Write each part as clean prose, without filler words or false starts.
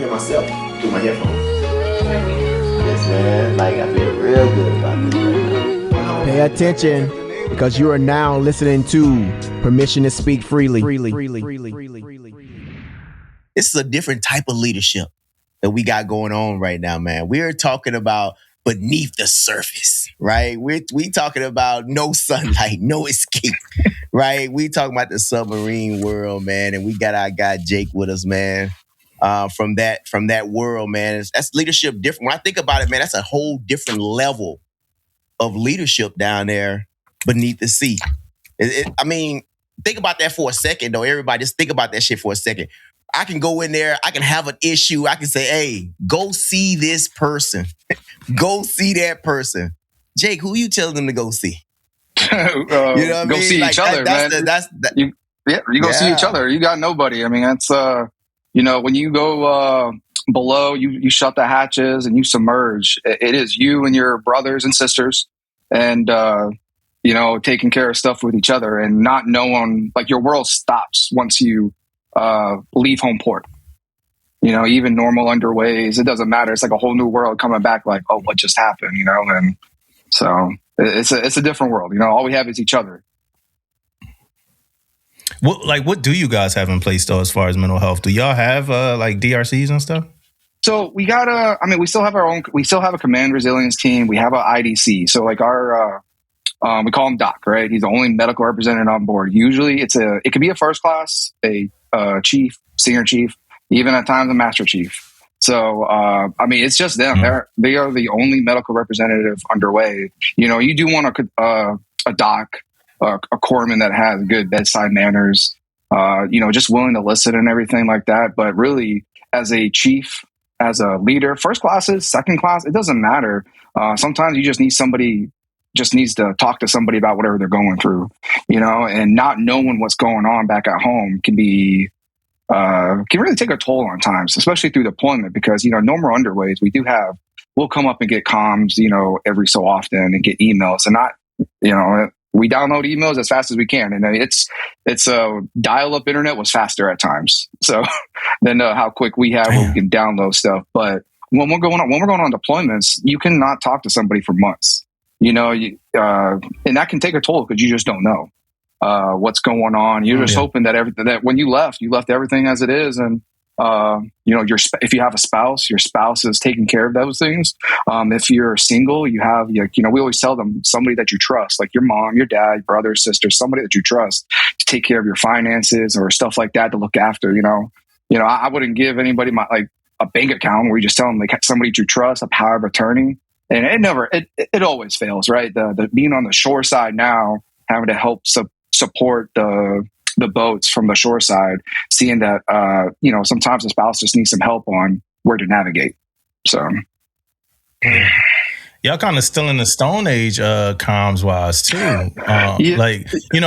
hear myself through my headphones. Yes, man. Like, I feel real good about this right now. Pay attention, because you are now listening to Permission to Speak Freely. This is a different type of leadership that we got going on right now, man. We're talking about beneath the surface, right? We talking about no sunlight, no escape, right? We talking about the submarine world, man. And we got our guy Jake with us, man. From that world, man. That's leadership different. When I think about it, man, that's a whole different level of leadership down there beneath the sea. I mean, think about that for a second, though. Everybody, just think about that shit for a second. I can go in there, I can have an issue. I can say, hey, go see this person. Go see that person. Jake, who you telling them to go see? You know what I mean? See each other, man. You go see each other. You got nobody. I mean, that's, when you go below, you shut the hatches and you submerge. It is you and your brothers and sisters and, taking care of stuff with each other and not knowing, like, your world stops once you leave home port. Even normal underways, it doesn't matter. It's like a whole new world coming back, like, oh, what just happened, and so it's a different world. All we have is each other. What do you guys have in place though, as far as mental health? Do y'all have like DRCs and stuff? So we still have we still have a command resilience team. We have an IDC. So like our, we call him Doc, right? He's the only medical representative on board. Usually it could be a first class, a chief, senior chief, even at times a master chief. So, it's just them. They are the only medical representative underway. You do want a doc, a corpsman that has good bedside manners, just willing to listen and everything like that. But really, as a chief, as a leader, first classes, second class, it doesn't matter. Sometimes you just need somebody needs to talk to somebody about whatever they're going through, and not knowing what's going on back at home can really take a toll on times, especially through deployment, because, normal underways, we'll come up and get comms, every so often and get emails and not, we download emails as fast as we can. And it's dial-up internet was faster at times. So than how quick we have when we can download stuff. But when we're going on deployments, you cannot talk to somebody for months. And that can take a toll because you just don't know what's going on. You're just hoping that when you left everything as it is. And, if you have a spouse, your spouse is taking care of those things. If you're single, you have, we always tell them somebody that you trust, like your mom, your dad, your brother, sister, somebody that you trust to take care of your finances or stuff like that, to look after, I wouldn't give anybody a bank account where you just tell them like somebody you trust, a power of attorney. And it always fails, right? The being on the shore side now, having to help support the boats from the shore side, seeing that, sometimes the spouse just needs some help on where to navigate. So. Y'all kind of still in the Stone Age, comms wise too.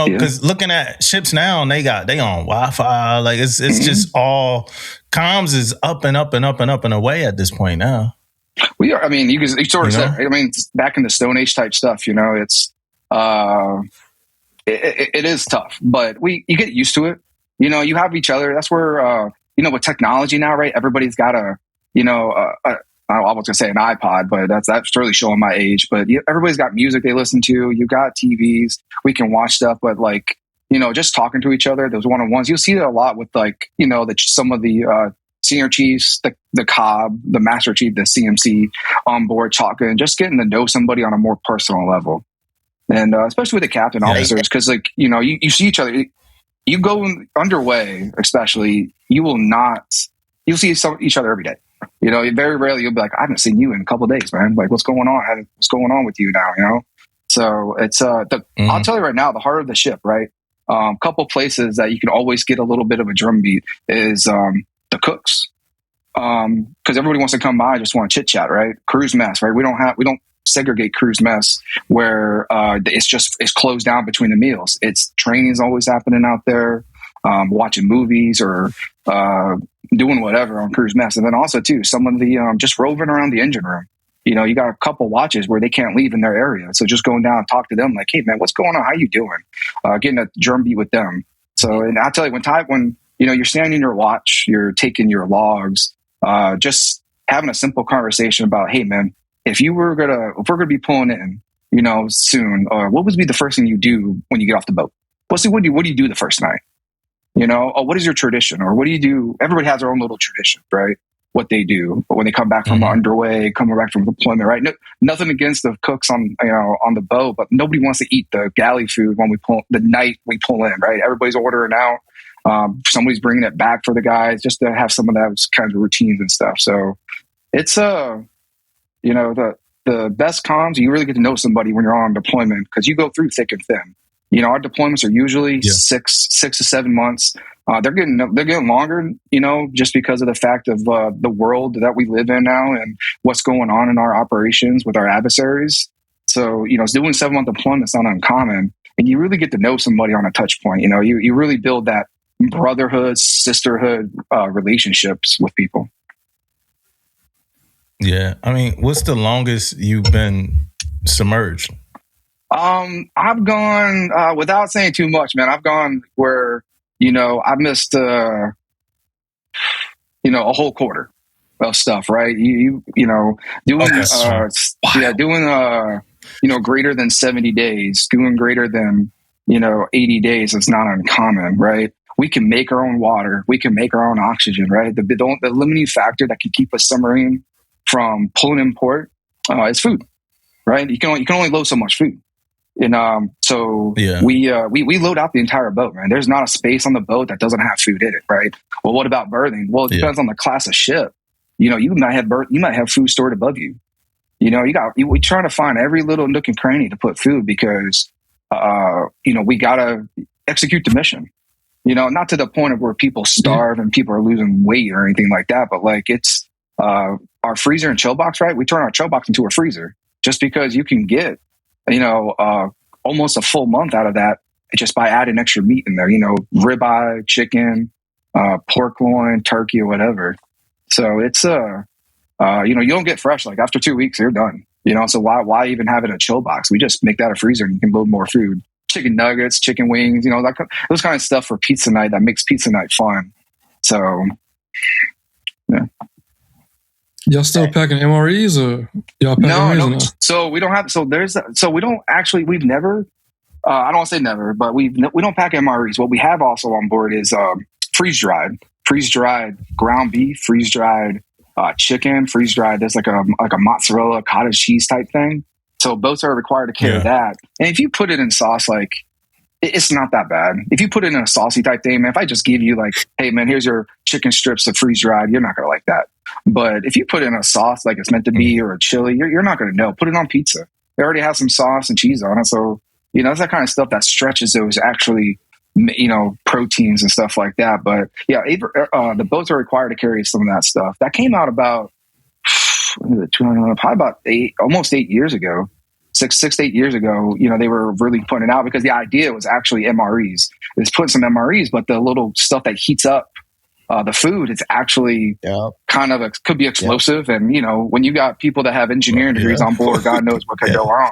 Because looking at ships now, they on Wi-Fi. Like it's just all comms is up and up and up and up and away at this point now. We are. I mean, you sort of said. I mean, back in the Stone Age type stuff. It's it is tough, but you get used to it. You have each other. That's where with technology now, right? Everybody's got I was gonna say an iPod, but that's really showing my age. But everybody's got music they listen to. You got TVs. We can watch stuff, but just talking to each other. Those one-on-ones. You'll see that a lot with some of the senior chiefs, the COB, the master chief, the CMC on board talking, just getting to know somebody on a more personal level. And especially with the captain officers, because you see each other. You go underway, especially, you'll see each other every day. Very rarely you'll be like, I haven't seen you in a couple of days, man. Like, what's going on? What's going on with you now? So it's I'll tell you right now, the heart of the ship, right? Couple places that you can always get a little bit of a drumbeat is the cooks, because everybody wants to come by, just want to chit chat, right? Cruise mess, right? We don't segregate cruise mess where it's closed down between the meals. It's training's always happening out there, watching movies or doing whatever on cruise mess. And then also too, some of the just roving around the engine room. You got a couple watches where they can't leave in their area, so just going down and talk to them like, hey man, what's going on, how you doing, getting a drumbeat with them. So, and I'll tell you, when you're standing your watch, you're taking your logs, just having a simple conversation about, hey man, if we're gonna be pulling in, soon, what would be the first thing you do when you get off the boat? What do you do the first night? What is your tradition, or what do you do? Everybody has their own little tradition, right? What they do when they come back from underway, coming back from deployment, right? Nothing against the cooks on the boat, but nobody wants to eat the galley food the night we pull in, right? Everybody's ordering out. Somebody's bringing it back for the guys just to have some of those kinds of routines and stuff. So it's the best comms. You really get to know somebody when you're on deployment, because you go through thick and thin. Our deployments are usually 6 to 7 months. They're getting longer, just because of the fact of the world that we live in now and what's going on in our operations with our adversaries. So, doing 7-month deployment is not uncommon, and you really get to know somebody on a touch point. You really build that brotherhood, sisterhood relationships with people. Yeah. I mean, what's the longest you've been submerged? I've gone, without saying too much, man, I've gone where, I missed, a whole quarter of stuff, right? Doing, greater than 70 days, doing greater than, 80 days is not uncommon, right? We can make our own water. We can make our own oxygen, right? The limiting factor that can keep a submarine from pulling in port, is food, right? You can only load so much food. We load out the entire boat, man. There's not a space on the boat that doesn't have food in it, right? Well, what about berthing? Well, it depends on the class of ship. You might have food stored above you. We try to find every little nook and cranny to put food because, we gotta execute the mission. Not to the point of where people starve and people are losing weight or anything like that, but like it's our freezer and chill box, right? We turn our chill box into a freezer just because you can get almost a full month out of that just by adding extra meat in there, ribeye, chicken, pork loin, turkey, or whatever. So it's, you don't get fresh. Like after 2 weeks, you're done, so why even have it in a chill box? We just make that a freezer and you can load more food, chicken nuggets, chicken wings, those kind of stuff for pizza night that makes pizza night fun. So, yeah. Y'all still packing MREs or y'all packing MREs? No. So we don't have. We've never. I don't want to say never, but we don't pack MREs. What we have also on board is freeze dried ground beef, freeze dried chicken, freeze dried. There's like a mozzarella cottage cheese type thing. So boats are required to carry that. And if you put it in sauce, like it's not that bad. If you put it in a saucy type thing, man, if I just give you like, hey man, here's your chicken strips of freeze dried, you're not gonna like that. But if you put it in a sauce like it's meant to be or a chili, you're not gonna know. Put it on pizza. It already has some sauce and cheese on it. So, it's that kind of stuff that stretches those actually, proteins and stuff like that. But yeah, the boats are required to carry some of that stuff. That came out about, probably about almost 8 years ago. 6 to 8 years ago, they were really putting it out because the idea was actually MREs. It's putting some MREs, but the little stuff that heats up the food, it's actually kind of could be explosive. And, when you got people that have engineering degrees on board, God knows what could go wrong,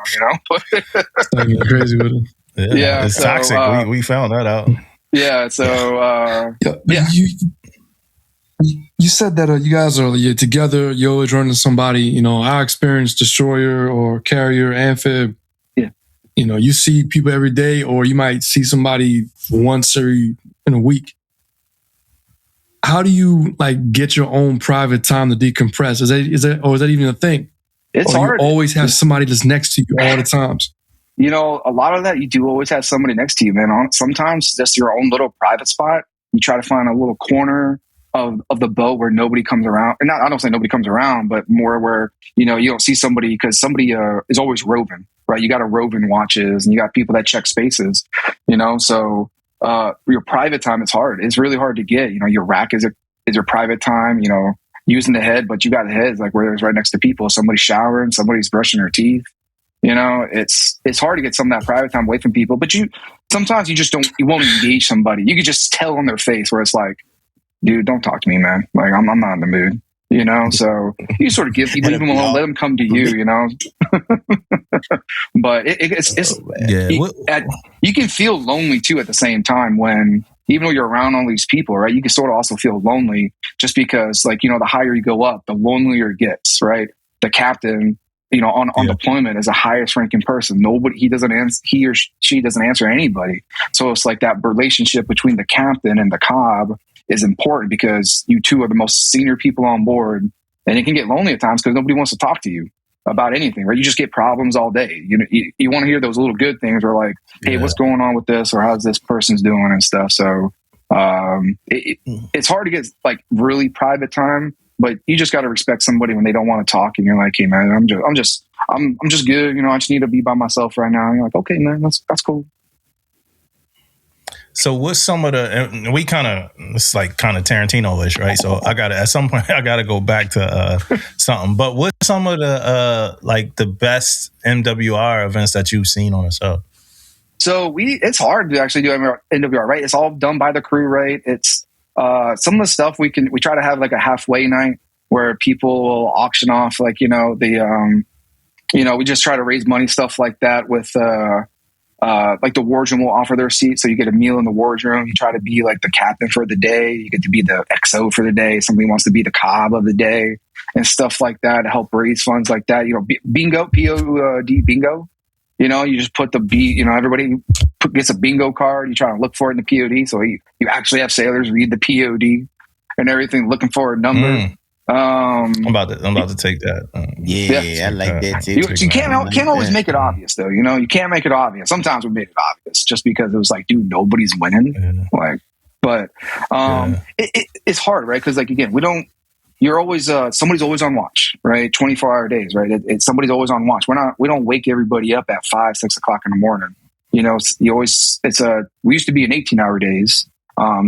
Crazy with it. Yeah, it's toxic. We found that out. Yeah. So, You said that you guys are together, you're always running somebody, our experienced destroyer or carrier, amphib. Yeah. You see people every day, or you might see somebody once in a week. How do you get your own private time to decompress? Is that even a thing? It's hard. You always have somebody that's next to you all the times. A lot of that you do always have somebody next to you, man. Sometimes just your own little private spot. You try to find a little corner of the boat where nobody comes around. And I don't say nobody comes around, but more where, you don't see somebody because somebody is always roving, right? You got roving watches and you got people that check spaces, so your private time is hard. It's really hard to get, your rack is your private time, using the head, but you got the heads like where it's right next to people. Somebody's showering, somebody's brushing their teeth. It's hard to get some of that private time away from people, but sometimes you won't engage somebody. You could just tell on their face where it's like, dude, don't talk to me, man. Like I'm not in the mood, so you sort of leave them alone, let them come to you, but you can feel lonely too at the same time when, even though you're around all these people, right, you can sort of also feel lonely just because, like, the higher you go up, the lonelier it gets, right? The captain, on deployment is the highest ranking person. He or she doesn't answer anybody. So it's like that relationship between the captain and the cob is important because you two are the most senior people on board, and it can get lonely at times because nobody wants to talk to you about anything, right? You just get problems all day. You want to hear those little good things, or like, hey, what's going on with this, or how's this person's doing and stuff. So it's hard to get like really private time, but you just got to respect somebody when they don't want to talk, and you're like, hey man, I'm just good. I just need to be by myself right now. And you're like, okay, man, that's cool. So what's some of the, we it's like kind of Tarantino-ish, right? So at some point I gotta go back to something. But what's some of the like the best MWR events that you've seen on the sub? So it's hard to actually do MWR, right? It's all done by the crew, right? It's some of the stuff we try to have like a halfway night where people will auction off, like, we just try to raise money, stuff like that with like the wardroom will offer their seat. So you get a meal in the wardroom. You try to be like the captain for the day. You get to be the XO for the day. Somebody wants to be the cob of the day and stuff like that to help raise funds like that. Bingo, POD bingo. You just put the everybody gets a bingo card. You try to look for it in the POD. So you actually have sailors read the POD and everything, looking for a number. I'm about to take that. I like that too. You can't always make it obvious though. You can't make it obvious. Sometimes we made it obvious just because it was like, dude, nobody's winning. Yeah. But it's hard, right? Because like, again, you're always somebody's always on watch, right? 24-hour days, right? Somebody's always on watch. We don't wake everybody up at 5, 6 o'clock in the morning. We used to be in 18-hour days. I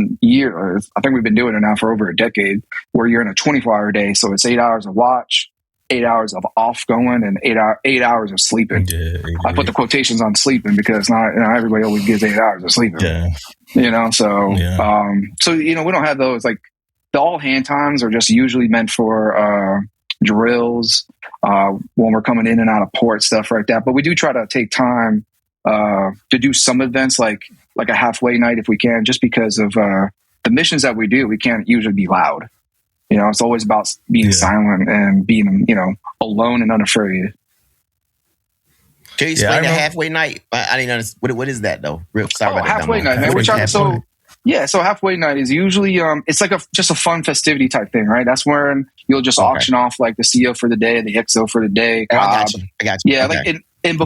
think we've been doing it now for over a decade, where you're in a 24-hour day. So it's 8 hours of watch, 8 hours of off going, and 8 hours of sleeping. I put the quotations on sleeping because not everybody always gives 8 hours of sleeping. So we don't have those. Like the all hand times are just usually meant for drills when we're coming in and out of port, stuff like that. But we do try to take time to do some events like a halfway night if we can, just because of the missions that we do. We can't usually be loud. It's always about being silent and being, alone and unafraid. Can you explain the halfway night? I didn't understand. What is that though? Sorry about halfway night, man. So halfway night is usually it's like just a fun festivity type thing, right? That's when you'll just auction off like the CO for the day, the XO for the day. I got you. Yeah, okay. And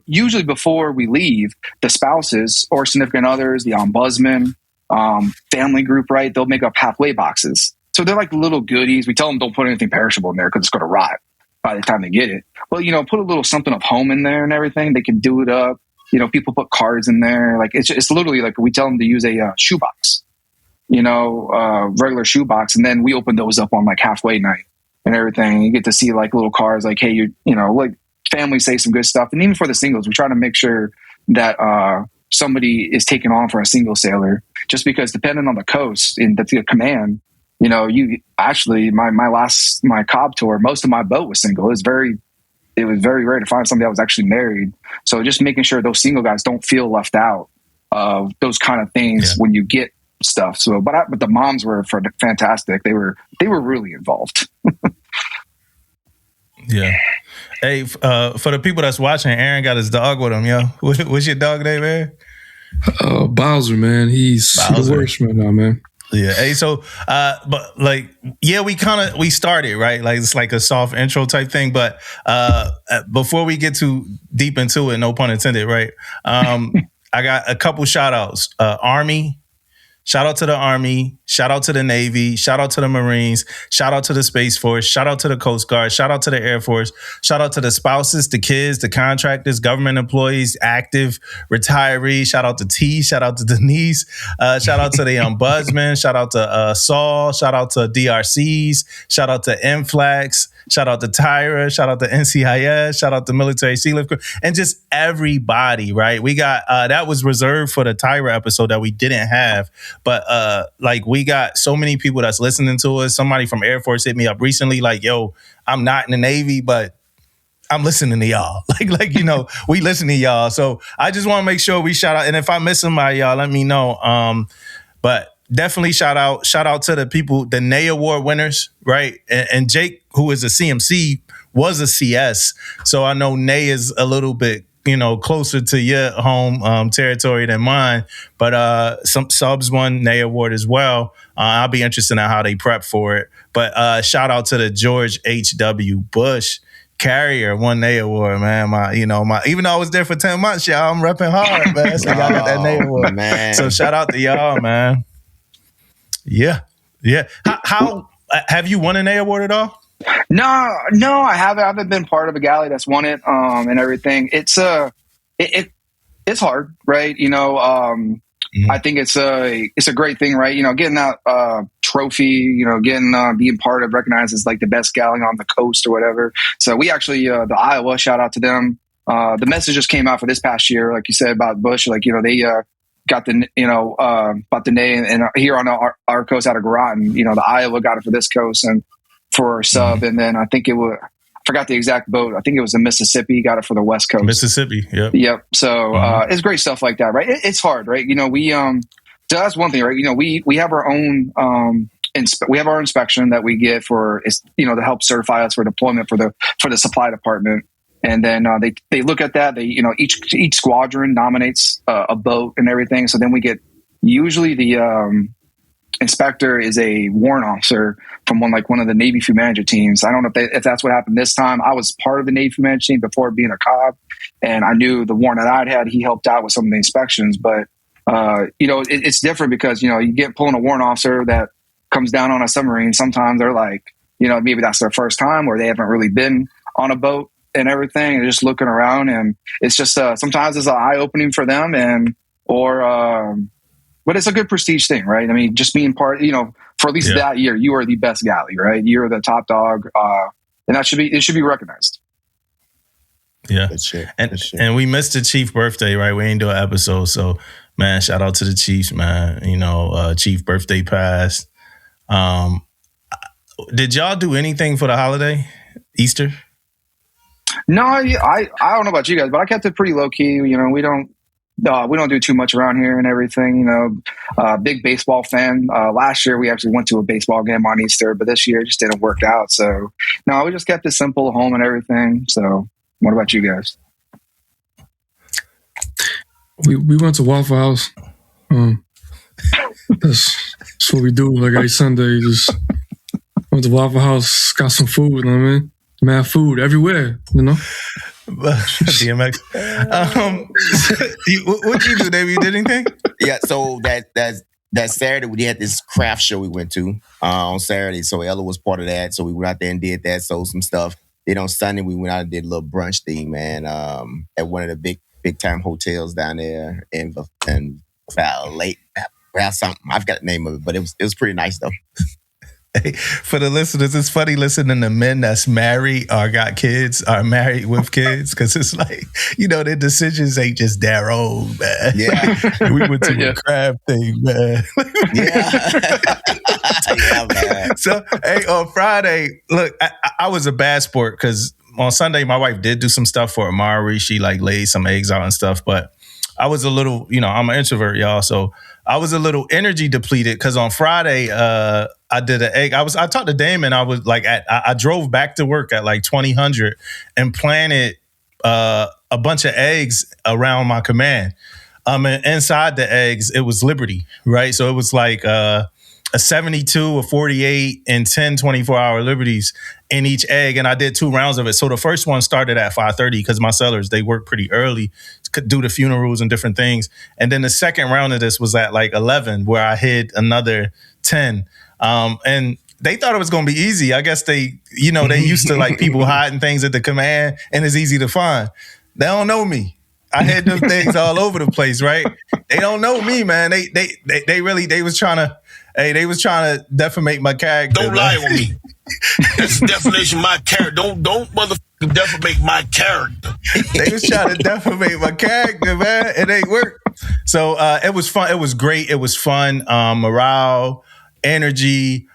usually before we leave, the spouses or significant others, the ombudsman, family group, right? They'll make up halfway boxes. So they're like little goodies. We tell them don't put anything perishable in there because it's going to rot by the time they get it. Well, put a little something of home in there and everything. They can do it up. People put cards in there. Like it's literally like we tell them to use a shoebox, regular shoebox, and then we open those up on like halfway night and everything. You get to see like little cards, like, hey, like families say some good stuff. And even for the singles, we try to make sure that somebody is taken on for a single sailor, just because depending on the coast and the command, you actually my cob tour, most of my boat was single. It was very rare to find somebody that was actually married. So just making sure those single guys don't feel left out of those kind of things when you get stuff. So, but the moms were fantastic. They were really involved. Yeah. Hey, for the people that's watching, Aaron got his dog with him, yo. What's your dog name, man? Bowser, man. He's the worst right now, man. Yeah. Hey, so, but like, we started, right? Like, it's like a soft intro type thing. But before we get too deep into it, no pun intended, right? I got a couple shout outs. Army. Shout out to the Army. Shout out to the Navy. Shout out to the Marines. Shout out to the Space Force. Shout out to the Coast Guard. Shout out to the Air Force. Shout out to the spouses, the kids, the contractors, government employees, active, retirees. Shout out to T. Shout out to Denise. Shout out to the Ombudsman. Shout out to Saul. Shout out to DRCs. Shout out to MFLAX. Shout out to Tyra. Shout out to NCIS. Shout out to Military Sea Lift Crew. And just everybody, right? We got, that was reserved for the Tyra episode that we didn't have. But like we got so many people that's listening to us. Somebody from Air Force hit me up recently like, yo, I'm not in the Navy, but I'm listening to y'all. Like we listen to y'all. So I just want to make sure we shout out. And if I miss somebody, y'all, let me know. But definitely shout out to the people, the NAE Award winners, right? And Jake, who is a CMC, was a CS. So I know NAE is a little bit, closer to your home territory than mine. But some subs won NAE Award as well. I'll be interested in how they prep for it. But shout out to the George H.W. Bush Carrier won NAE Award, man. Even though I was there for 10 months, y'all, I'm repping hard, man. So y'all got that NAE Award, man. So shout out to y'all, man. Yeah. How have you won an A award at all? No, I haven't. I haven't been part of a galley that's won it, and everything. It's hard, right? I think it's a great thing, right? Getting that trophy, being part of, recognized as like the best galley on the coast or whatever. So we actually, the Iowa, shout out to them. The message just came out for this past year, like you said about Bush, like they got the about the NAE and here on our coast out of Groton, the Iowa got it for this coast and for sub, and then I think I forgot the exact boat. I think it was the Mississippi, got it for the West Coast. Mississippi, yep. So it's great stuff like that, right? It's hard, right? We so that's one thing, right? We have our own we have our inspection that we get for to help certify us for deployment for the supply department. And then they look at that. They each squadron nominates a boat and everything. So then we get usually the inspector is a warrant officer from one of the Navy Food Manager teams. I don't know if that's what happened this time. I was part of the Navy Food Manager team before being a COB, and I knew the warrant that I'd had. He helped out with some of the inspections, but it's different because you get pulling a warrant officer that comes down on a submarine. Sometimes they're like maybe that's their first time or they haven't really been on a boat and everything, and just looking around, and it's just sometimes it's an eye opening for them, but it's a good prestige thing, right? I mean, just being part, for at least that year, you are the best galley, right? You're the top dog, and it should be recognized. Yeah, and we missed the Chief birthday, right? We ain't do an episode, so man, shout out to the Chiefs, man. Chief birthday passed. Did y'all do anything for the holiday, Easter? No, I don't know about you guys, but I kept it pretty low key. We don't do too much around here and everything. Big baseball fan. Last year we actually went to a baseball game on Easter, but this year it just didn't work out. So no, we just kept it simple, home and everything. So what about you guys? We went to Waffle House. That's what we do. Like every Sunday, just went to Waffle House, got some food. You know what I mean? Mad food everywhere, DMX. What'd you do, Dave? You did anything? Yeah, so that Saturday we had this craft show we went to on Saturday. So Ella was part of that. So we went out there and did that, sold some stuff. Then on Sunday we went out and did a little brunch thing, man, at one of the big time hotels down there in Lake something. I forgot the name of it, but it was pretty nice though. Hey, for the listeners, it's funny listening to men that's married or got kids or married with kids, because it's like, their decisions ain't just their own, man. Yeah. We went to a crab thing, man. Yeah, man. So, hey, on Friday, look, I was a bad sport because on Sunday, my wife did do some stuff for Amari. She laid some eggs out and stuff, but I was a little, I'm an introvert, y'all. So I was a little energy depleted because on Friday, I did an egg. I talked to Damon. I was I drove back to work at 2000 and planted a bunch of eggs around my command. And inside the eggs, it was Liberty, right? So it was a 72, a 48, and 10 24-hour Liberties in each egg. And I did 2 rounds of it. So the first one started at 5:30 because my sellers, they work pretty early, could do the funerals and different things. And then the second round of this was at 11, where I hid another 10. And they thought it was going to be easy. I guess they used to people hiding things at the command and it's easy to find. They don't know me. I had them things all over the place, right? They don't know me, man. They was trying to defamate my character. Don't lie on me. That's the definition of my character. Don't motherfucking defamate my character. They was trying to defamate my character, man. It ain't work. So it was fun. It was great. It was fun. Morale, energy,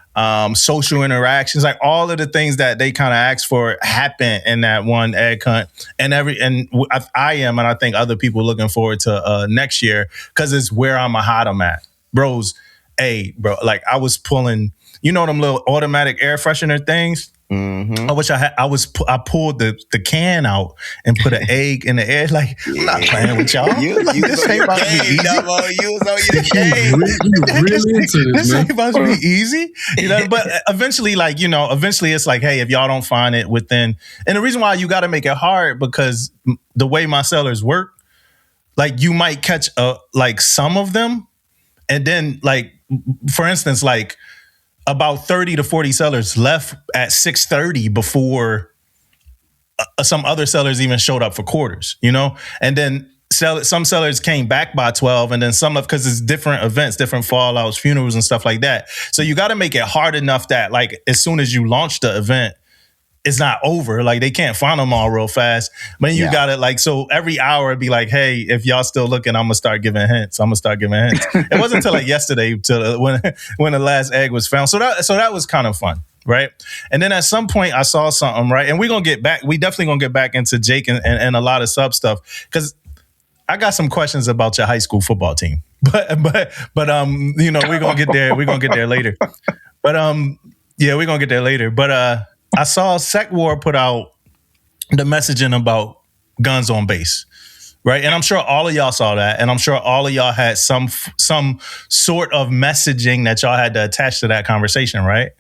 social interactions, all of the things that they kind of asked for happen in that one egg hunt. And I am, and I think other people looking forward to next year because it's where I'm a hot at. Bros, Hey, bro, like I was pulling, you know, them little automatic air freshener things. Mm-hmm. I wish I had. I pulled the can out and put an egg in the air. Like, I'm not playing with y'all. This ain't about to be easy. You was on your game. This ain't about to be easy. You know, but eventually, like, you know, eventually it's like, hey, if y'all don't find it within, and the reason why you got to make it hard, because the way my sellers work, like you might catch like some of them, and then like, for instance, like, about 30 to 40 sellers left at 6:30 before some other sellers even showed up for quarters, you know? And then some sellers came back by 12, and then some because it's different events, different fallouts, funerals and stuff like that. So you got to make it hard enough that like as soon as you launch the event, it's not over. Like they can't find them all real fast. But you got it like, so every hour it'd be like, hey, if y'all still looking, I'm gonna start giving hints. It wasn't until like yesterday when the last egg was found. So that was kind of fun, right? And then at some point I saw something, right? And we definitely gonna get back into Jake and a lot of sub stuff, because I got some questions about your high school football team. But you know, we're gonna get there. We're gonna get there later. But yeah, we're gonna get there later. But I saw SecWar put out the messaging about guns on base, right? And I'm sure all of y'all saw that, and I'm sure all of y'all had some sort of messaging that y'all had to attach to that conversation, right?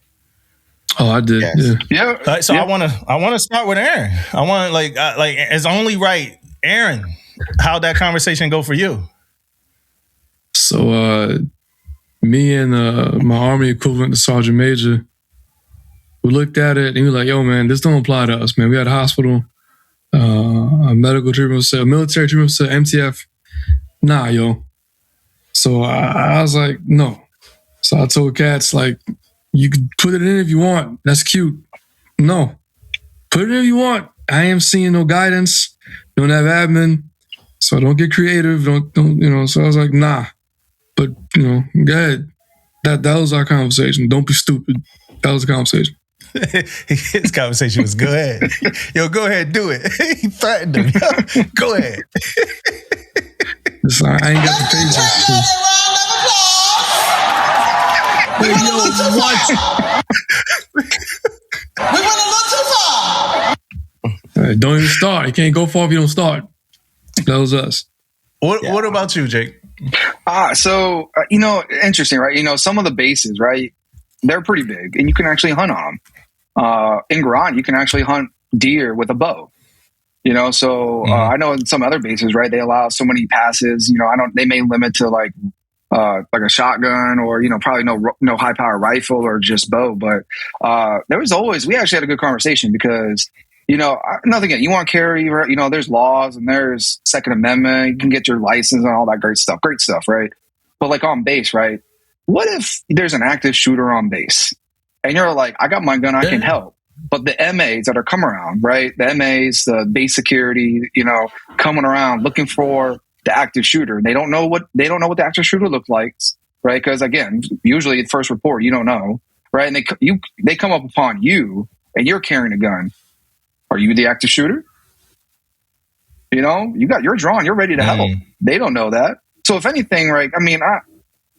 Oh, I did. Yes. Yeah. All right, so I want to start with Aaron. I want like it's only right, Aaron. How'd that conversation go for you? So me and my Army equivalent to Sergeant Major, we looked at it and we were like, yo, man, this don't apply to us, man. We had a hospital, a medical treatment center, military treatment center, MTF. Nah, yo. So I was like, no. So I told Cats, like, you can put it in if you want. That's cute. No. Put it in if you want. I ain't seeing no guidance. Don't have admin. So don't get creative. Don't, you know. So I was like, nah. But, you know, go ahead. That was our conversation. Don't be stupid. That was the conversation. His conversation was, go ahead. Yo, go ahead, do it. He threatened him. Go ahead. Listen, I ain't got the patience. We went a little too far. Don't even start. You can't go far if you don't start. That was us. What about you, Jake? So, you know, interesting, right? You know, some of the bases, right, they're pretty big, and you can actually hunt on them. In Grant, you can actually hunt deer with a bow. You know, so I know in some other bases, right, they allow so many passes. You know, they may limit to like a shotgun, or, you know, probably no high power rifle or just bow. But we actually had a good conversation, because, you know, nothing again. You want to carry, you know, there's laws and there's Second Amendment. You can get your license and all that great stuff, right? But like on base, right? What if there's an active shooter on base and you're like, I got my gun, I can help. But the MAs that are coming around, right? The MAs, the base security, you know, coming around looking for the active shooter. They don't know what the active shooter looks like, right? Because again, usually at first report, you don't know, right? And they come up upon you and you're carrying a gun. Are you the active shooter? You know, you're drawn, you're ready to help. They don't know that. So if anything, right? I mean,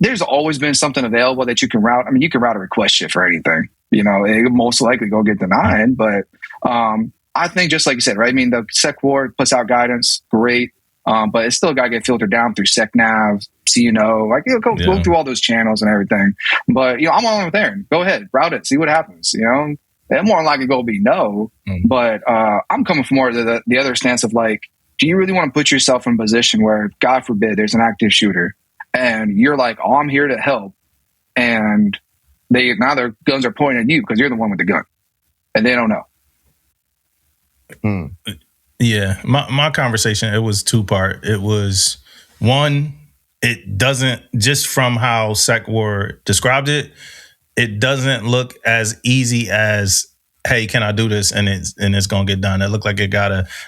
there's always been something available that you can route. I mean, you can route a request sheet for anything. You know, it most likely go get denied. But I think just like you said, right? I mean, the SecWar puts out guidance, great. But it's still got to get filtered down through SecNav, CNO, like, you know, go through all those channels and everything. But, you know, I'm on with Aaron. Go ahead, route it, see what happens. You know, and more likely go be no. But I'm coming from more to the other stance of like, do you really want to put yourself in a position where, God forbid, there's an active shooter and you're like, oh, I'm here to help, and now their guns are pointing at you because you're the one with the gun, and they don't know. Yeah, my conversation, it was two-part. It was, one, it doesn't, just from how SecWar described it, it doesn't look as easy as, hey, can I do this? And it's gonna get done. It looked like it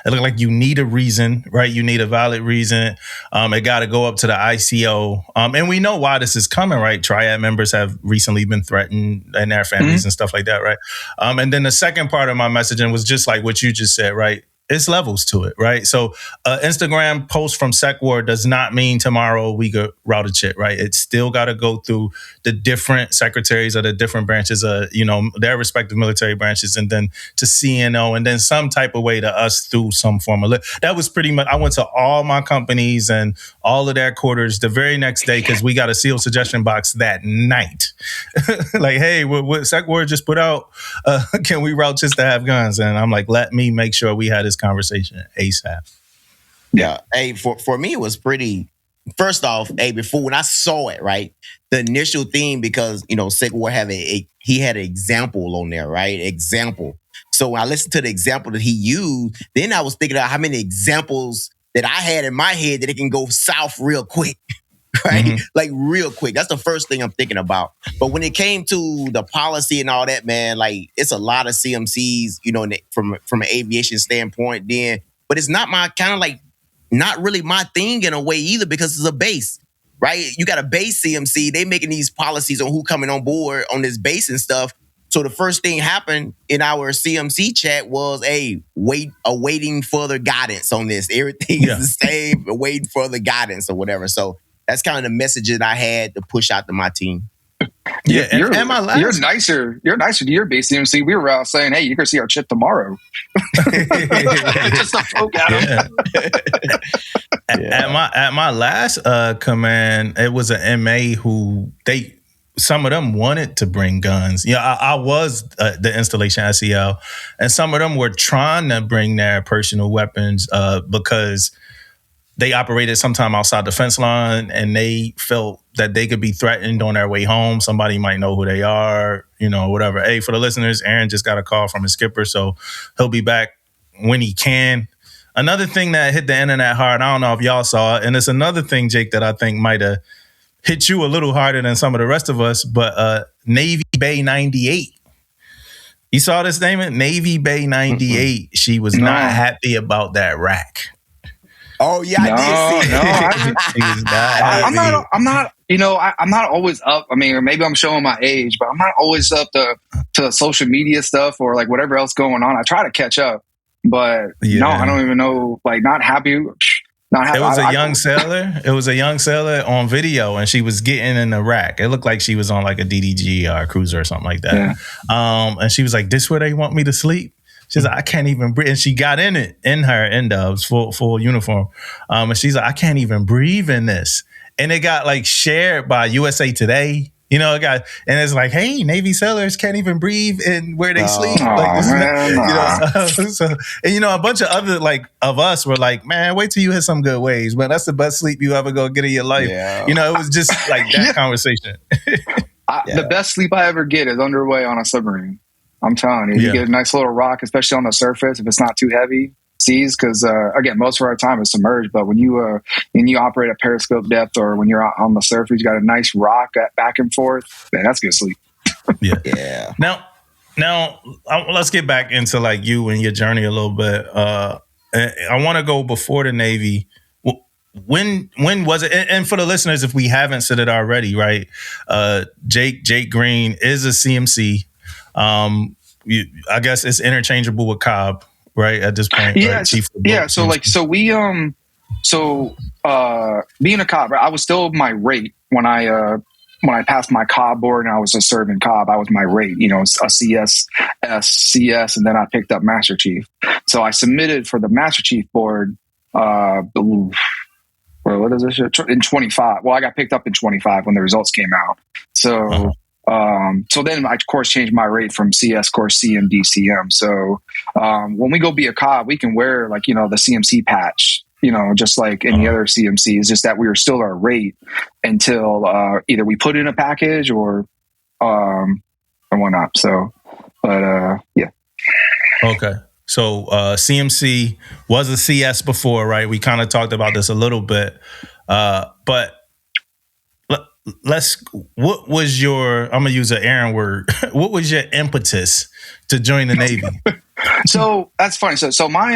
looked like you need a reason, right? You need a valid reason. It gotta go up to the ICO. And we know why this is coming, right? Triad members have recently been threatened and their families and stuff like that, right? And then the second part of my messaging was just like what you just said, right? it's levels to it, right? So Instagram post from SecWar does not mean tomorrow we go route a chit, right? It's still got to go through the different secretaries of the different branches, their respective military branches, and then to CNO, and then some type of way to us through some form of that was pretty much. I went to all my companies and all of their quarters the very next day because we got a sealed suggestion box that night. Like, hey, what SecWar just put out? Can we route just to have guns? And I'm like, let me make sure we had this conversation ASAP. Yeah. Hey, for me, it was pretty. First off, before when I saw it, right, the initial theme, because SecWar had he had an example on there, right? Example. So when I listened to the example that he used, then I was thinking about how many examples that I had in my head that it can go south real quick. Right? Mm-hmm. Like real quick. That's the first thing I'm thinking about. But when it came to the policy and all that, man, like it's a lot of CMCs, from an aviation standpoint then. But it's not my kind of like, not really my thing in a way either, because it's a base, right? You got a base CMC. They making these policies on who coming on board on this base and stuff. So the first thing happened in our CMC chat was, awaiting further guidance on this. Everything is the same, awaiting further guidance or whatever. So that's kind of the message that I had to push out to my team. Yeah, you're nicer. You're nicer to your base CMC. We were out saying, "Hey, you're gonna see our chip tomorrow." Just to poke at them. At my last command, it was an MA who some of them wanted to bring guns. Yeah, I was the installation SEL, and some of them were trying to bring their personal weapons because they operated sometime outside the fence line, and they felt that they could be threatened on their way home. Somebody might know who they are, whatever. Hey, for the listeners, Aaron just got a call from his skipper, so he'll be back when he can. Another thing that hit the internet hard, I don't know if y'all saw it, and it's another thing, Jake, that I think might have hit you a little harder than some of the rest of us, but Navy Bay 98. You saw this statement? Navy Bay 98. Mm-hmm. She was not happy about that rack. Oh yeah, I did see it. I'm not always up. I mean, or maybe I'm showing my age, but I'm not always up to social media stuff or like whatever else going on. I try to catch up, but no, I don't even know. Like, not happy. It was a young sailor. It was a young sailor on video, and she was getting in the rack. It looked like she was on like a DDG or a cruiser or something like that. Yeah. And she was like, "This where they want me to sleep?" She's like, "I can't even breathe." And she got in her N-dubs, full uniform. And she's like, "I can't even breathe in this." And it got like shared by USA Today. And it's like, "Hey, Navy sailors can't even breathe in where they sleep." So, and a bunch of other of us were like, "Man, wait till you hit some good waves, man. That's the best sleep you ever go get in your life." Yeah. It was just like that conversation. The best sleep I ever get is underway on a submarine. I'm telling you, you get a nice little rock, especially on the surface if it's not too heavy seas. Because again, most of our time is submerged. But when you operate at periscope depth or when you're on the surface, you got a nice rock back and forth. Man, that's good sleep. Yeah. Now, let's get back into like you and your journey a little bit. I want to go before the Navy. When was it? And for the listeners, if we haven't said it already, right? Jake Green is a CMC. I guess it's interchangeable with Cobb, right? At this point, yeah, right? Chief of being a Cobb, right? I was still my rate when I passed my Cobb board and I was a serving Cobb. I was my rate, a CS, and then I picked up Master Chief. So I submitted for the Master Chief board. What is this? In 25. Well, I got picked up in 25 when the results came out. So. So then I, of course, changed my rate from CS course CMDCM. So when we go be a Cobb, we can wear the CMC patch, just like any other CMC. It's just that we were still our rate until either we put in a package or whatnot. So, but yeah. Okay. So CMC was a CS before, right? We kind of talked about this a little bit, but what was your, I'm going to use an Aaron word. What was your impetus to join the Navy? So that's funny. So my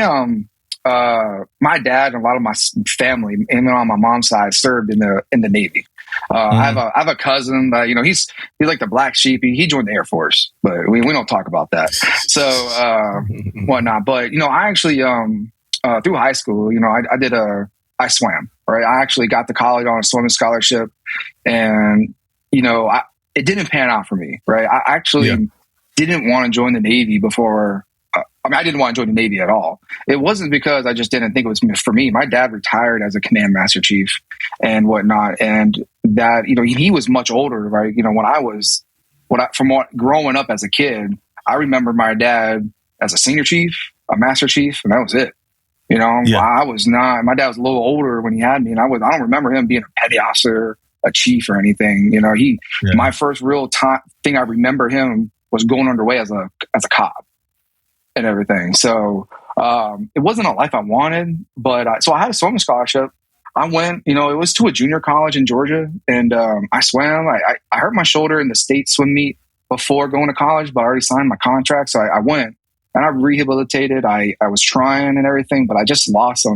dad and a lot of my family, even on my mom's side, served in the Navy. I have a cousin that, he's like the black sheep. He joined the Air Force, but we don't talk about that. So, whatnot. But, I actually, through high school, I swam, right? I actually got to college on a swimming scholarship, and, it didn't pan out for me, right? I actually didn't want to join the Navy before. I didn't want to join the Navy at all. It wasn't because I just didn't think it was for me. My dad retired as a command master chief and whatnot. And that, he was much older, right? From growing up as a kid, I remember my dad as a senior chief, a master chief, and that was it. My dad was a little older when he had me, and I don't remember him being a petty officer, a chief or anything. My first real thing I remember him was going underway as a cop and everything. So it wasn't a life I wanted, but so I had a swimming scholarship. I went, it was to a junior college in Georgia, and I swam. I hurt my shoulder in the state swim meet before going to college, but I already signed my contract. So I went and I rehabilitated. I was trying and everything, but I just lost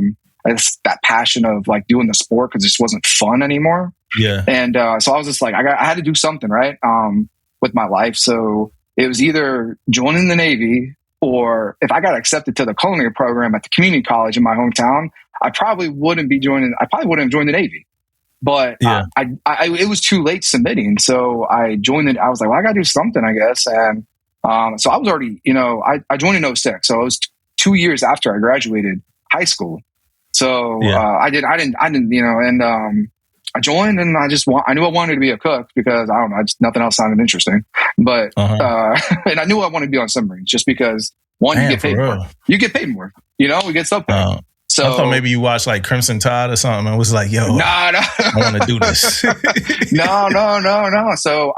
that passion of like doing the sport because it just wasn't fun anymore. Yeah. And so I was just like, I had to do something, right? With my life. So it was either joining the Navy, or if I got accepted to the culinary program at the community college in my hometown, I probably wouldn't have joined the Navy. But it was too late submitting. So I joined it. I was like, well, I got to do something, I guess. And so I was already, I joined in 2006. So it was 2 years after I graduated high school. So I joined, and I knew I wanted to be a cook because I don't know, nothing else sounded interesting. But and I knew I wanted to be on submarines just because one, you get paid more. You get paid more. We get something. So I thought maybe you watched like Crimson Tide or something and was like, yo, no. I want to do this. No. So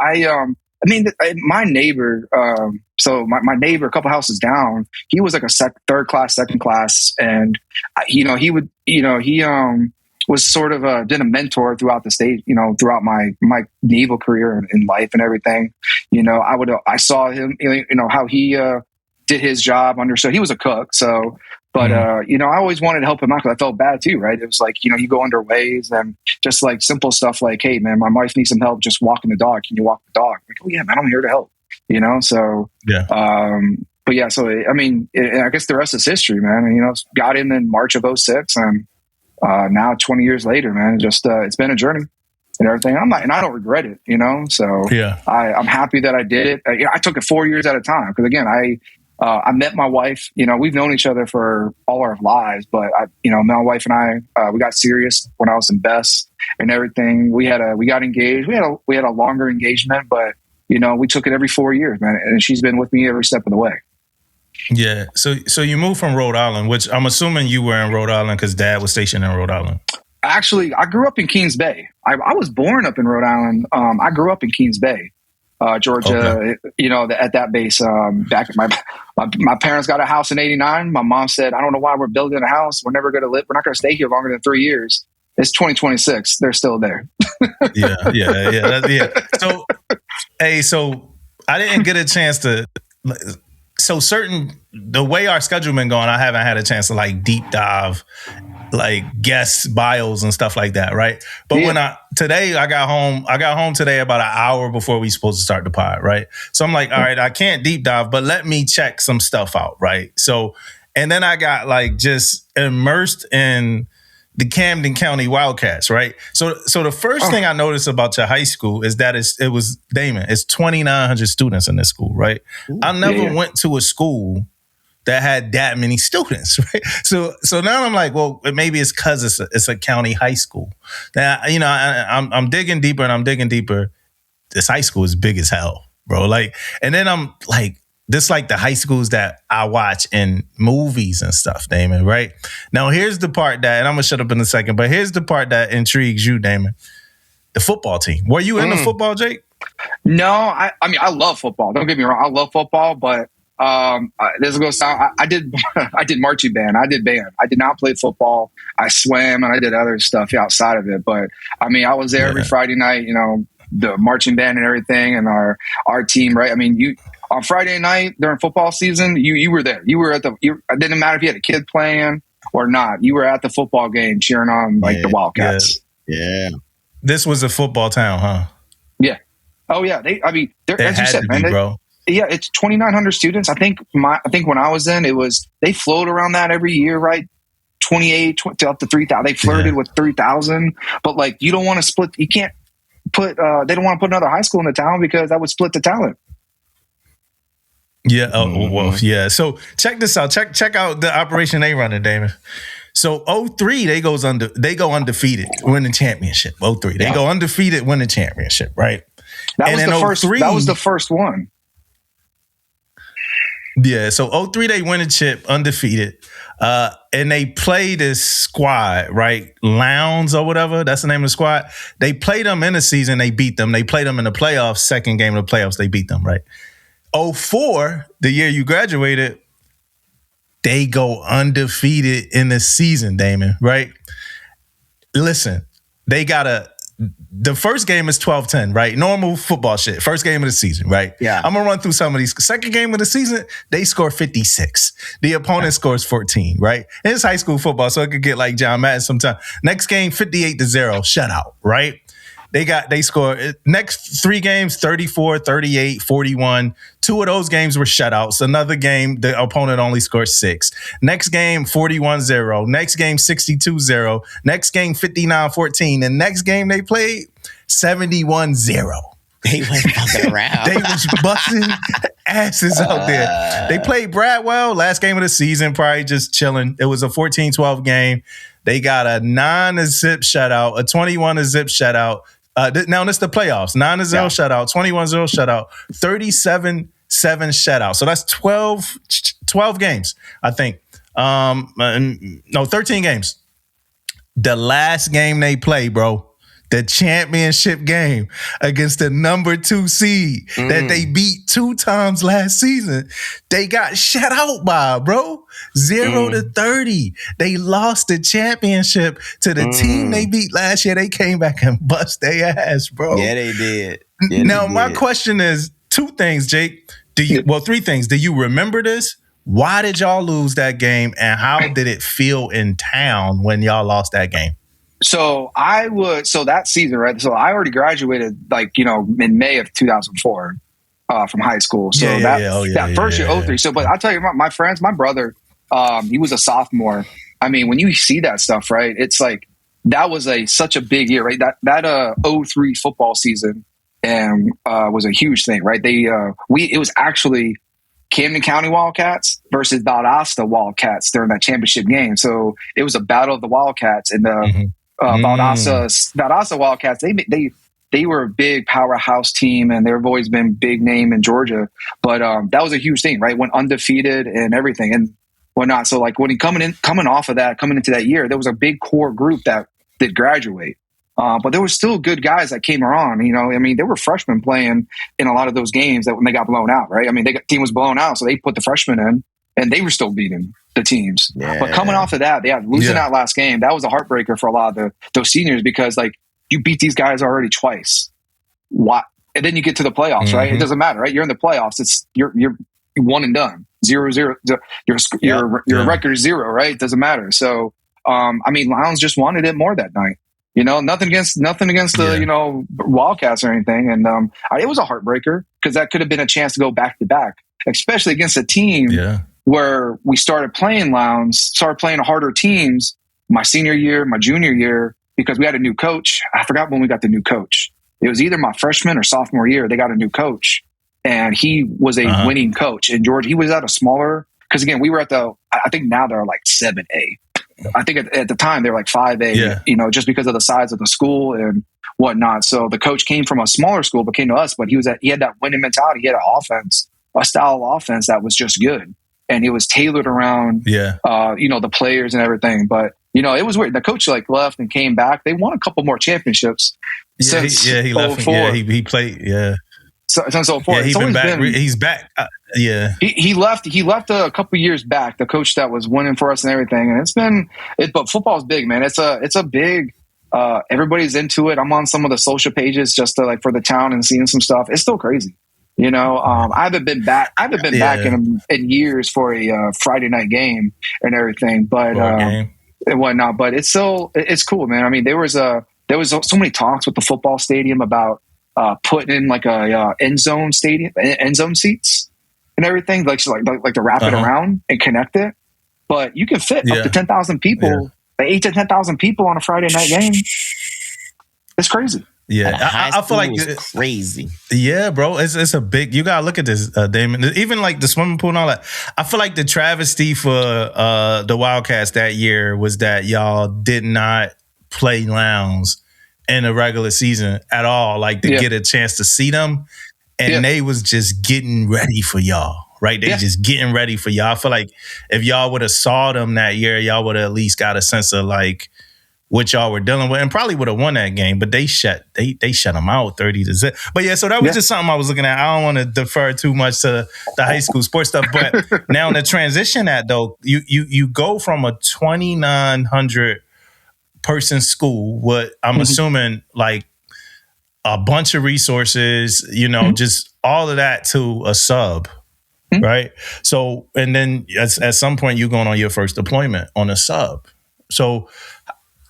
my neighbor, my neighbor a couple houses down, he was like a third class, second class. And, he was sort of been a mentor throughout the state, throughout my naval career in life and everything. I saw him, how he did his job under, so he was a cook. So, but, I always wanted to help him out because I felt bad too, right? It was like, you go underways and just like simple stuff like, hey man, my wife needs some help just walking the dog. Can you walk the dog? Like, oh yeah, man, I'm here to help, So, but yeah, so, I guess the rest is history, man. Got in March of 2006, and now 20 years later, man, it's been a journey and everything. And I don't regret it, So I'm happy that I did it. I took it 4 years at a time because again, I met my wife. We've known each other for all our lives, but my wife and I, we got serious when I was in Best and everything. We got engaged. We had a longer engagement, but we took it every 4 years, man. And she's been with me every step of the way. Yeah. So you moved from Rhode Island, which I'm assuming you were in Rhode Island because Dad was stationed in Rhode Island. Actually, I grew up in Kings Bay. I was born up in Rhode Island. I grew up in Kings Bay, Georgia. Okay. At that base. Back my parents got a house in '89. My mom said, "I don't know why we're building a house. We're never going to live. We're not going to stay here longer than 3 years." It's 2026. They're still there. Yeah. So, so I didn't get a chance to. So the way our schedule been going, I haven't had a chance to like deep dive, like guest bios and stuff like that, right? But when I got home today about an hour before we supposed to start the pod, right? So I'm like, all right, I can't deep dive, but let me check some stuff out, right? So, and then I got like just immersed in the Camden County Wildcats, right? So the first thing I noticed about your high school is that it was Damon. It's 2,900 students in this school, right? Ooh, I never went to a school that had that many students, right? So now I'm like, well, maybe it's because it's a county high school. Now, I'm digging deeper and I'm digging deeper. This high school is big as hell, bro. Like, and then I'm like, this like the high schools that I watch in movies and stuff, Damon, right? Now, here's the part that, and I'm going to shut up in a second, but here's the part that intrigues you, Damon. The football team. Were you into football, Jake? No, I love football. Don't get me wrong. I love football, but this is going to sound, I did marching band. I did band. I did not play football. I swam and I did other stuff outside of it. But I was there every Friday night, the marching band and everything and our team, right? On Friday night during football season, you were there. You were it didn't matter if you had a kid playing or not. You were at the football game cheering on the Wildcats. Yeah. This was a football town, huh? Yeah. Oh yeah. They're as you said, man. Bro. Yeah, it's 2,900 students. I think when I was in, they float around that every year, right? 28 up to 3,000. They flirted with 3,000, but like you don't want to split. You can't put. They don't want to put another high school in the town because that would split the talent. Yeah. Oh, well, yeah. So check this out. Check out the operation they running, Damon. So 03, they go undefeated, win the championship. 03, they go undefeated, win the championship, right? That was the first one. Yeah. So 03, they win the chip, undefeated. And they play this squad, right? Lowndes or whatever. That's the name of the squad. They played them in the season. They beat them. They played them in the playoffs. Second game of the playoffs, they beat them, right? 04, the year you graduated, they go undefeated in the season, Damon, right? Listen, the first game is 12-10, right? Normal football shit. First game of the season, right? Yeah. I'm going to run through some of these. Second game of the season, they score 56. The opponent scores 14, right? And it's high school football, so it could get like John Madden sometimes. Next game, 58-0, shutout, right? They score next 3 games, 34, 38, 41. 2 of those games were shutouts. Another game, the opponent only scored 6. Next game, 41-0. Next game, 62-0. Next game, 59-14. The next game they played, 71-0. They went fucking around. They was busting asses out there. They played Bradwell, last game of the season, probably just chilling. It was a 14-12 game. They got a 9-0 shutout, a 21-0 shutout. Now it's the playoffs. 9-0 shutout, 21-0 shutout, 37-7 shutout. So that's 12 games, I think. 13 games. The last game they play, bro, the championship game against the number 2 seed that they beat 2 times last season, they got shut out by, bro. 0-30. They lost the championship to the team they beat last year. They came back and bust their ass, bro. Yeah, they did. My question is 2 things, Jake. 3 things. Do you remember this? Why did y'all lose that game? And how did it feel in town when y'all lost that game? So that season, right? So I already graduated in May of 2004 from high school. So that first year, 03. So, but I'll tell you, my friends, my brother, he was a sophomore. I mean, when you see that stuff, right? It's like, that was such a big year, right? That 03 football season was a huge thing, right? It was actually Camden County Wildcats versus Valdosta Wildcats during that championship game. So it was a battle of the Wildcats, and the Valdosta Wildcats, they were a big powerhouse team, and they've always been big name in Georgia. But that was a huge thing, right? Went undefeated and everything and whatnot. So like when coming into that year, there was a big core group that did graduate. But there were still good guys that came around. I mean, there were freshmen playing in a lot of those games that when they got blown out, right? I mean, the team was blown out, so they put the freshmen in, and they were still beating the teams. Yeah. But coming off of that, losing that last game, that was a heartbreaker for a lot of those seniors, because like you beat these guys already twice. Why? And then you get to the playoffs, right? It doesn't matter, right? You're in the playoffs. It's you're one and done, 0-0. Your record is 0, right? It doesn't matter. So, I mean, Lowndes just wanted it more that night. Nothing against the Wildcats or anything, and it was a heartbreaker because that could have been a chance to go back to back, especially against a team where we started playing harder teams my senior year, my junior year, because we had a new coach. I forgot when we got the new coach. It was either my freshman or sophomore year. They got a new coach, and he was a winning coach in Georgia. He was at a smaller, because again, we were at I think now they're like 7A. I think at the time they were like 5A, just because of the size of the school and whatnot. So the coach came from a smaller school, but came to us, but he had that winning mentality. He had a style of offense that was just good. And it was tailored around, the players and everything. But, it was weird. The coach left and came back. They won a couple more championships. He left. Yeah, he played. Yeah. Since 04. Yeah, he's back. He left a couple years back, the coach that was winning for us and everything. And but football's big, man. It's a big, everybody's into it. I'm on some of the social pages just to for the town and seeing some stuff. It's still crazy. I haven't been back in years for a Friday night game and everything, but and whatnot. But it's cool, man. I mean, there was there was so many talks with the football stadium about putting in like a end zone seats and everything, like to wrap it around and connect it. But you can fit up to 10,000 people, 8 to 10,000 people on a Friday night game. It's crazy. Yeah, I feel like it's crazy. Yeah, bro, it's a big. You gotta look at this, Damon. Even like the swimming pool and all that. I feel like the travesty for the Wildcats that year was that y'all did not play Lowndes in the regular season at all, like to get a chance to see them, and they was just getting ready for y'all. Right, they just getting ready for y'all. I feel like if y'all would have saw them that year, y'all would have at least got a sense of like what y'all were dealing with, and probably would have won that game. But they shut them out 30-0. But yeah, so that was just something I was looking at. I don't want to defer too much to the high school sports stuff. But now in the transition, you go from a 2,900 person school, what I'm assuming like a bunch of resources, just all of that to a sub. Right. So, and then at some point you're going on your first deployment on a sub. So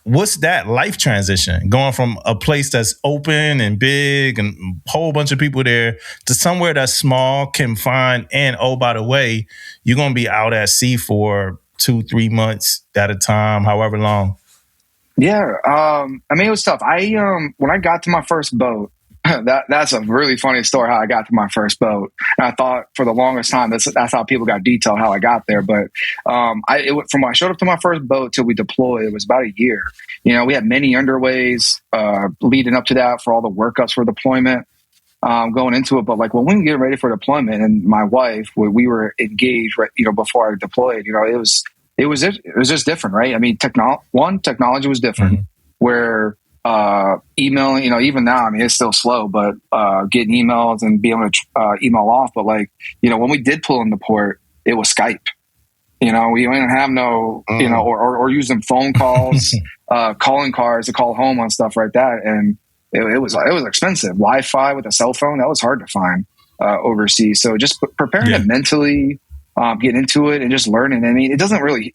what's that life transition going from a place that's open and big and a whole bunch of people there to somewhere that's small, confined, and oh, by the way, you're going to be out at sea for 2-3 months at a time, however long. Yeah. I mean, it was tough. When I got to my first boat, that's a really funny story how I got to my first boat. And I thought for the longest time that's how people got detailed how I got there. But from when I showed up to my first boat till we deployed, it was about a year. We had many underways leading up to that for all the workups for deployment going into it. But like when we were getting ready for deployment, and my wife, we were engaged right, before I deployed. It was just different, right? I mean, technology was different. Where emailing, even now, I mean, it's still slow, but getting emails and being able to email off. But like, when we did pull in the port, it was Skype. We didn't have no, or using phone calls, calling cards to call home on stuff like that. And it was expensive. Wi-Fi with a cell phone, that was hard to find overseas. So just preparing it mentally, getting into it and just learning. I mean, it doesn't really,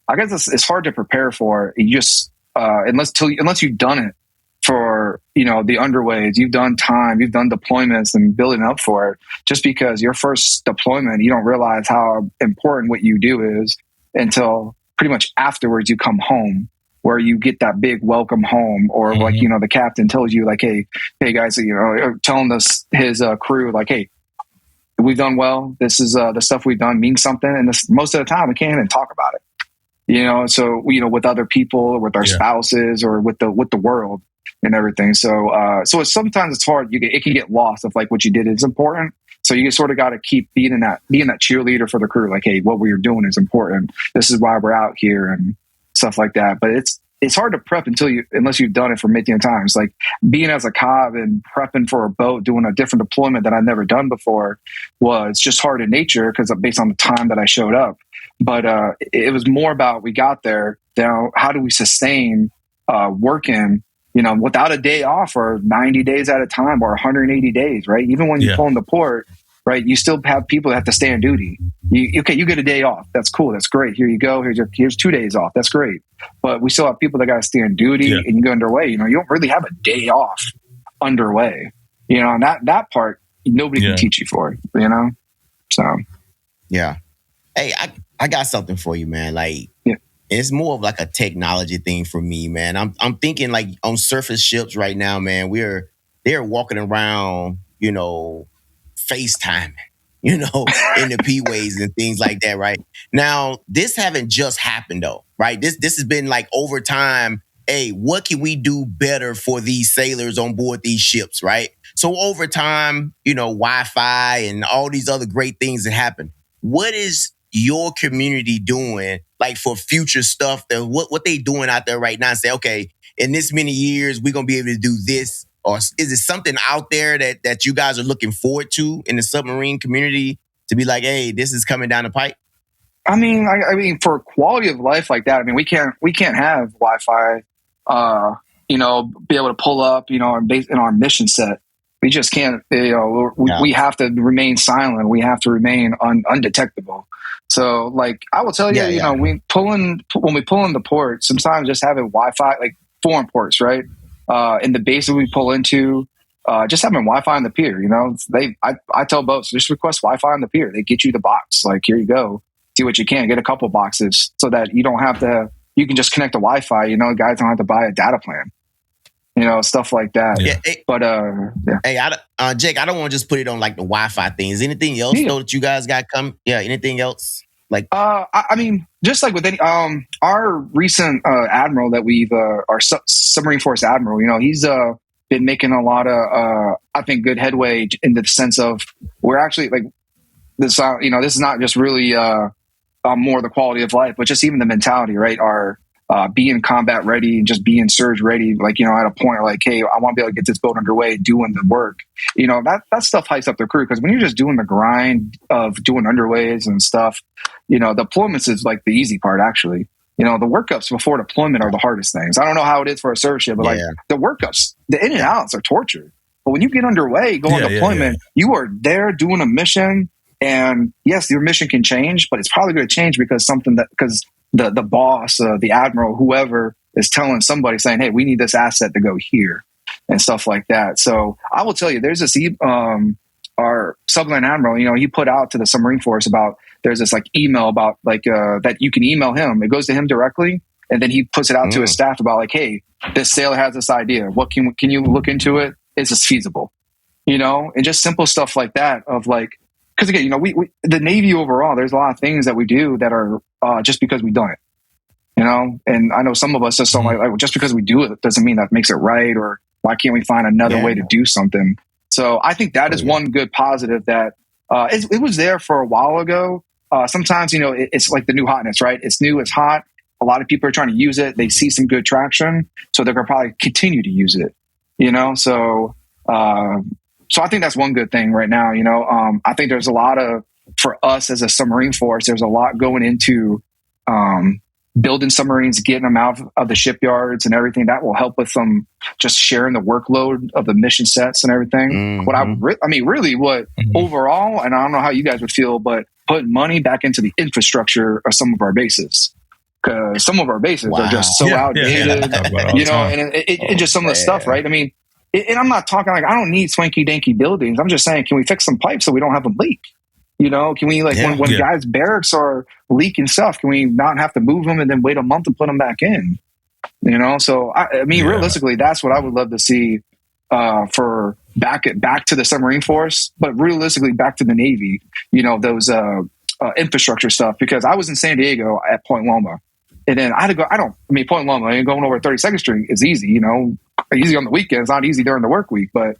I guess it's hard to prepare for. You just, unless you've done it for, the underways, you've done time, you've done deployments and building up for it. Just because your first deployment, you don't realize how important what you do is until pretty much afterwards you come home, where you get that big welcome home, or like, the captain tells you like, hey guys, telling his crew like, hey, we've done well. This is the stuff we've done means something. And most of the time we can't even talk about it. So with other people, or with our spouses, or with the world and everything. So sometimes it's hard. It can get lost if like what you did is important. So you sort of got to keep being that cheerleader for the crew. Like, hey, what we're doing is important. This is why we're out here and stuff like that. But it's hard to prep unless you've done it for many times. Like being as a COB and prepping for a boat, doing a different deployment that I've never done before was just hard in nature because based on the time that I showed up. But it was more about we got there. Now, how do we sustain working, without a day off for 90 days at a time or 180 days, right? Even when you pull in the port, right, you still have people that have to stay on duty. You get a day off. That's cool. That's great. Here you go. Here's 2 days off. That's great. But we still have people that got to stay on duty and you go underway. You don't really have a day off underway. And that part, nobody can teach you for it, So. Yeah. Hey, I got something for you, man. Like, it's more of like a technology thing for me, man. I'm thinking like on surface ships right now, man. They're walking around, FaceTiming, in the P-ways and things like that, right? Now, this haven't just happened though, right? This has been like over time. Hey, what can we do better for these sailors on board these ships, right? So over time, Wi-Fi and all these other great things that happen. What is your community doing like for future stuff? That what they doing out there right now and say, okay, in this many years, we're going to be able to do this? Or is it something out there that you guys are looking forward to in the submarine community to be like, hey, this is coming down the pipe? I mean, for quality of life like that, I mean, we can't have Wi-Fi, be able to pull up, in our mission set. We just can't, we have to remain silent. We have to remain undetectable. So like, I will tell you, when we pull in the port, sometimes just having Wi-Fi, like foreign ports, right? in the bases we pull into, just having Wi-Fi on the pier. I tell boats, just request Wi-Fi on the pier. They get you the box. Like, here you go. Do what you can. Get a couple boxes so that you don't have to. You can just connect to Wi-Fi. Guys don't have to buy a data plan. Stuff like that. Yeah. But Hey, Jake, I don't want to just put it on like the Wi-Fi thing. Is anything else though that you guys got coming? Yeah. Anything else? Like, I mean, just like with any, our recent admiral that our submarine force admiral, he's been making a lot of, I think, good headway in the sense of we're actually like this. This is not just really more the quality of life, but just even the mentality, right? Our being combat ready and just being surge ready, like, at a point like, hey, I want to be able to get this boat underway, doing the work. That stuff hypes up the crew, because when you're just doing the grind of doing underways and stuff, deployments is like the easy part, actually. The workups before deployment are the hardest things. I don't know how it is for a surge ship, but the workups, the in and outs are torture. But when you get underway, go on deployment, you are there doing a mission. And yes, your mission can change, but it's probably going to change because the boss, the admiral, whoever is telling somebody, saying, hey, we need this asset to go here and stuff like that. So I will tell you, there's this, our submarine admiral, he put out to the submarine force about, there's this like email about like, that you can email him. It goes to him directly. And then he puts it out to his staff about like, hey, this sailor has this idea. What can you look into it? Is this feasible? And just simple stuff like that of like, because again, we the Navy overall, there's a lot of things that we do that are just because we've done it, and I know some of us just don't like just because we do it doesn't mean that makes it right, or why can't we find another way to do something? So I think that is one good positive that it was there for a while ago. Sometimes, it's like the new hotness, right? It's new, it's hot. A lot of people are trying to use it. They see some good traction, so they're going to probably continue to use it, So I think that's one good thing right now. I think there's a lot for us as a submarine force, there's a lot going into building submarines, getting them out of the shipyards and everything. That will help with them just sharing the workload of the mission sets and everything. Mm-hmm. Overall, and I don't know how you guys would feel, but putting money back into the infrastructure of some of our bases. Because some of our bases are just so outdated, and it just some of the stuff, right? I mean, and I'm not talking like I don't need swanky danky buildings. I'm just saying, can we fix some pipes so we don't have them leak? Can we when guys' barracks are leaking stuff, can we not have to move them and then wait a month and put them back in? So I mean, realistically, that's what I would love to see for back to the submarine force, but realistically back to the Navy. Those infrastructure stuff, because I was in San Diego at Point Loma. And then I had to go. Point Loma, going over 32nd Street is easy, easy on the weekends, not easy during the work week. But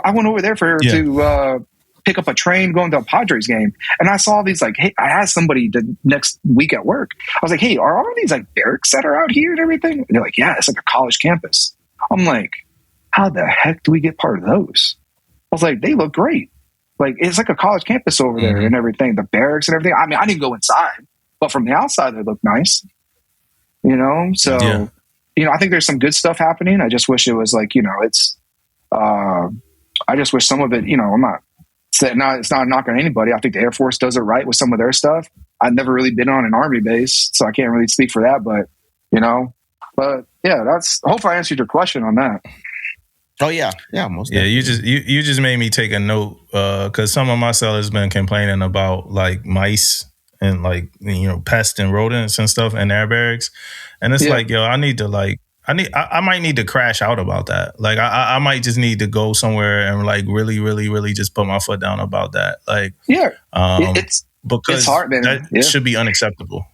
I went over there to pick up a train going to a Padres game. And I saw these hey, I asked somebody the next week at work, I was like, hey, are all of these barracks that are out here and everything? And they're like, yeah, it's like a college campus. I'm like, how the heck do we get part of those? I was like, they look great. It's like a college campus over there and everything, the barracks and everything. I mean, I didn't go inside, but from the outside, they look nice. So, I think there's some good stuff happening. I just wish it was it's, I just wish some of it, I'm not saying, it's not a knock on anybody. I think the Air Force does it right with some of their stuff. I've never really been on an Army base, so I can't really speak for that, but hopefully I answered your question on that. Oh yeah. Most definitely. You just made me take a note, because some of my sailors been complaining about mice and pests and rodents and stuff in their barracks, and it's I might need to crash out about that. I might just need to go somewhere and really, really, really just put my foot down about that. Because it's hard, man. That should be unacceptable.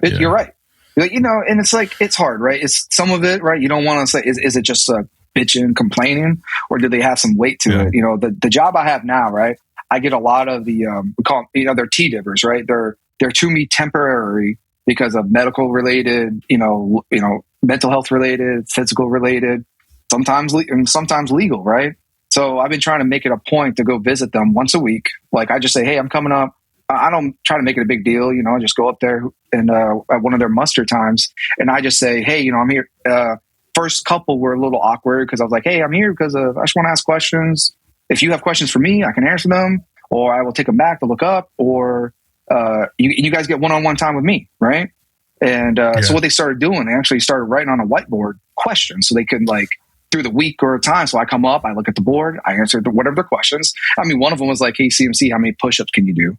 You're right. And it's hard, right? It's some of it, right? You don't want to say, is it just bitching, complaining, or do they have some weight to it? The job I have now, right? I get a lot of the we call them, they're T-dippers, right? They're to me temporary because of medical related, mental health related, physical related, sometimes legal, right? So I've been trying to make it a point to go visit them once a week. I just say, hey, I'm coming up. I don't try to make it a big deal, I just go up there and at one of their muster times, and I just say, hey, I'm here. First couple were a little awkward because I was like, hey, I'm here because I just want to ask questions. If you have questions for me, I can answer them, or I will take them back to look up, or you guys get one-on-one time with me, right? And so what they started doing, they actually started writing on a whiteboard questions so they could through the week or time. So I come up, I look at the board, I answer whatever the questions. I mean, one of them was like, hey, CMC, how many push-ups can you do?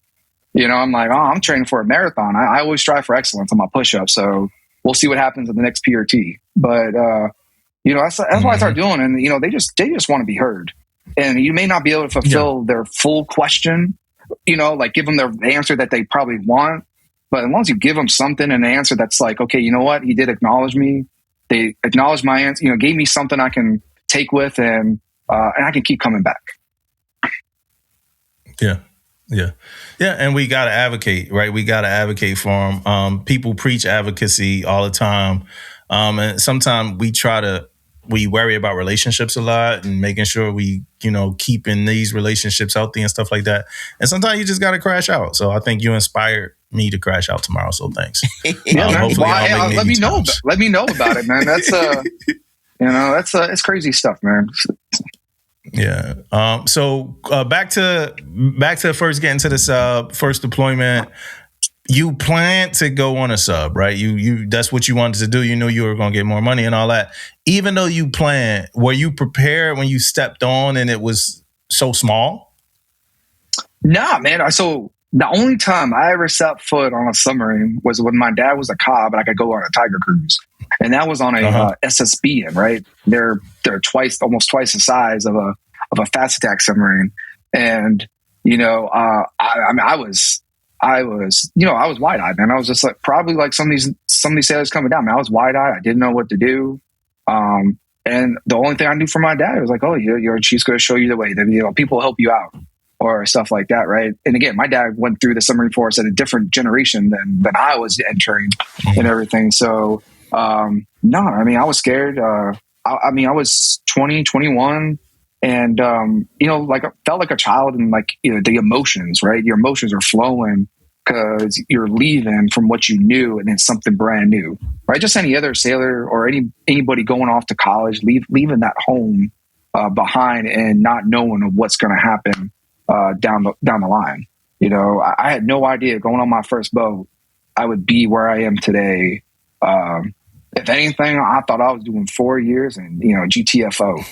You know, I'm like, oh, I'm training for a marathon. I always strive for excellence on my push-ups. So we'll see what happens in the next PRT. But, you know, that's what I start doing. And, you know, they just want to be heard. And you may not be able to fulfill their full question, you know, like give them the answer that they probably want. But as long as you give them something, an answer that's like, okay, you know what? He did acknowledge me. They acknowledged my answer, you know, gave me something I can take with and I can keep coming back. Yeah. And we got to advocate, right? We got to advocate for them. People preach advocacy all the time. And sometimes we worry about relationships a lot and making sure we, you know, keeping these relationships healthy and stuff like that. And sometimes you just got to crash out. So I think you inspired me to crash out tomorrow. So thanks. Hopefully let me know about it, man. That's you know, it's crazy stuff, man. Yeah. So back to first getting to the sub, first deployment. You planned to go on a sub, right? You that's what you wanted to do. You knew you were going to get more money and all that. Even though you planned, were you prepared when you stepped on and it was so small? Nah, man. So the only time I ever set foot on a submarine was when my dad was a cop and I could go on a Tiger cruise, and that was on a SSBN, right? They're almost twice the size of a fast attack submarine, and you know, I was wide eyed, man. I was just like, probably like some of these sailors coming down, man. I was wide eyed. I didn't know what to do. And the only thing I knew from my dad was like, oh, she's going to show you the way. That, you know, people help you out or stuff like that, right? And again, my dad went through the submarine force at a different generation than I was entering and everything. So, no, I mean, I was scared. I was 20, 21. And, you know, like I felt like a child, and like, you know, the emotions, right? Your emotions are flowing because you're leaving from what you knew and it's something brand new, right? Just any other sailor or anybody going off to college, leaving that home behind and not knowing what's going to happen down the line. You know, I had no idea going on my first boat, I would be where I am today. If anything, I thought I was doing 4 years and, you know, GTFO.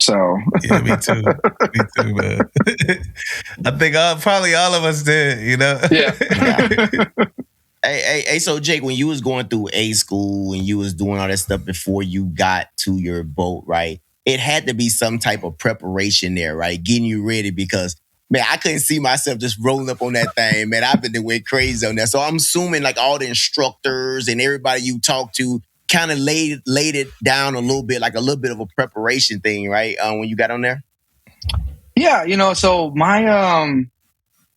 So yeah, me too, man. I think probably all of us did, you know. Yeah. Hey, so Jake, when you was going through A school and you was doing all that stuff before you got to your boat, right? It had to be some type of preparation there, right? Getting you ready, because man, I couldn't see myself just rolling up on that thing, man. I've been way crazy on that. So I'm assuming like all the instructors and everybody you talk to kind of laid it down a little bit, like a little bit of a preparation thing, right? When you got on there? Yeah, you know, so my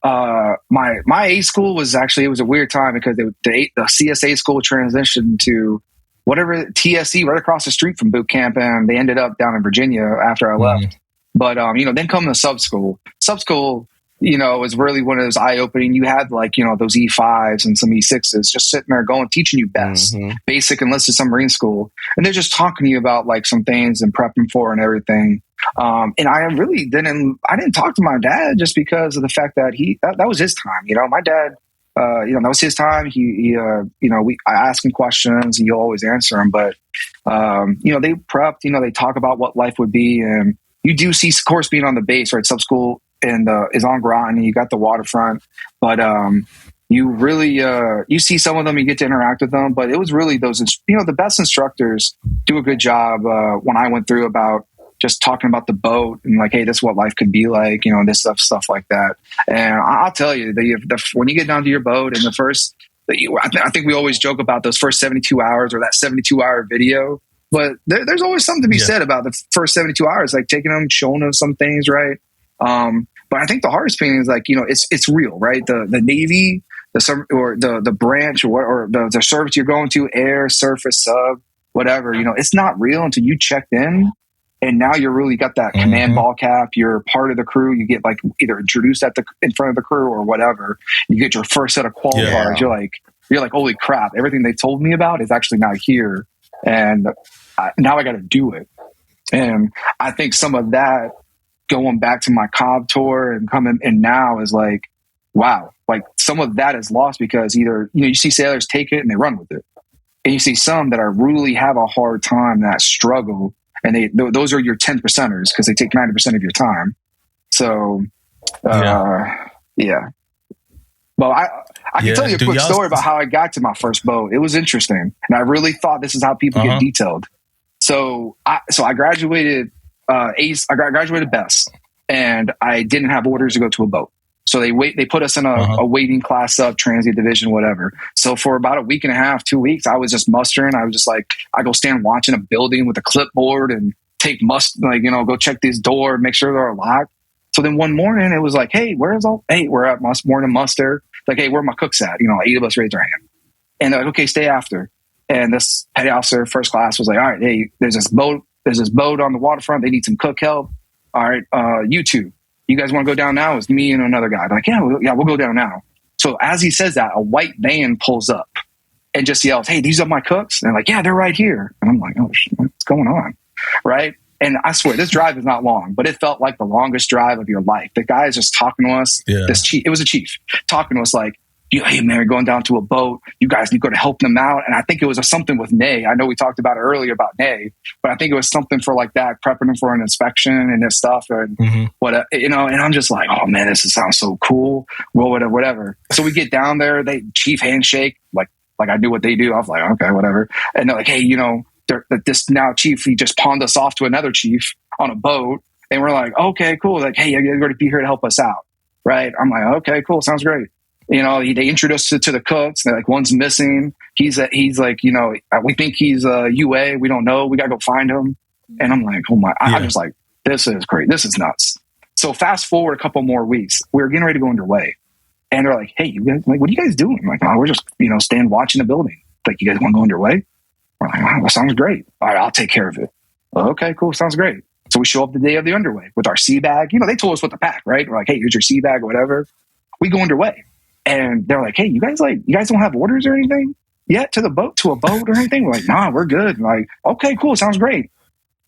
A school was actually, it was a weird time because the CSA school transitioned to whatever TSC right across the street from boot camp, and they ended up down in Virginia after I left. But, you know, then come the sub school. Sub school, you know, was really one of those eye-opening. You had like, you know, those E5s and some E6s just sitting there teaching you best, basic enlisted submarine school. And they're just talking to you about like some things and prepping for and everything. And I really didn't talk to my dad just because of the fact that that was his time. You know, my dad, you know, that was his time. You know, I ask him questions and he'll always answer them. But, you know, they prepped, you know, they talk about what life would be. And you do see, of course, being on the base, right? Sub school and is on ground, and you got the waterfront, but you really you see some of them, you get to interact with them, but it was really those, you know, the best instructors do a good job when I went through about just talking about the boat and like, hey, this is what life could be like, you know, this stuff like that. And I'll tell you, when you get down to your boat and I think we always joke about those first 72 hours or that 72-hour video. But there's always something to be said about the first 72 hours, like taking them, showing them some things, right? But I think the hardest thing is like, you know, it's real, right? The Navy, the branch or the service you're going to, air, surface, sub, whatever, you know, it's not real until you checked in. And now you're really got that command ball cap. You're part of the crew. You get like either introduced in front of the crew or whatever. You get your first set of qualifiers. You're like, holy crap! Everything they told me about is actually not here, and now I got to do it. And I think some of that going back to my Cobb tour and coming and now is like, wow, like some of that is lost because either, you know, you see sailors take it and they run with it, and you see some that are really have a hard time, that struggle. and those are your 10%ers because they take 90% of your time. So, yeah. Well, I can tell you a quick story about how I got to my first boat. It was interesting, and I really thought this is how people get detailed. So I graduated ace. I graduated best, and I didn't have orders to go to a boat. So they put us in a waiting class up, transient division, whatever. So for about a week and a half, 2 weeks, I was just mustering. I was just like, I go stand watching a building with a clipboard and go check this door, make sure they're locked. So then one morning it was like, hey, we're at morning muster. Like, hey, where are my cooks at? 8 of us raised our hand. And they're like, okay, stay after. And this petty officer, first class, was like, all right, hey, there's this boat on the waterfront. They need some cook help. All right, you two. You guys want to go down now? It's me and another guy. Like, we'll go down now. So as he says that, a white van pulls up and just yells, hey, these are my cooks? And they're like, yeah, they're right here. And I'm like, oh, what's going on? Right? And I swear, this drive is not long, but it felt like the longest drive of your life. The guy is just talking to us. Yeah. It was a chief talking to us like, hey, man, we're going down to a boat. You guys need to go to help them out. And I think it was something with Nay. I know we talked about it earlier about Nay, but I think it was something for like that, prepping them for an inspection and this stuff. And and I'm just like, oh man, this sounds so cool. Well, whatever. So we get down there, chief handshake, like I knew what they do. I was like, okay, whatever. And they're like, hey, this now chief, he just pawned us off to another chief on a boat. And we're like, okay, cool. Like, hey, you're going to be here to help us out. Right. I'm like, okay, cool. Sounds great. They introduced us to the cooks. They're like, one's missing. He's like, we think he's UA. We don't know. We got to go find him. And I'm like, oh my, I'm just like, this is great. This is nuts. So fast forward a couple more weeks, we're getting ready to go underway. And they're like, hey, you guys, like, what are you guys doing? I'm like, oh, we're just, staying watching the building. Like, you guys want to go underway? We're like, oh, that sounds great. All right, I'll take care of it. Okay, cool. Sounds great. So we show up the day of the underway with our sea bag. They told us what to pack, right? We're like, hey, here's your sea bag or whatever. We go underway. And they're like, hey, you guys don't have orders or anything yet to a boat or anything? We're like, nah, we're good. We're like, okay, cool. Sounds great.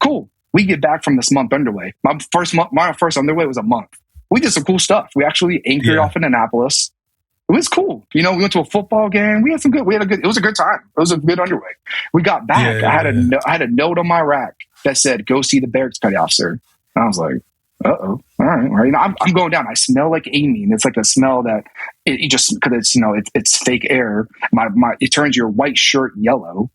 Cool. We get back from this month underway. My first underway was a month. We did some cool stuff. We actually anchored off in Annapolis. It was cool. We went to a football game. We had it was a good time. It was a good underway. We got back. I had a note on my rack that said, go see the barracks petty officer. And I was like, uh-oh. All right. I'm going down. I smell like amine. It's like a smell that it just, because it's, it's fake air. It turns your white shirt yellow,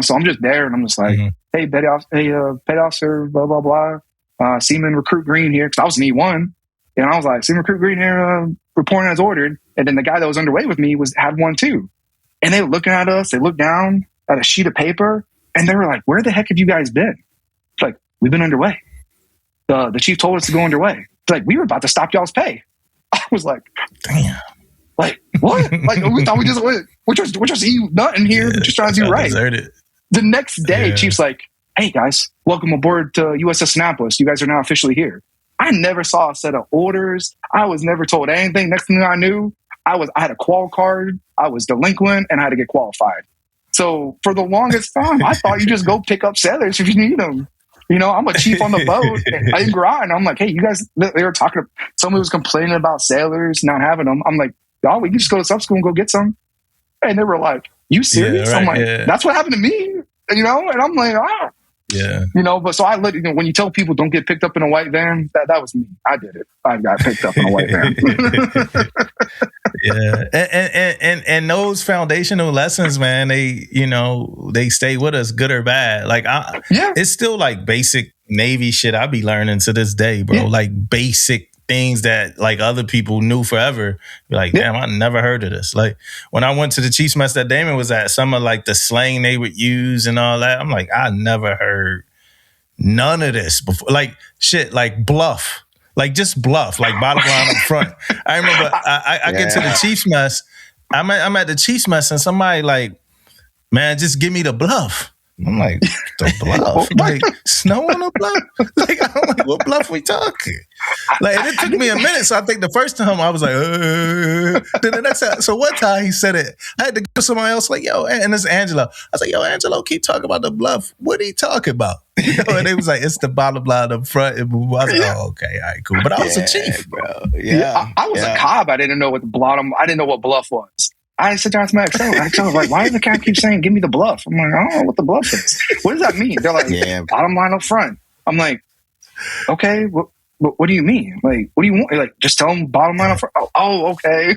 So I'm just there and I'm just like, hey, petty officer, blah, blah, blah. Seaman Recruit Green here. Cause I was an E1. And I was like, Seaman Recruit Green here, reporting as ordered. And then the guy that was underway with me had one too. And they were looking at us. They looked down at a sheet of paper and they were like, where the heck have you guys been? It's like, we've been underway. The chief told us to go underway. It's like, we were about to stop y'all's pay. I was like, damn. Like, what? Like, we thought we're just eating nothing here. We're just trying to do right. Deserted. The next day, chief's like, hey guys, welcome aboard to USS Annapolis. You guys are now officially here. I never saw a set of orders. I was never told anything. Next thing I knew, I had a qual card. I was delinquent and I had to get qualified. So for the longest time, I thought you just go pick up sailors if you need them. I'm a chief on the boat. I didn't grind. I'm like, hey, you guys, they were talking, somebody was complaining about sailors not having them. I'm like, y'all, we can just go to sub school and go get some. And they were like, you serious? Yeah, right, I'm like, that's what happened to me, and I'm like, yeah. But so I when you tell people don't get picked up in a white van, that was me. I did it. I got picked up in a white van. Yeah. And those foundational lessons, man, they stay with us, good or bad. Like, it's still like basic Navy shit I be learning to this day, bro. Yeah. Like basic things that like other people knew forever. Like, damn, I never heard of this. Like when I went to the Chiefs mess that Damon was at, some of like the slang they would use and all that, I'm like, I never heard none of this before. Like shit, like bluff. Like just bluff, like bottom line up front. I remember I get to the Chiefs mess. I'm at the Chiefs mess and somebody like, man, just give me the bluff. I'm like, the bluff? Like, snow on the bluff? Like, I'm like, what bluff we talking? Like, and it took me a minute. So I think the first time I was like, then the next time, so one time he said it, I had to go to somebody else like, yo, and it's Angelo. I was like, yo, Angelo, keep talking about the bluff. What are you talking about? And they was like, it's the bottom line up front. And I was like, oh, okay, all right, cool. But I was a chief, bro. I was a cob. I didn't know what bluff was. I sit down to my XO. XO was like, why does the captain keep saying, give me the bluff? I'm like, I don't know what the bluff is. What does that mean? They're like, bottom line up front. I'm like, okay, what do you mean? Like, what do you want? Like, just tell them bottom line up front. Oh, okay.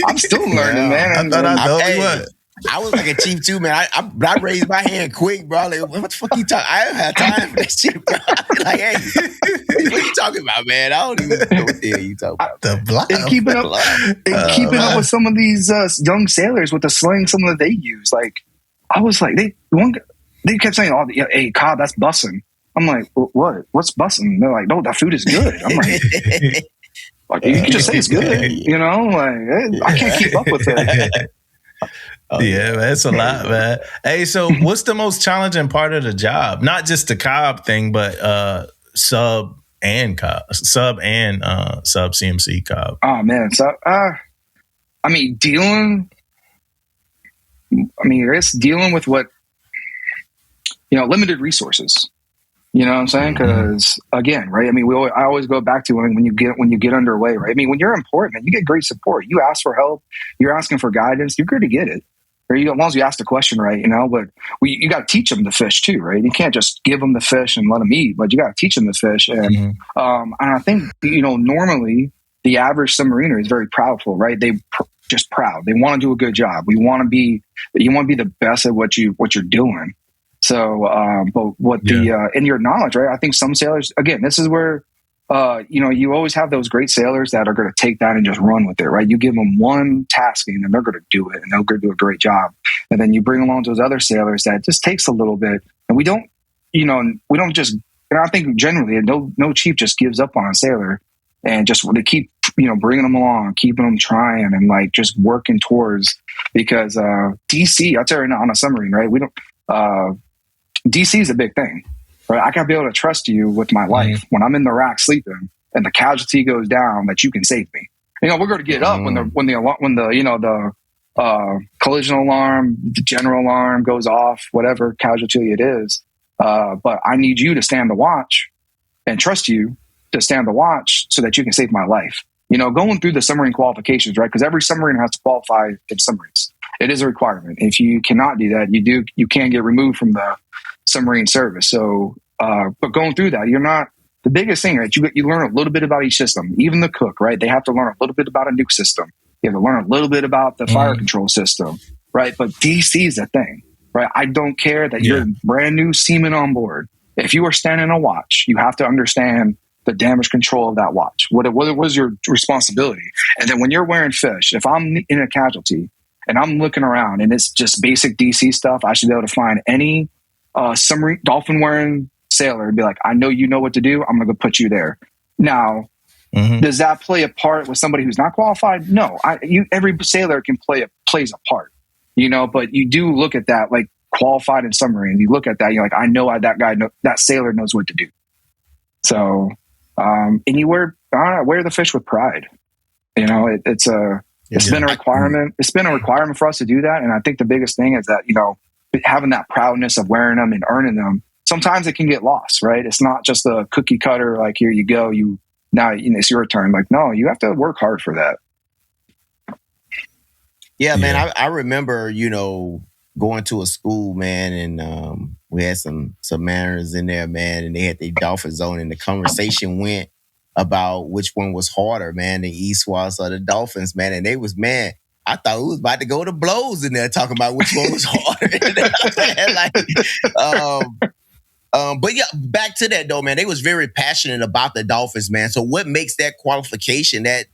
I'm still learning, man. I thought I know what. I was like a chief too, man. I raised my hand quick, bro. Like, what the fuck you talking? I don't have time for that shit, bro. Like, hey, what you talking about, man? I don't even know what the hell you talking about. The bluff. And keeping up with some of these young sailors with the slang, some that they use. Like, I was like, they kept saying, "Oh, hey, Cobb, that's bussin'." I'm like, what? What's bussin'? They're like, no, that food is good. I'm like, you can just say it's good, you know? Like, I can't keep up with it. Yeah, man, it's a lot, man. Hey, so what's the most challenging part of the job? Not just the Cobb thing, but sub CMC Cobb. Oh man, so it's dealing with what, limited resources. You know what I'm saying? Because again, right? I mean, I always go back to when you get underway, right? I mean, when you're in port, man, you get great support. You ask for help, you're asking for guidance, you're going to get it. Or as long as you ask the question right, But you got to teach them to fish too, right? You can't just give them the fish and let them eat, but you got to teach them to fish. And and I think normally the average submariner is very proudful, right? Just proud. They want to do a good job. You want to be the best at what you're doing. So, but in your knowledge, right? I think some sailors, again, this is where, you always have those great sailors that are going to take that and just run with it, right? You give them one tasking and they're going to do it and they're going to do a great job. And then you bring along those other sailors that just takes a little bit. And we don't just, and I think generally no chief just gives up on a sailor and just, they keep, bringing them along, keeping them trying and like just working towards, because, DC, I'll tell you right now on a submarine, right? DC is a big thing, right? I gotta be able to trust you with my life when I'm in the rack sleeping and the casualty goes down, that you can save me. We're going to get up when the collision alarm, the general alarm goes off, whatever casualty it is. But I need you to stand the watch and trust you to stand the watch so that you can save my life. Going through the submarine qualifications, right? Because every submariner has to qualify in submarines. It is a requirement. If you cannot do that, you can get removed from the submarine service. So, but going through that, you're not the biggest thing, right? You learn a little bit about each system. Even the cook, right? They have to learn a little bit about a nuke system. You have to learn a little bit about the fire control system, right? But DC is a thing, right? I don't care that you're a brand new seaman on board. If you are standing a watch, you have to understand the damage control of that watch. What was your responsibility? And then when you're wearing fish, if I'm in a casualty and I'm looking around and it's just basic DC stuff, I should be able to find any submarine dolphin wearing sailor and be like, I know you know what to do. I'm going to go put you there. Now, does that play a part with somebody who's not qualified? No, every sailor plays a part, but you do look at that, like qualified in submarine. You look at that, you're like, I know that sailor knows what to do. So, and you wear the fish with pride. It's been a requirement. It's been a requirement for us to do that. And I think the biggest thing is that, having that proudness of wearing them and earning them, sometimes it can get lost, right? It's not just a cookie cutter, like, here you go. Now it's your turn. Like, no, you have to work hard for that. Yeah, man. I remember, going to a school, man, and we had some submariners in there, man, and they had the dolphin zone, and the conversation went about which one was harder, man, the Eastwas or the Dolphins, man, and they was, man, I thought we was about to go to blows in there talking about which one was harder. But yeah, back to that though, man. They was very passionate about the Dolphins, man. So what makes that qualification, that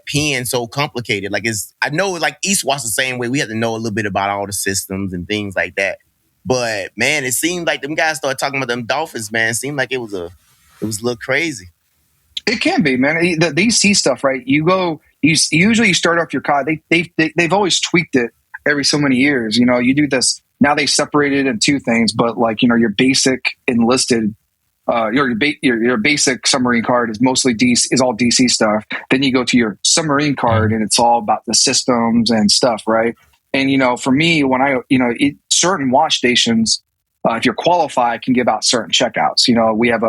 pen so complicated? Like, I know like Eastwas the same way. We had to know a little bit about all the systems and things like that. But man, it seemed like them guys started talking about them Dolphins, man. It seemed like it was a little crazy. It can be, man. The DC stuff, right? Usually you start off your COD. They've always tweaked it every so many years. You do this. Now they separated it in two things, but like, your basic enlisted, your basic submarine card is mostly is all DC stuff. Then you go to your submarine card and it's all about the systems and stuff, right? And, for me, when certain watch stations, if you're qualified, can give out certain checkouts. We have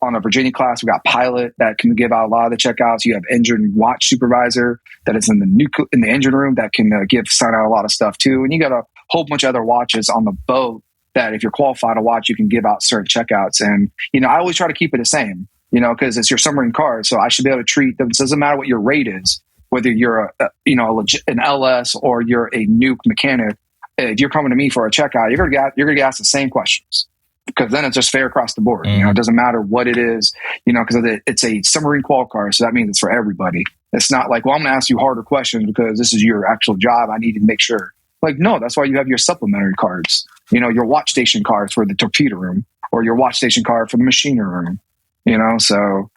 on the Virginia class, we got pilot that can give out a lot of the checkouts. You have engine watch supervisor that is in the engine room that can sign out a lot of stuff too. And you got a whole bunch of other watches on the boat that if you're qualified to watch, you can give out certain checkouts. And, I always try to keep it the same, because it's your submarine card. So I should be able to treat them. It doesn't matter what your rate is, whether you're an LS or you're a nuke mechanic. If you're coming to me for a checkout, you're going to get asked the same questions, because then it's just fair across the board. It doesn't matter what it is, because it's a submarine qual card. So that means it's for everybody. It's not like, well, I'm going to ask you harder questions because this is your actual job. I need to make sure. Like, no, that's why you have your supplementary cards, your watch station cards for the torpedo room, or your watch station card for the machinery room, so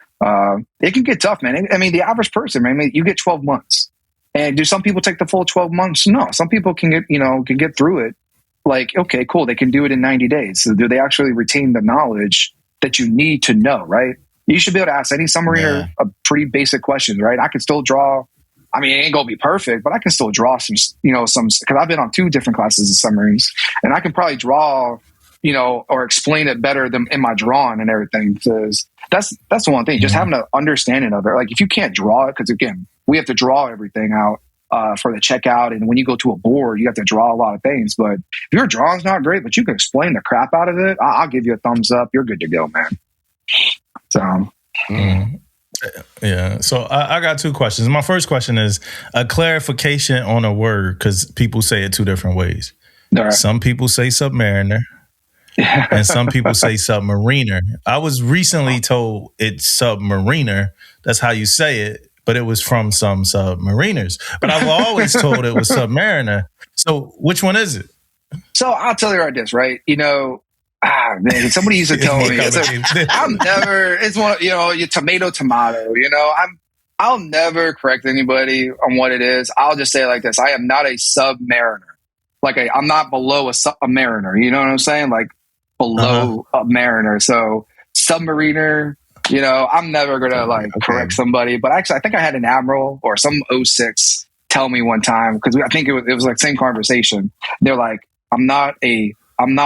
it can get tough, man. I mean, the average person, man, you get 12 months. And do some people take the full 12 months? No, some people can get through it. Like, okay, cool, they can do it in 90 days. So do they actually retain the knowledge that you need to know, right? You should be able to ask any submariner a pretty basic questions, right? I can still draw. I mean, it ain't gonna be perfect, but I can still draw some, because I've been on 2 different classes of submarines, and I can probably draw, or explain it better than in my drawing and everything. Because that's the one thing, just having an understanding of it. Like, if you can't draw it, because again, we have to draw everything out for the checkout, and when you go to a board, you have to draw a lot of things. But if your drawing's not great, but you can explain the crap out of it, I'll give you a thumbs up. You're good to go, man. So. Yeah. So I got 2 questions. My first question is a clarification on a word, because people say it 2 different ways. Right. Some people say submariner and some people say submariner. I was recently told it's submariner. That's how you say it, but it was from some submariners. But I've always told it was submariner. So which one is it? So I'll tell you right this, right? Man, somebody used to tell me, it's one, your tomato. I'll never correct anybody on what it is. I'll just say it like this. I am not a submariner. I'm not below a mariner. You know what I'm saying? Like below a mariner. So submariner, I'm never going to correct somebody. But actually, I think I had an admiral or some 06 tell me one time, because I think it was like same conversation. They're like, I'm not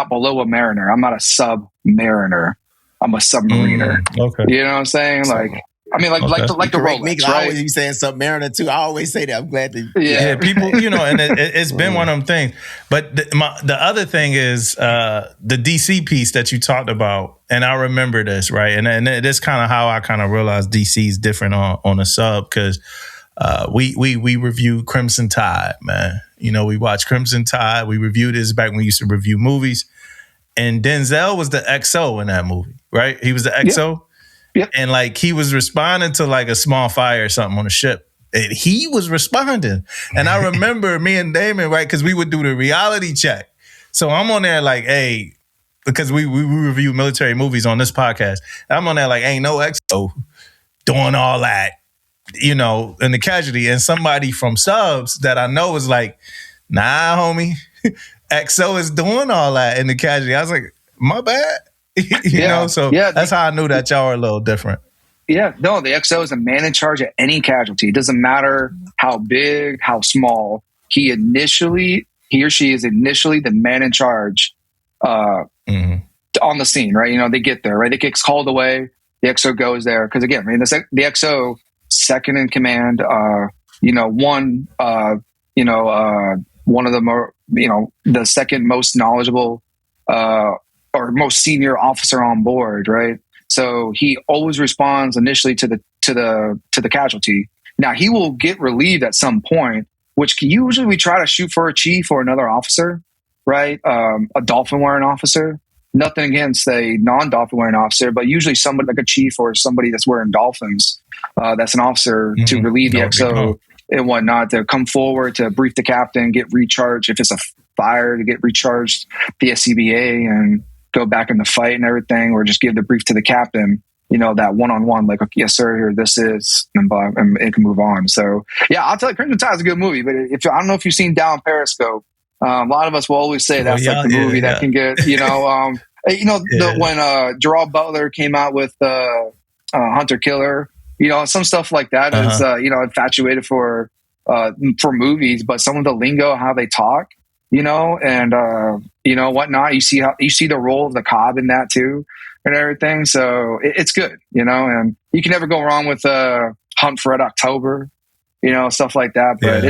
below a mariner. I'm not a submariner. I'm a submariner. Okay. You know what I'm saying? Like the Rolex, right? I always be saying submariner too. I always say that. I'm glad to. Yeah, people, and it's been one of them things. But the other thing is the DC piece that you talked about, and I remember this, right? And this kind of how I kind of realized DC is different on a sub, because we review Crimson Tide, man. We watch Crimson Tide. We reviewed this back when we used to review movies. And Denzel was the XO in that movie, right? He was the XO. Yep. And he was responding to a small fire or something on the ship. And he was responding. And I remember me and Damon, right? Because we would do the reality check. So I'm on there hey, because we review military movies on this podcast. I'm on there ain't no XO doing all that. In the casualty, and somebody from subs that I know was like, nah, homie, XO is doing all that in the casualty. I was like, my bad. So that's how I knew that y'all are a little different. Yeah, no, the XO is a man in charge at any casualty. It doesn't matter how big, how small. He or she is initially the man in charge on the scene, right? They get there, right? They get called away. The XO goes there. Because again, the XO, second in command, one of the more, the second most knowledgeable or most senior officer on board, right? So he always responds initially to the casualty. Now he will get relieved at some point, which usually we try to shoot for a chief or another officer, right? A dolphin wearing officer. Nothing against a non-dolphin wearing officer, but usually somebody like a chief or somebody that's wearing dolphins, that's an officer to relieve the XO and whatnot, to come forward to brief the captain, get recharged. If it's a fire, to get recharged the SCBA and go back in the fight and everything, or just give the brief to the captain, that one-on-one, like, okay, yes, sir, here, this is, and it can move on. So, yeah, I'll tell you, Crimson Tide is a good movie, but I don't know if you've seen Down Periscope. A lot of us will always say that's the movie that can get, when Gerald Butler came out with Hunter Killer, some stuff like that is, infatuated for movies, but some of the lingo, how they talk, and whatnot. You see the role of the Cobb in that too. and everything. So it's good, and you can never go wrong with Hunt for Red October, stuff like that. But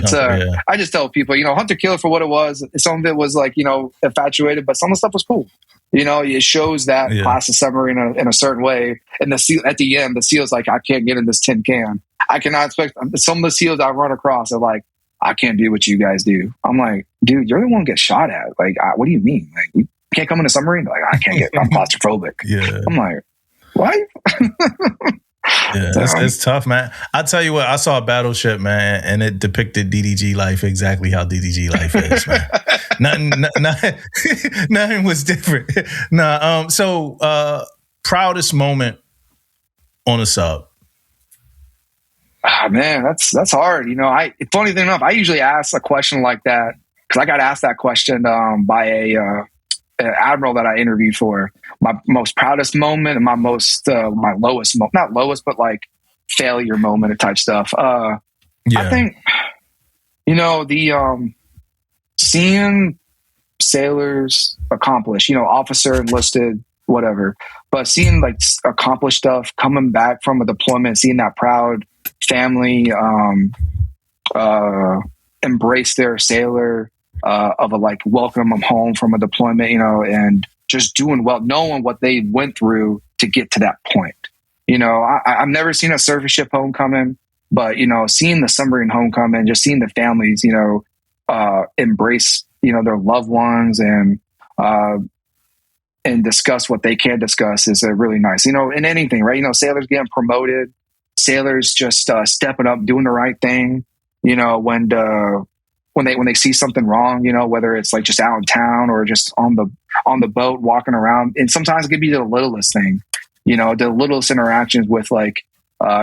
I just tell people, Hunter Killer for what it was. Some of it was like, infatuated, but some of the stuff was cool. It shows that class of submarine in a certain way. And the SEAL at the end, the SEAL's like, I can't get in this tin can. I cannot expect some of the SEALs I run across are like, I can't do what you guys do. I'm like, dude, you're the one who gets shot at. Like, what do you mean? Like, you can't come in a submarine? Like, I can't I'm claustrophobic. Yeah. I'm like, what? Yeah, it's tough, man. I tell you what, I saw a battleship, man, and it depicted DDG life exactly how DDG life is, man. Nothing was different. So proudest moment on a sub. Ah, man, that's hard. Funny thing enough, I usually ask a question like that because I got asked that question by an admiral that I interviewed for. My most proudest moment and my lowest moment, not lowest, but like failure moment type stuff. I think, the seeing sailors accomplish, officer, enlisted, whatever, but seeing like accomplish stuff, coming back from a deployment, seeing that proud family embrace their sailor, welcome them home from a deployment, and just doing well, knowing what they went through to get to that point. I've never seen a surface ship homecoming, but, seeing the submarine homecoming, just seeing the families, embrace, their loved ones and discuss what they can discuss is really nice, in anything, right? Sailors getting promoted, sailors just stepping up, doing the right thing, when they see something wrong, whether it's like just out in town or just on the boat walking around. And sometimes it could be the littlest thing, the littlest interactions with like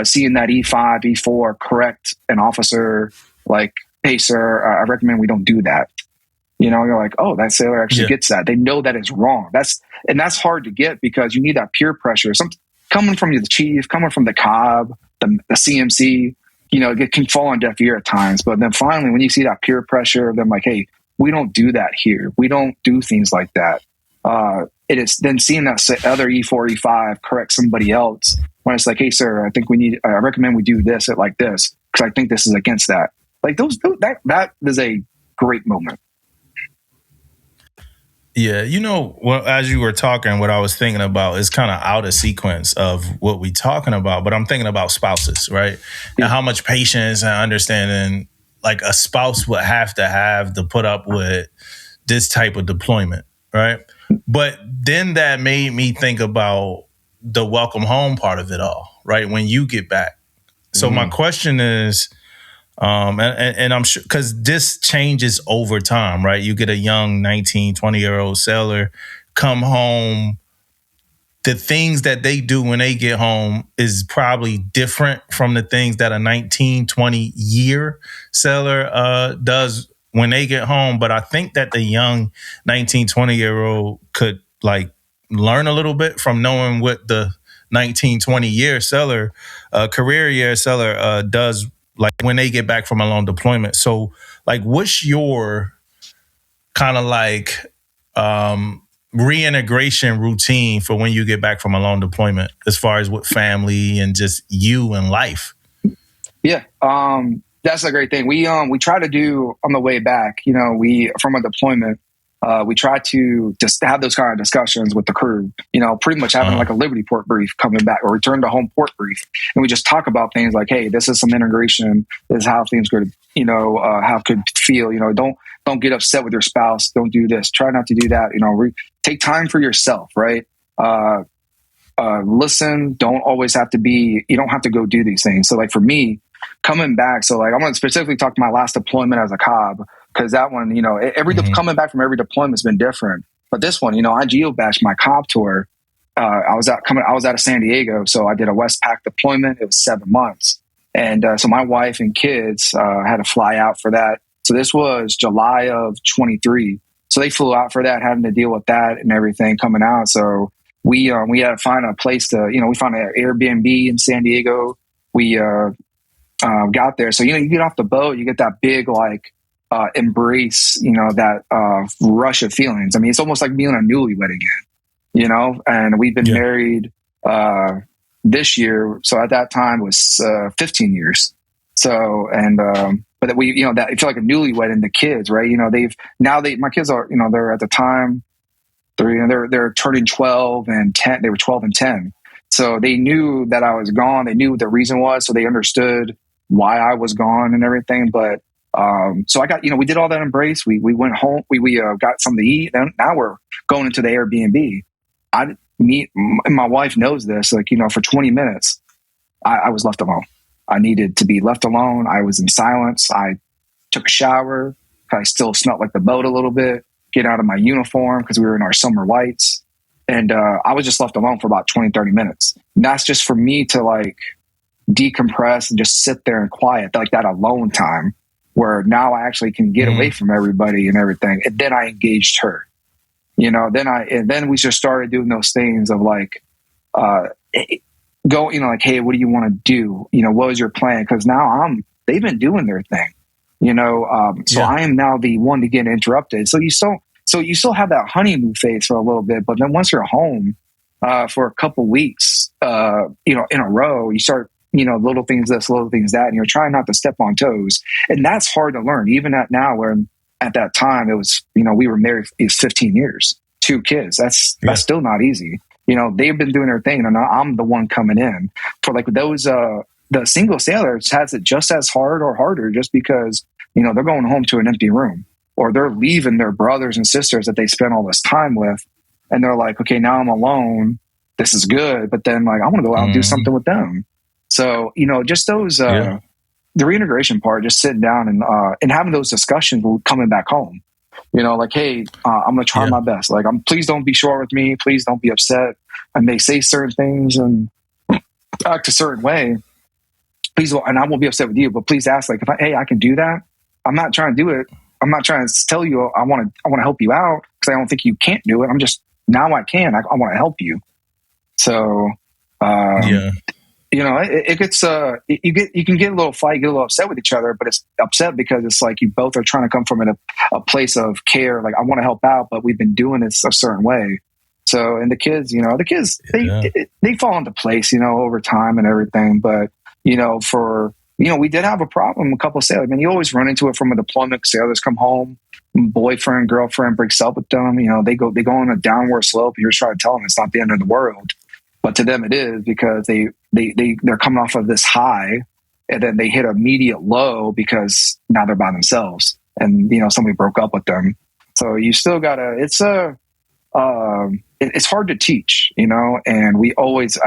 seeing that E5, E4 correct an officer, like, hey, sir, I recommend we don't do that. You're like, oh, that sailor actually gets that. They know that is wrong. That's hard to get because you need that peer pressure. Coming from the chief, coming from the COB, the CMC, it can fall on deaf ear at times. But then finally, when you see that peer pressure of them like, hey, we don't do that here. We don't do things like that. It is then seeing that other E4, E5 correct somebody else when it's like, hey, sir, I recommend we do this like this because I think this is against that. Like that is a great moment. Yeah, well, as you were talking, what I was thinking about is kind of out of sequence of what we're talking about, but I'm thinking about spouses, right? And how much patience and understanding like a spouse would have to put up with this type of deployment, right? But then that made me think about the welcome home part of it all, right? When you get back. So my question is, and I'm sure because this changes over time, right? You get a young 19, 20-year-old sailor come home. The things that they do when they get home is probably different from the things that a 19, 20-year sailor does when they get home. But I think that the young 19, 20-year-old could like learn a little bit from knowing what the 19, 20-year sailor, career year sailor does like when they get back from a long deployment. So like, what's your kind of like reintegration routine for when you get back from a long deployment as far as with family and just you and life? Yeah. That's a great thing. We try to do on the way back, from a deployment, we try to just have those kind of discussions with the crew, pretty much having like a Liberty Port brief coming back or return to home port brief. And we just talk about things like, hey, this is some integration. This is how things could, how it could feel, don't get upset with your spouse. Don't do this. Try not to do that. Take time for yourself, right? Listen, don't always have to you don't have to go do these things. So like for me, coming back, so like I'm going to specifically talk to my last deployment as a COB, because that one, coming back from every deployment has been different. But this one, I geo-bashed my COB tour. I was out of San Diego, so I did a Westpac deployment. It was 7 months, and so my wife and kids had to fly out for that. So this was July of 23. So they flew out for that, having to deal with that and everything coming out. So we had to find a place to, we found an Airbnb in San Diego. We got there. So, you get off the boat, you get that big, embrace, that rush of feelings. I mean, it's almost like being a newlywed again. and we've been married this year. So at that time it was 15 years. So, but we, that I feel like a newlywed in the kids, right? My kids are, they're at the time, they're turning 12 and 10. They were 12 and 10. So they knew that I was gone. They knew what the reason was. So they understood why I was gone and everything. But, so I got, we did all that embrace. We went home, we got something to eat. And now we're going into the Airbnb. My wife knows this, for 20 minutes, I was left alone. I needed to be left alone. I was in silence. I took a shower. I still smelled like the boat a little bit, get out of my uniform because we were in our summer whites. And I was just left alone for about 20, 30 minutes. And that's just for me to decompress and just sit there in quiet, like that alone time where now I actually can get away from everybody and everything. And then I engaged her, then we just started doing those things of hey, what do you want to do? What was your plan? Because now they've been doing their thing, so I am now the one to get interrupted. So you still have that honeymoon phase for a little bit, but then once you're home for a couple weeks, in a row, you start, little things this, little things that, and you're trying not to step on toes. And that's hard to learn, even at that time, it was, we were married 15 years, 2 kids. That's still not easy. They've been doing their thing, and I'm the one coming in for those. The single sailors has it just as hard or harder, just because they're going home to an empty room, or they're leaving their brothers and sisters that they spent all this time with, and they're like, okay, now I'm alone. This is good, but then I want to go out and do something with them. So just those the reintegration part, just sitting down and having those discussions coming back home. Hey, I'm going to try my best. Please don't be short with me. Please don't be upset. I may say certain things and act a certain way. Please, and I won't be upset with you, but please ask, hey, I can do that. I'm not trying to do it. I'm not trying to tell you I want to help you out because I don't think you can't do it. I'm just, now I can. I want to help you. So, it gets you can get a little fight, get a little upset with each other, but it's upset because it's you both are trying to come from a place of care. I want to help out, but we've been doing this a certain way. So, and the kids, they fall into place, over time and everything. But we did have a problem. A couple of sailors. You always run into it from a deployment. Sailors come home, boyfriend, girlfriend breaks up with them. They go on a downward slope. You're trying to tell them it's not the end of the world. But to them it is, because they're coming off of this high and then they hit an immediate low because now they're by themselves and, somebody broke up with them. So you still gotta, it's hard to teach, and we always,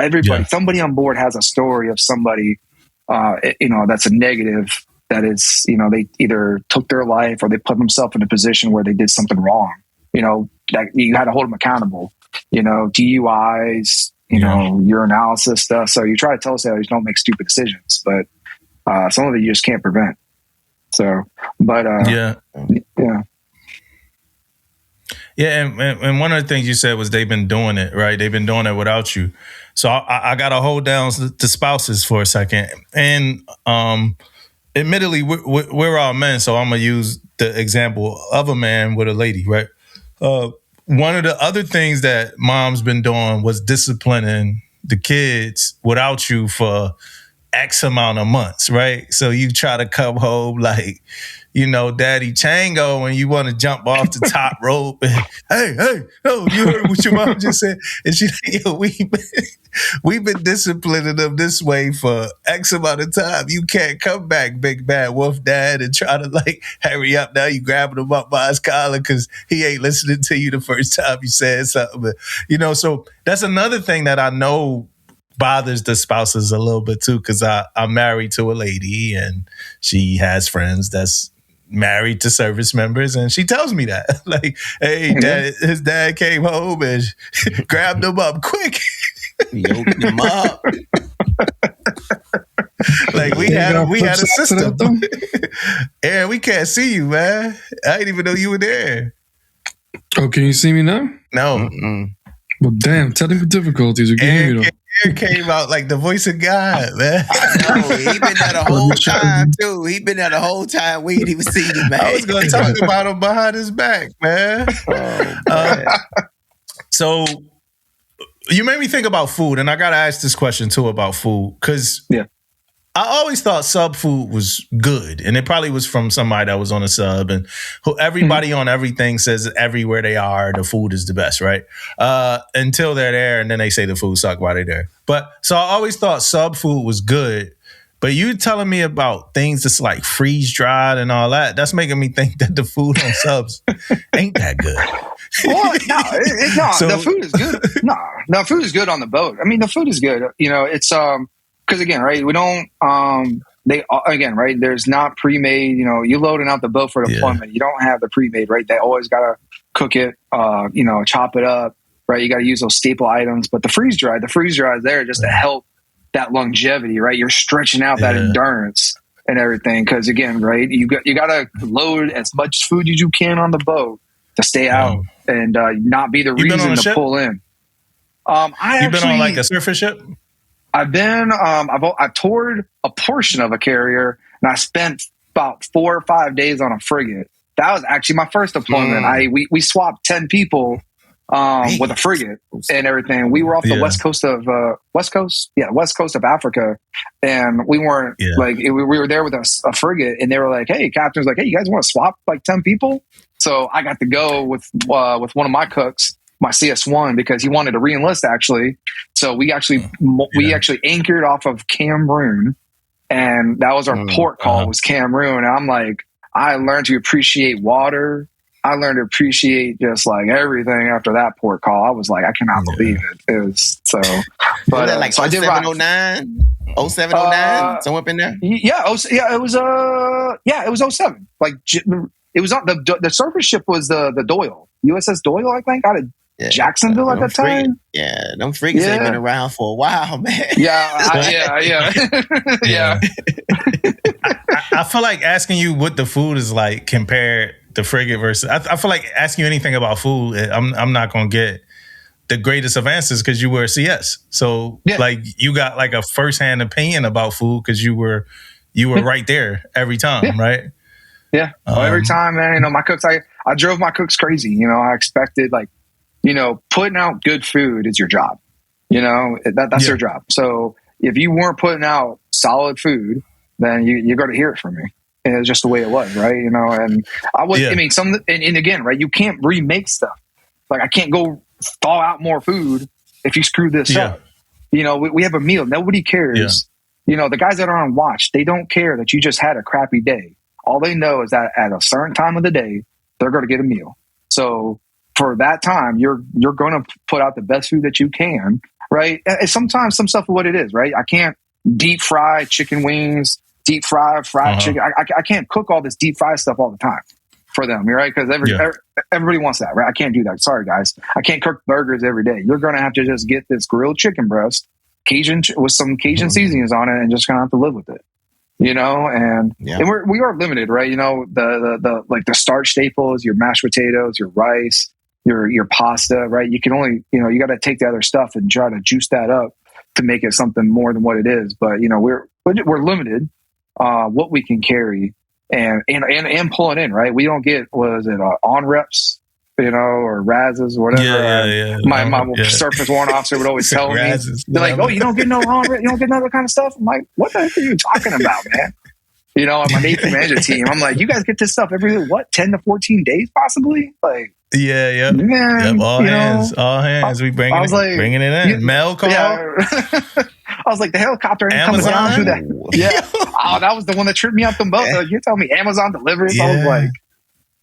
somebody on board has a story of somebody, that's a negative, that is, they either took their life or they put themselves in a position where they did something wrong, that you had to hold them accountable, DUIs, urinalysis stuff. So you try to tell sailors don't make stupid decisions, but some of it you just can't prevent. So, but and one of the things you said was they've been doing it, right? They've been doing it without you. So I got to hold down the spouses for a second. And admittedly, we're all men, so I'm going to use the example of a man with a lady, right? One of the other things that mom's been doing was disciplining the kids without you for X amount of months, right? So you try to come home Daddy Chango, and you want to jump off the top rope. And, hey, oh, you heard what your mom just said? And she's we've been disciplining them this way for X amount of time. You can't come back, big bad wolf dad, and try to hurry up. Now you grabbing him up by his collar because he ain't listening to you the first time you said something. But, so that's another thing that I know bothers the spouses a little bit too, because I'm married to a lady and she has friends that's married to service members, and she tells me that hey, dad, his dad came home and grabbed him up quick. Yoked him up. we had a system. Aaron, we can't see you, man. I didn't even know you were there. Oh, can you see me now? No. Mm-mm. Well, damn, technical difficulties. You can hear me though. Aaron came out like the voice of God, man. I know. He been there the whole time, too. He been there the whole time. We ain't even seen him, man. I was going to talk about him behind his back, man. Oh, man. So you made me think about food, and I got to ask this question too about food, because I always thought sub food was good, and it probably was from somebody that was on a sub, and who everybody on everything says everywhere they are, the food is the best, right? Until they're there, and then they say the food suck while they're there. But so I always thought sub food was good. But you telling me about things that's like freeze dried and all that, that's making me think that the food on subs ain't that good. Well, the food is good. The food is good on the boat. I mean, the food is good. You know, it's because again, right? We don't right? There's not pre-made. You know, you loading out the boat for deployment. You don't have the pre-made, right? They always gotta cook it. Chop it up, right? You gotta use those staple items. But the freeze dry is there just to help that longevity, right? You're stretching out that endurance and everything. Because again, right, you got to load as much food as you can on the boat to stay out and not be the reason to pull in. You've been on like a surface ship? I've been. I've toured a portion of a carrier, and I spent about 4 or 5 days on a frigate. That was actually my first deployment. We swapped 10 people. With a frigate and everything. We were off the west coast of Africa, and we weren't we were there with a frigate, and they were like, "Hey, captain's like, hey, you guys want to swap like 10 people?" So I got to go with one of my cooks, my CS1, because he wanted to re-enlist actually. So we actually anchored off of Cameroon, and that was our port call was Cameroon. And I'm like, I learned to appreciate water. I learned to appreciate just like everything after that port call. I was like, I cannot believe it. It was so. But like so I did 0709, 0709, somewhere up in there. It was 07. Like it was on the surface ship was the Doyle, USS Doyle, I think, out of Jacksonville at that time. Them frigates ain't been around for a while, man. Yeah. I feel like asking you what the food is like compared to frigate versus. I feel like asking you anything about food, I'm not gonna get the greatest of answers because you were a CS. So like you got like a firsthand opinion about food because you were right there every time, right? Yeah, every time, man. You know, my cooks. I drove my cooks crazy. You know, I expected putting out good food is your job. You know, that's your job. So if you weren't putting out solid food, then you're going to hear it from me. And it's just the way it was, right? You know, and I was. I mean, and again, right? You can't remake stuff. Like I can't go thaw out more food if you screw this up. You know, we have a meal. Nobody cares. You know, the guys that are on watch, they don't care that you just had a crappy day. All they know is that at a certain time of the day, they're going to get a meal. So for that time, you're going to put out the best food that you can, right? And sometimes some stuff is what it is, right? I can't deep fry chicken wings, deep fried chicken. I can't cook all this deep fried stuff all the time for them, right? Because everybody wants that, right? I can't do that. Sorry, guys. I can't cook burgers every day. You're going to have to just get this grilled chicken breast, Cajun with some Cajun seasonings on it, and just going to have to live with it. You know, and we are limited, right? You know, the like the starch staples, your mashed potatoes, your rice, your pasta, right? You can only, you got to take the other stuff and try to juice that up to make it something more than what it is. But we're limited what we can carry and pulling in, right? We don't get on reps, or razzes or whatever. My surface warrant officer would always tell me, they're like, "Oh, you don't get no on rep, you don't get none of that kind of stuff." I'm like, "What the heck are you talking about, man?" On my Navy management team, I'm like, "You guys get this stuff every 10 to 14 days, possibly?" Like, man, all hands. We bringing it in. Mail call. I was like, the helicopter ain't coming down through that. Yeah. Oh, that was the one that tripped me out the boat. Like, you're telling me Amazon deliveries? I was like,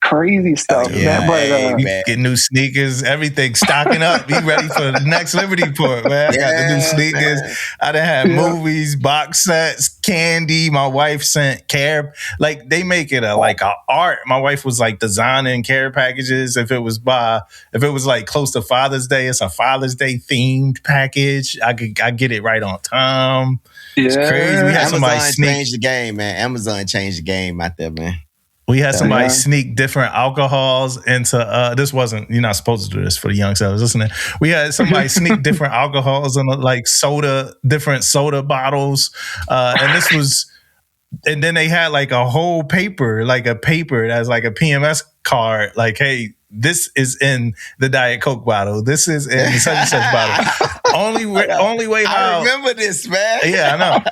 crazy stuff, man. But get new sneakers, everything, stocking up, be ready for the next Liberty Port, man. I got the new sneakers. Man. I done had movies, box sets, candy. My wife sent care, like they make it a art. My wife was like designing care packages. If it was like close to Father's Day, it's a Father's Day themed package. I get it right on time. It's crazy. We had somebody changed the game, man. Amazon changed the game out there, man. We had somebody sneak different alcohols into this wasn't, you're not supposed to do this for the young sellers listening. We had somebody sneak different alcohols in like different soda bottles. And this was and then they had like a whole paper, that's like a PMS card, like, hey, this is in the Diet Coke bottle. This is in the such and such bottle. Only way how I remember this, man. Yeah,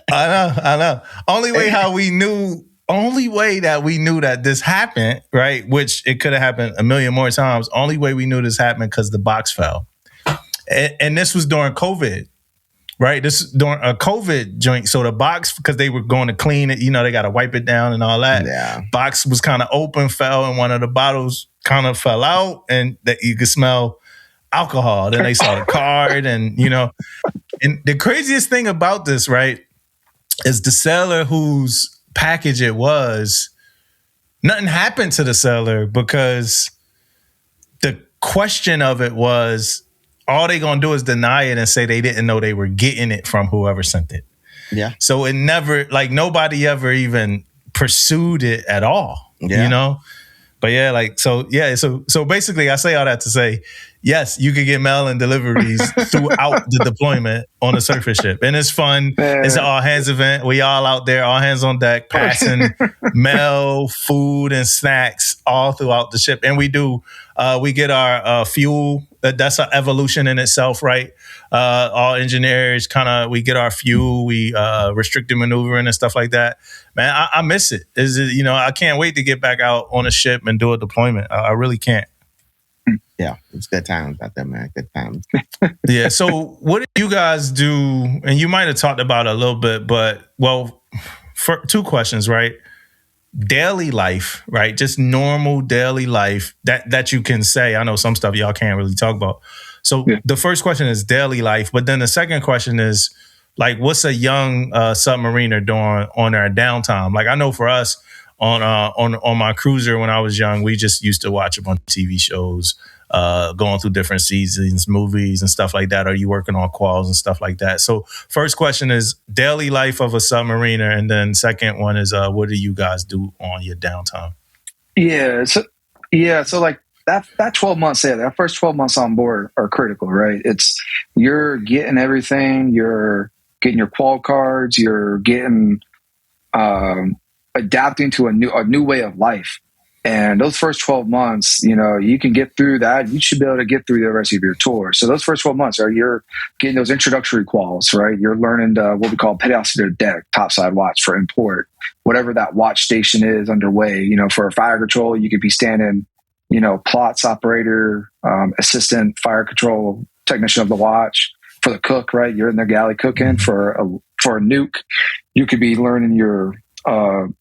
I know. Only way that we knew that this happened, right? Which it could have happened a million more times. Only way we knew this happened because the box fell. And this was during COVID, right? This is during a COVID joint. So the box, because they were going to clean it, they got to wipe it down and all that. Yeah. Box was kind of open, fell, and one of the bottles kind of fell out, and that you could smell alcohol. Then they saw the card, and and the craziest thing about this, right, is the sailor whose package it was, nothing happened to the sailor because the question of it was, all they gonna do is deny it and say they didn't know they were getting it from whoever sent it. Yeah. So it never, like, nobody ever even pursued it at all. Yeah. But yeah, so basically I say all that to say, yes, you could get mail and deliveries throughout the deployment on a surface ship. And it's fun. It's an all hands event. We all out there, all hands on deck, passing mail, food, and snacks all throughout the ship. And we get our fuel. That's an evolution in itself, right? All engineers we get our fuel, we restricted maneuvering and stuff like that. Man, I miss it. I can't wait to get back out on a ship and do a deployment. I really can't. Yeah, it's good times out there, man. Good times. Yeah. So what did you guys do? And you might have talked about it a little bit, but for two questions, right? Daily life, right? Just normal daily life that you can say. I know some stuff y'all can't really talk about. So The first question is daily life, but then the second question is, like, what's a young submariner doing on their downtime? Like, I know for us on my cruiser when I was young, we just used to watch a bunch of TV shows, going through different seasons, movies and stuff like that. Are you working on quals and stuff like that? So first question is daily life of a submariner. And then second one is, what do you guys do on your downtime? Yeah. So like that 12 months there, that first 12 months on board are critical, right? You're getting everything, you're getting your qual cards, you're getting, adapting to a new way of life. And those first 12 months, you can get through that. You should be able to get through the rest of your tour. So those first 12 months you're getting those introductory quals, right? You're learning what we call pedometer deck, topside watch for import, whatever that watch station is underway. For fire control, you could be standing, plots operator, assistant fire control technician of the watch. For the cook, right? You're in the galley cooking. For a nuke, you could be learning your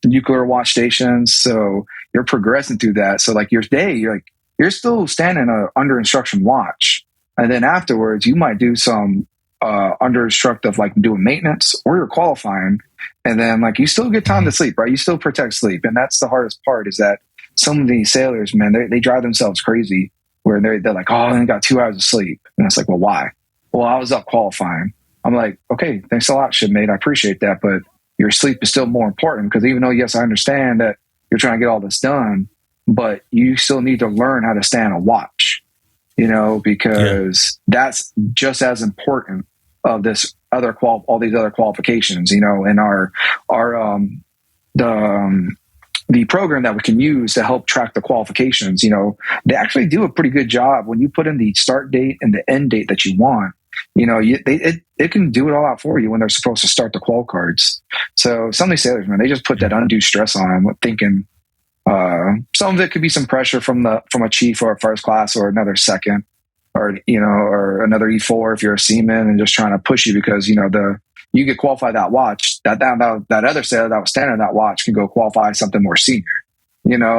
nuclear watch stations. So you're progressing through that. So like your day, you're still standing under instruction watch. And then afterwards you might do some under instructive, like doing maintenance, or you're qualifying. And then like you still get time to sleep, right? You still protect sleep. And that's the hardest part, is that some of these sailors, man, they drive themselves crazy where they're like, oh, I only got 2 hours of sleep. And it's like, well, why? Well, I was up qualifying. I'm like, okay, thanks a lot, shipmate. I appreciate that. But your sleep is still more important, because even though, yes, I understand that you're trying to get all this done, but you still need to learn how to stand a watch, because that's just as important of this all these other qualifications, and the program that we can use to help track the qualifications, they actually do a pretty good job when you put in the start date and the end date that you want. It can do it all out for you when they're supposed to start the qual cards. So some of these sailors, man, they just put that undue stress on them, thinking some of it could be some pressure from a chief or a first class or another second, or another E4 if you're a seaman, and just trying to push you because you get qualified that watch, that other sailor that was standing on that watch can go qualify something more senior.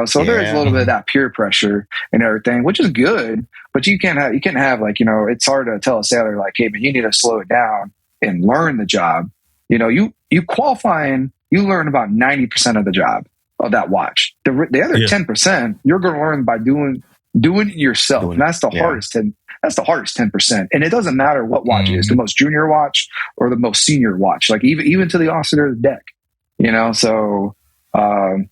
So there is a little bit of that peer pressure and everything, which is good, but you can't have like, it's hard to tell a sailor like, hey, man, you need to slow it down and learn the job. You qualifying, you learn about 90% of the job of that watch. The other 10%, you're going to learn by doing it yourself. And that's the hardest. That's the hardest 10%. And it doesn't matter what watch it is, the most junior watch or the most senior watch, like even to the officer of the deck, so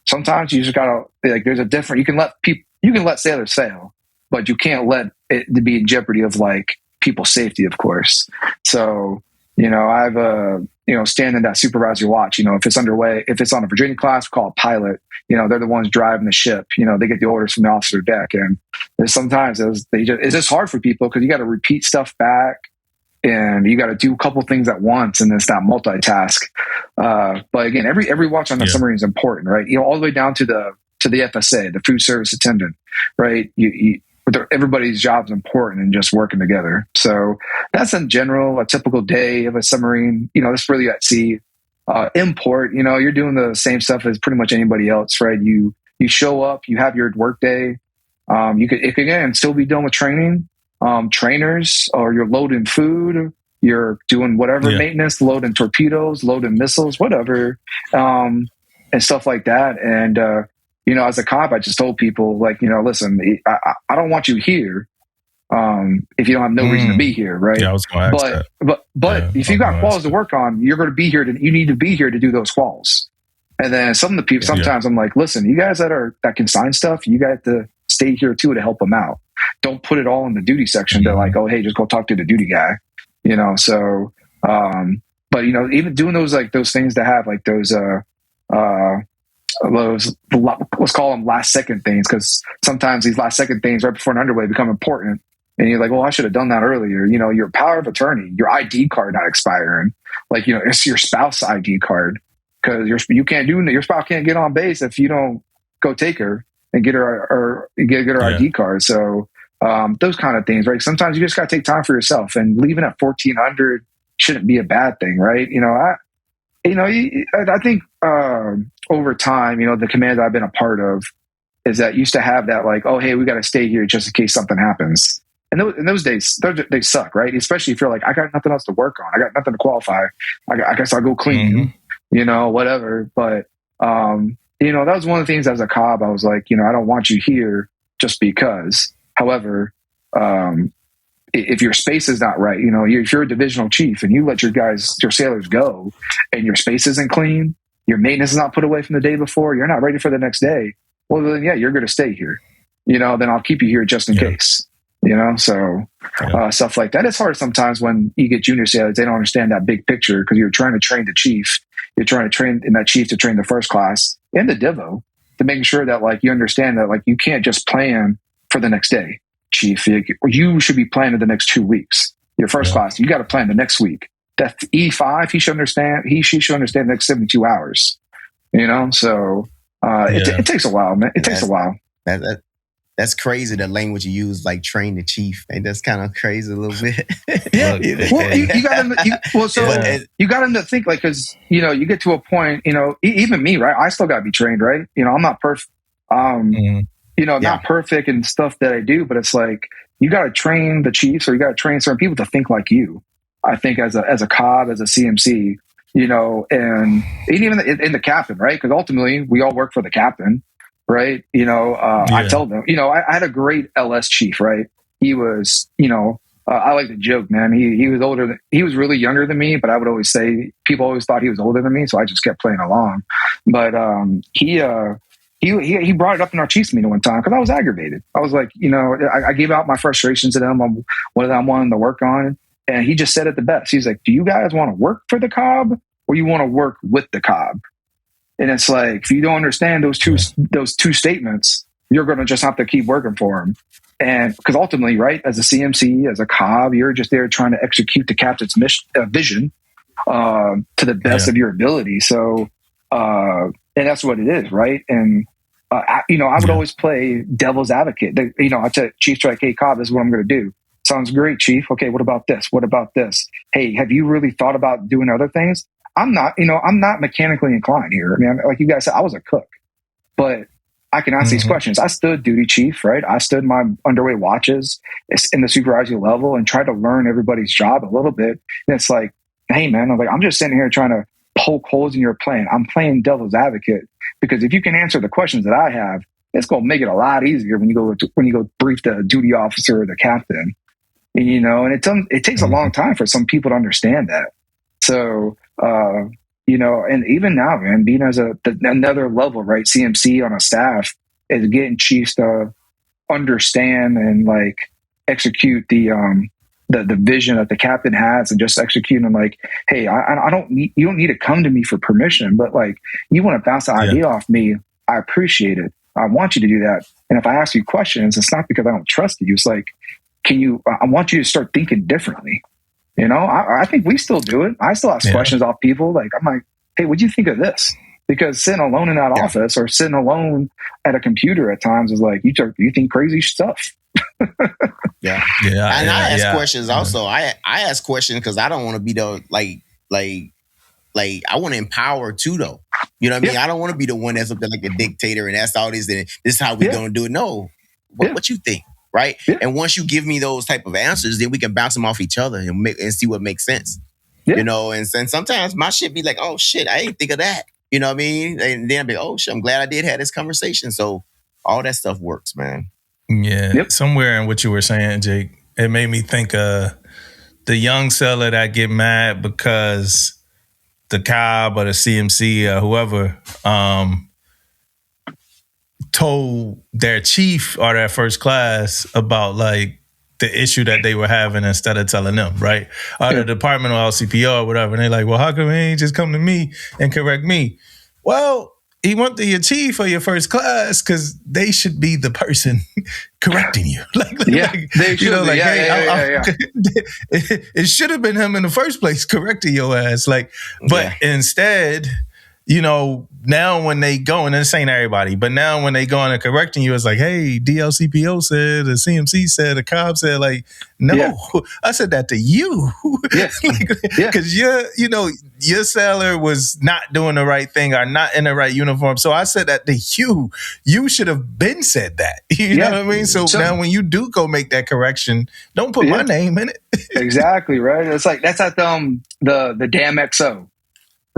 sometimes you just gotta, like, there's a different, you can let sailors fail, but you can't let it be in jeopardy of like people's safety, of course. So I've stand in that supervisory watch. If it's underway, if it's on a Virginia class, we call it pilot. They're the ones driving the ship. They get the orders from the officer deck, and there's sometimes it's just hard for people because you got to repeat stuff back, and you got to do a couple things at once, and it's not multitask. But again, every watch on the submarine is important, right? All the way down to the FSA, the food service attendant, right? Everybody's job is important and just working together. So that's in general a typical day of a submarine. That's really at sea. Import, you're doing the same stuff as pretty much anybody else, right? You show up, you have your work day. It could again still be done with training. Trainers, or you're loading food, you're doing whatever maintenance, loading torpedoes, loading missiles, whatever, and stuff like that. And as a cop, I just told people, like, listen, I don't want you here if you don't have no reason to be here, right? Yeah, I was going to ask that. But if you got quals to work on, you're going to be here. You need to be here to do those quals. And then some of the people, sometimes I'm like, listen, you guys that can sign stuff, you got to stay here too to help them out. Don't put it all in the duty section. They're like, oh, hey, just go talk to the duty guy, So, but even doing those things to have like those let's call them last second things, because sometimes these last second things right before an underway become important, and you're like, well, I should have done that earlier. Your power of attorney, your ID card not expiring, it's your spouse ID card, because your spouse can't get on base if you don't go take her and get her ID card. So those kind of things, right? Sometimes you just got to take time for yourself, and leaving at 1400 shouldn't be a bad thing, right? I think over time, the command that I've been a part of is that used to have that like, oh, hey, we got to stay here just in case something happens. And in those days, they suck, right? Especially if you're like, I got nothing else to work on. I got nothing to qualify. I guess I'll go clean, whatever. But, that was one of the things as a cop, I was like, I don't want you here just because. However, if your space is not right, if you're a divisional chief and you let your sailors go and your space isn't clean, your maintenance is not put away from the day before, you're not ready for the next day. Well, then, you're going to stay here, then I'll keep you here just in case, stuff like that. It's hard sometimes when you get junior sailors, they don't understand that big picture because you're trying to train the chief. You're trying to train in that chief to train the first class and the divo to make sure that like, you understand that like, you can't just plan for the next day. Chief, you should be planning the next 2 weeks. Your first class, you got to plan the next week. That E5, she should understand the next 72 hours. So it takes a while, man. It takes a while. That's crazy. The language you use, like train the chief, and that's kind of crazy a little bit. Yeah. Well, you got them to think like, because you get to a point. Even me, right? I still got to be trained, right? I'm not perfect. Not perfect and stuff that I do, but it's like, you got to train the chiefs, or you got to train certain people to think like you. I think as a COB, as a CMC, and even in the captain, right? Because ultimately we all work for the captain, right? I tell them, I had a great LS chief, right? He was, I like to joke, man. He was older. He was really younger than me, but I would always say people always thought he was older than me, so I just kept playing along. But he brought it up in our chiefs meeting one time because I was aggravated. I was like, I gave out my frustrations to them on what I wanted to work on. And he just said it the best. He's like, do you guys want to work for the COB or you want to work with the COB? And it's like, if you don't understand those two statements, you're going to just have to keep working for them. And because ultimately, right, as a CMC, as a COB, you're just there trying to execute the captain's vision to the best of your ability. So, and that's what it is, right? And I would always play devil's advocate. I tell Chief Strike, hey, Cobb, this is what I'm going to do. Sounds great, Chief. Okay, what about this? What about this? Hey, have you really thought about doing other things? I'm not mechanically inclined here. I mean, like you guys said, I was a cook, but I can ask these questions. I stood duty chief, right? I stood my underway watches in the supervisory level and tried to learn everybody's job a little bit. And it's like, hey, man, I'm just sitting here trying to poke holes in your plan. I'm playing devil's advocate because if you can answer the questions that I have, it's going to make it a lot easier when you go brief the duty officer or the captain. And it takes a long time for some people to understand that. So, and even now, man, being as another level, right? CMC on a staff is getting chiefs to understand and like execute the the vision that the captain has and just executing. I'm like, hey, I don't need, you don't need to come to me for permission, but like, you want to bounce an idea off me, I appreciate it. I want you to do that. And if I ask you questions, it's not because I don't trust you. It's like, I want you to start thinking differently. You know, I think we still do it. I still ask questions off people. Like, I'm like, hey, what'd you think of this? Because sitting alone in that office or sitting alone at a computer at times is like, you think crazy stuff. And I ask questions also. I ask questions because I don't want to be the like I want to empower too, though. You know what I mean? I don't want to be the one that's up there like a dictator and that's all this and this is how we gonna do it. No, what you think, right? And once you give me those type of answers, then we can bounce them off each other and see what makes sense. You know, and sometimes my shit be like, oh shit, I ain't think of that. You know what I mean? And then I'll be, oh shit, I'm glad I did have this conversation. So all that stuff works, man. Yeah. Somewhere in what you were saying, Jake, it made me think of the young seller that get mad because the COB or the CMC or whoever told their chief or their first class about like the issue that they were having instead of telling them, right? Or the department or LCPO or whatever. And they're like, well, how come he ain't just come to me and correct me? Well, he went to your chief or your first class because they should be the person correcting you. They should. It should have been him in the first place correcting your ass. But instead, you know, now when they go, and this ain't everybody, but now when they go on and correcting you, it's like, hey, DLCPO said, the CMC said, the COB said, like, no, I said that to you. Because your sailor was not doing the right thing or not in the right uniform. So I said that to you. You should have been said that. You know what I mean? So now when you do go make that correction, don't put my name in it. Exactly, right? It's like, that's at the damn XO.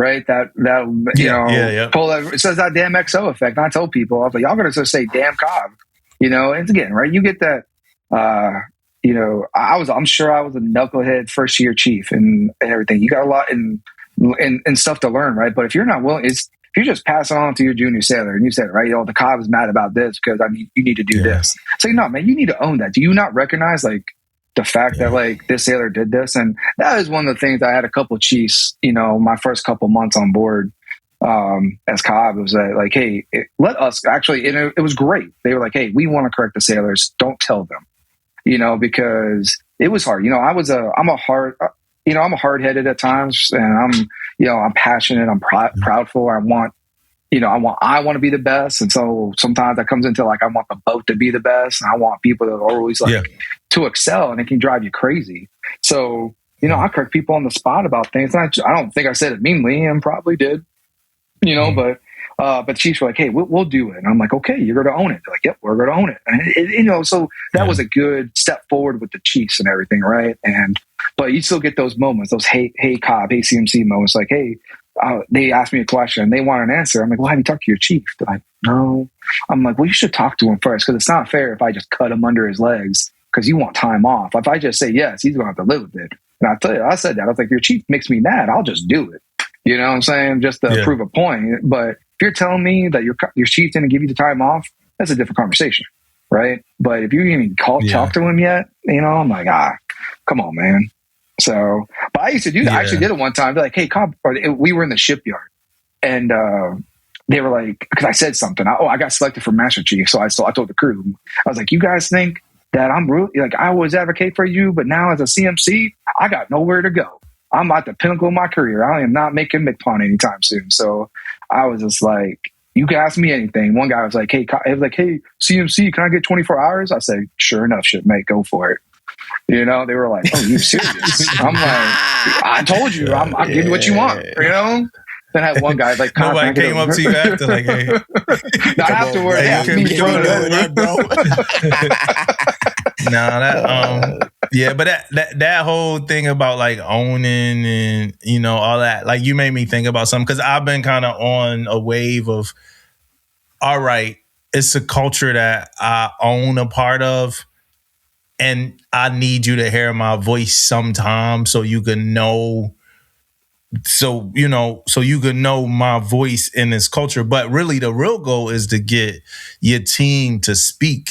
Right, pull that. It says that damn XO effect. And I told people, I was like, y'all gonna just say damn COB, you know. And again, right, you get that. I'm sure I was a knucklehead first year chief and everything. You got a lot and stuff to learn, right? But if you're not willing, if you just pass it on to your junior sailor and you said, right, the COB is mad about this because you need to do this. So no, man, you need to own that. Do you not recognize like the fact that like this sailor did this? And that is one of the things I had a couple of chiefs, you know, my first couple months on board as COB, was that like, hey, let us actually, it was great. They were like, hey, we want to correct the sailors. Don't tell them, you know, because it was hard. You know, I'm a hard-headed at times, and I'm passionate. I'm proudful. I want to be the best. And so sometimes that comes into like, I want the boat to be the best. And I want people that are always like to excel, and it can drive you crazy. So, you know, I correct people on the spot about things. And I don't think I said it meanly, and probably did, you know, but chiefs were like, hey, we'll do it. And I'm like, okay, you're going to own it. They're like, yep, we're going to own it. And you know, so that was a good step forward with the chiefs and everything. Right. But you still get those moments, those, hey COB, hey CMC moments, like, hey, they asked me a question and they want an answer. I'm like, well, have you talked to your chief? They're like, no. I'm like, well, you should talk to him first, because it's not fair if I just cut him under his legs because you want time off. If I just say yes, he's going to have to live with it. And I tell you, I said that. I was like, your chief makes me mad. I'll just do it. You know what I'm saying? Just to prove a point. But if you're telling me that your chief didn't give you the time off, that's a different conversation, right? But if you didn't even talk to him yet, you know, I'm like, come on, man. So, but I used to do that. I actually did it one time. They're like, hey, COB, we were in the shipyard, and they were like, because I said something. I got selected for Master Chief, so I told the crew, I was like, you guys think that I'm really, like, I always advocate for you, but now as a CMC, I got nowhere to go. I'm at the pinnacle of my career. I am not making McPawn anytime soon. So I was just like, you can ask me anything. One guy was like, hey, CMC, can I get 24 hours? I said, sure enough, shipmate, go for it. You know, they were like, oh, you're serious? I'm like, I told you, I'll give you what you want, you know? Then I had one guy like, nobody came up to you after, like, hey. Not afterwards. But that whole thing about like owning and, you know, all that, like, you made me think about something, because I've been kind of on a wave of, all right, it's a culture that I own a part of, and I need you to hear my voice sometimes so you can know. So you can know my voice in this culture. But really the real goal is to get your team to speak,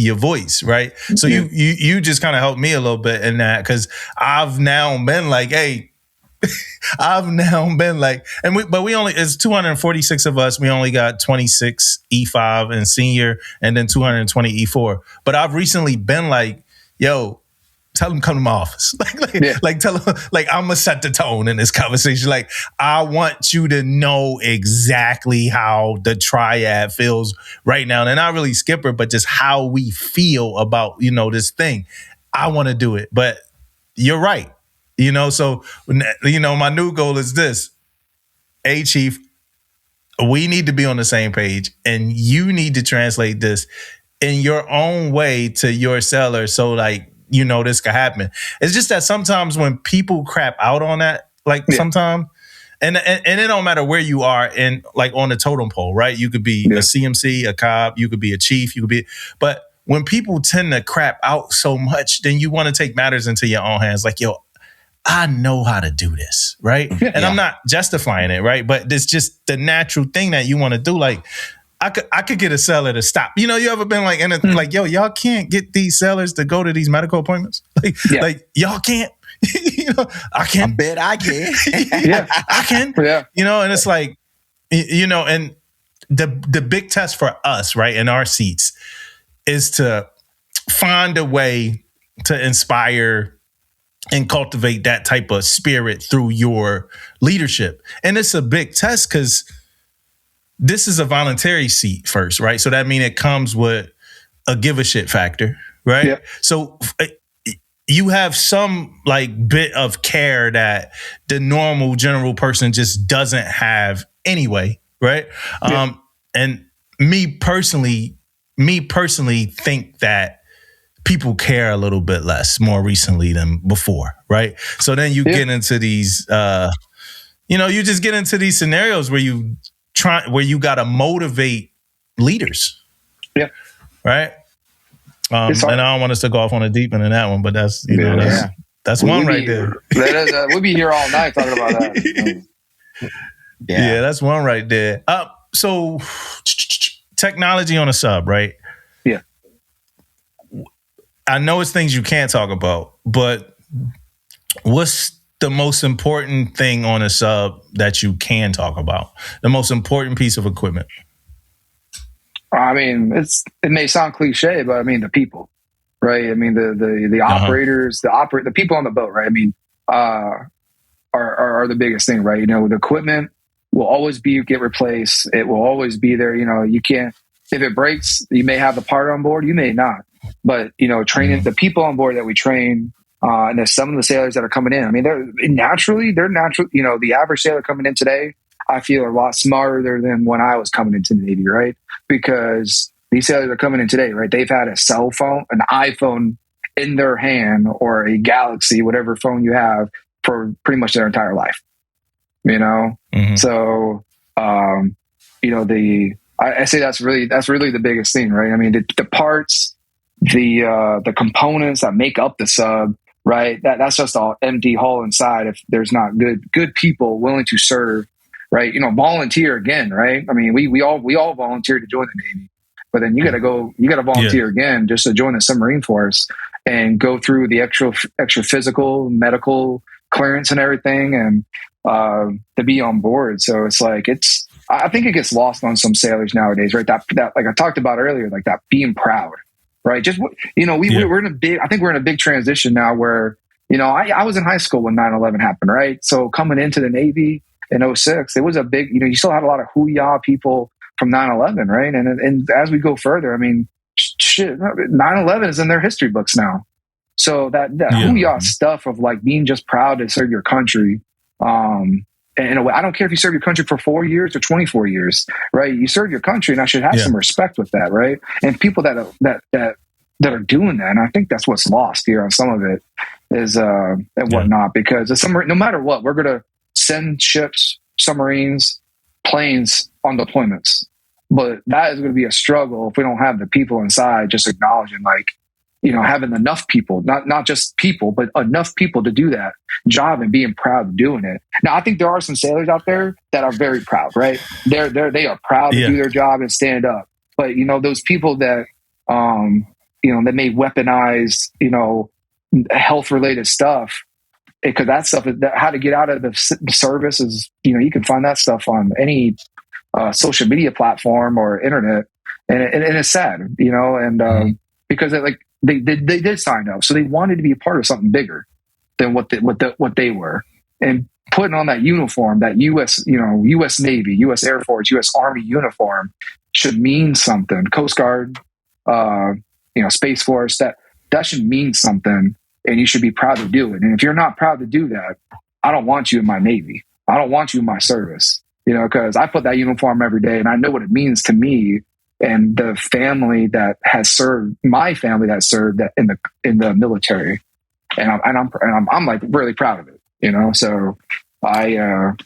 your voice, right? So you just kind of helped me a little bit in that, because I've now been like, hey, but we only, it's 246 of us. We only got 26 E5 and senior, and then 220 E4. But I've recently been like, yo, tell them come to my office. Like tell them, like, I'm gonna set the tone in this conversation. Like, I want you to know exactly how the triad feels right now. And not really Skipper, but just how we feel about, you know, this thing. I want to do it, but you're right. You know, so, you know, my new goal is this. Hey, Chief, we need to be on the same page, and you need to translate this in your own way to your seller, so, like, you know, this could happen. It's just that sometimes when people crap out on that, like, sometimes, and it don't matter where you are in, like, on the totem pole, right? You could be a CMC, a cop, you could be a chief, but when people tend to crap out so much, then you want to take matters into your own hands. Like, yo, I know how to do this, right? And I'm not justifying it, right? But it's just the natural thing that you want to do. Like, I could get a seller to stop. You know, you ever been like, like, yo, y'all can't get these sellers to go to these medical appointments? Like y'all can't. You know, I can. I bet I can. I can. Yeah. You know, and it's like, you know, and the big test for us, right, in our seats, is to find a way to inspire and cultivate that type of spirit through your leadership. And it's a big test because this is a voluntary seat first, right? So that means it comes with a give a shit factor, right? Yep. So you have some, like, bit of care that the normal general person just doesn't have anyway, right? Yep. And me personally think that people care a little bit less more recently than before, right? So then you get into these, you know, you just get into these scenarios where you got to motivate leaders, right? And I don't want us to go off on a deep end in that one, but that's, you know, that's one right there. We'll be here all night talking about that. Yeah, that's one right there. So technology on a sub, right? Yeah. I know it's things you can't talk about, but what's the most important thing on a sub that you can talk about? The most important piece of equipment? I mean, it may sound cliche, but I mean, the people, right? I mean, the operators, the people on the boat, right? I mean, are the biggest thing, right? You know, the equipment will always get replaced. It will always be there. You know, you can't, if it breaks, you may have the part on board, you may not. But, you know, training the people on board that we train, and there's some of the sailors that are coming in. I mean, they're natural, you know, the average sailor coming in today, I feel a lot smarter than when I was coming into the Navy, right? Because these sailors are coming in today, right? They've had a cell phone, an iPhone in their hand, or a Galaxy, whatever phone you have, for pretty much their entire life, you know? Mm-hmm. So, you know, I say that's really the biggest thing, right? I mean, the parts, the components that make up the sub, right? That's just all empty hull inside if there's not good people willing to serve, right? You know, volunteer again, right? I mean, we all volunteered to join the Navy, but then you got to volunteer again just to join the submarine force and go through the extra physical, medical clearance and everything, and to be on board. So it's like, I think it gets lost on some sailors nowadays, right? That like I talked about earlier, like that being proud, right? Just, you know, we're in a big transition now where, you know, I was in high school when 9/11 happened, right? So coming into the Navy in 2006, it was a big, you know, you still had a lot of hoo-yah people from 9/11, right? And as we go further, I mean, shit, 9/11 is in their history books now. So that hoo-yah stuff of like being just proud to serve your country, in a way, I don't care if you serve your country for 4 years or 24 years, right? You serve your country, and I should have some respect with that, right? And people that are doing that, and I think that's what's lost here on some of it is and whatnot, because no matter what, we're going to send ships, submarines, planes on deployments, but that is going to be a struggle if we don't have the people inside just acknowledging, like, you know, having enough people, not just people, but enough people to do that job and being proud of doing it. Now, I think there are some sailors out there that are very proud, right? They are proud to do their job and stand up. But, you know, those people that that may weaponize, health related stuff. Because that stuff, how to get out of the service is, you can find that stuff on any social media platform or internet, and it's sad, and because they did sign up, so they wanted to be a part of something bigger than what they were, and putting on that uniform, that U.S. Navy, U.S. Air Force, U.S. Army uniform should mean something. Coast Guard, Space Force, that should mean something. And you should be proud to do it. And if you're not proud to do that, I don't want you in my Navy. I don't want you in my service, because I put that uniform every day and I know what it means to me and the family that has served, my family that served that in the military. And I'm like really proud of it, so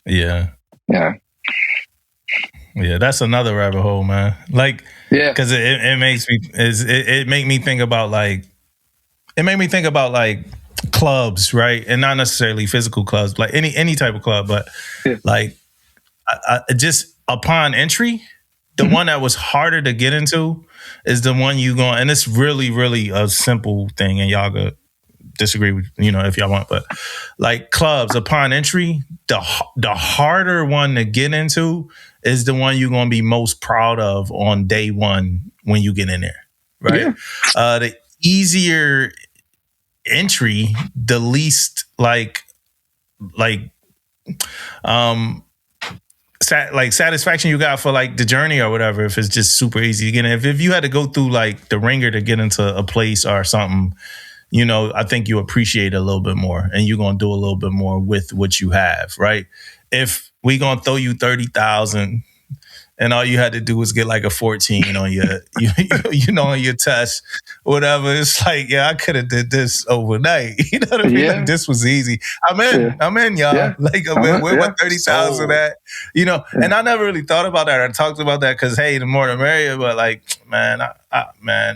yeah, that's another rabbit hole, man. Like, because it makes me, it made me think about like clubs, right? And not necessarily physical clubs, like any type of club, but like I just upon entry, the one that was harder to get into is the one you going, and it's really, really a simple thing, and y'all could disagree with, if y'all want, but like clubs upon entry, the harder one to get into is the one you're going to be most proud of on day one when you get in there, right? The easier entry, the least satisfaction you got for like the journey or whatever, if it's just super easy again. If you had to go through like the ringer to get into a place or something, I think you appreciate it a little bit more, and you're gonna do a little bit more with what you have, right? If we gonna throw you 30,000 and all you had to do was get like a 14 on your, on your test, whatever. It's like, I could have did this overnight. You know what I mean? Yeah. Like, this was easy. I'm in, y'all. Yeah. Like, where my 30,000 at? And I never really thought about that. I talked about that because, hey, the more the merrier. But like, man,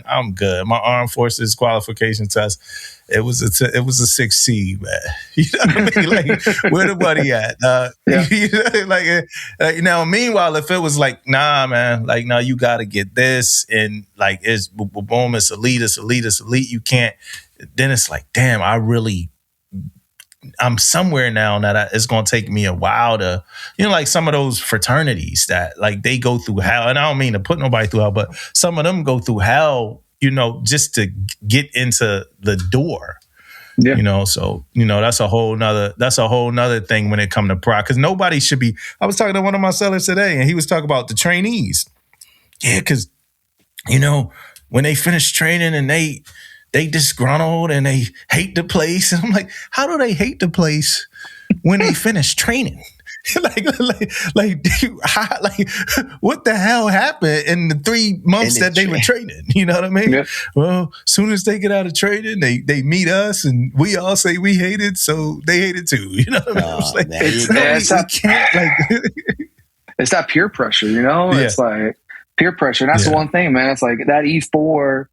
I'm good. My armed forces qualification test, it was a 6C, man. You know what I mean? Like, where the money at? Meanwhile, if it was like, nah, man, like, no, you got to get this, and like, it's boom, it's elite. You can't. Then it's like, damn, I'm somewhere now that it's going to take me a while to, like some of those fraternities that like they go through hell, and I don't mean to put nobody through hell, but some of them go through hell, just to get into the door. Yeah. So, that's a whole nother thing when it comes to pride. Because nobody should be. I was talking to one of my sellers today, and he was talking about the trainees. Yeah, because, when they finish training and they disgruntled and they hate the place. And I'm like, how do they hate the place when they finish training? like, what the hell happened in the 3 months that they were training? You know what I mean? Yeah. Well, as soon as they get out of training, they meet us and we all say we hate it, so they hate it too. You know what I mean? It's that peer pressure, It's like peer pressure. And that's the one thing, man. It's like that E4 or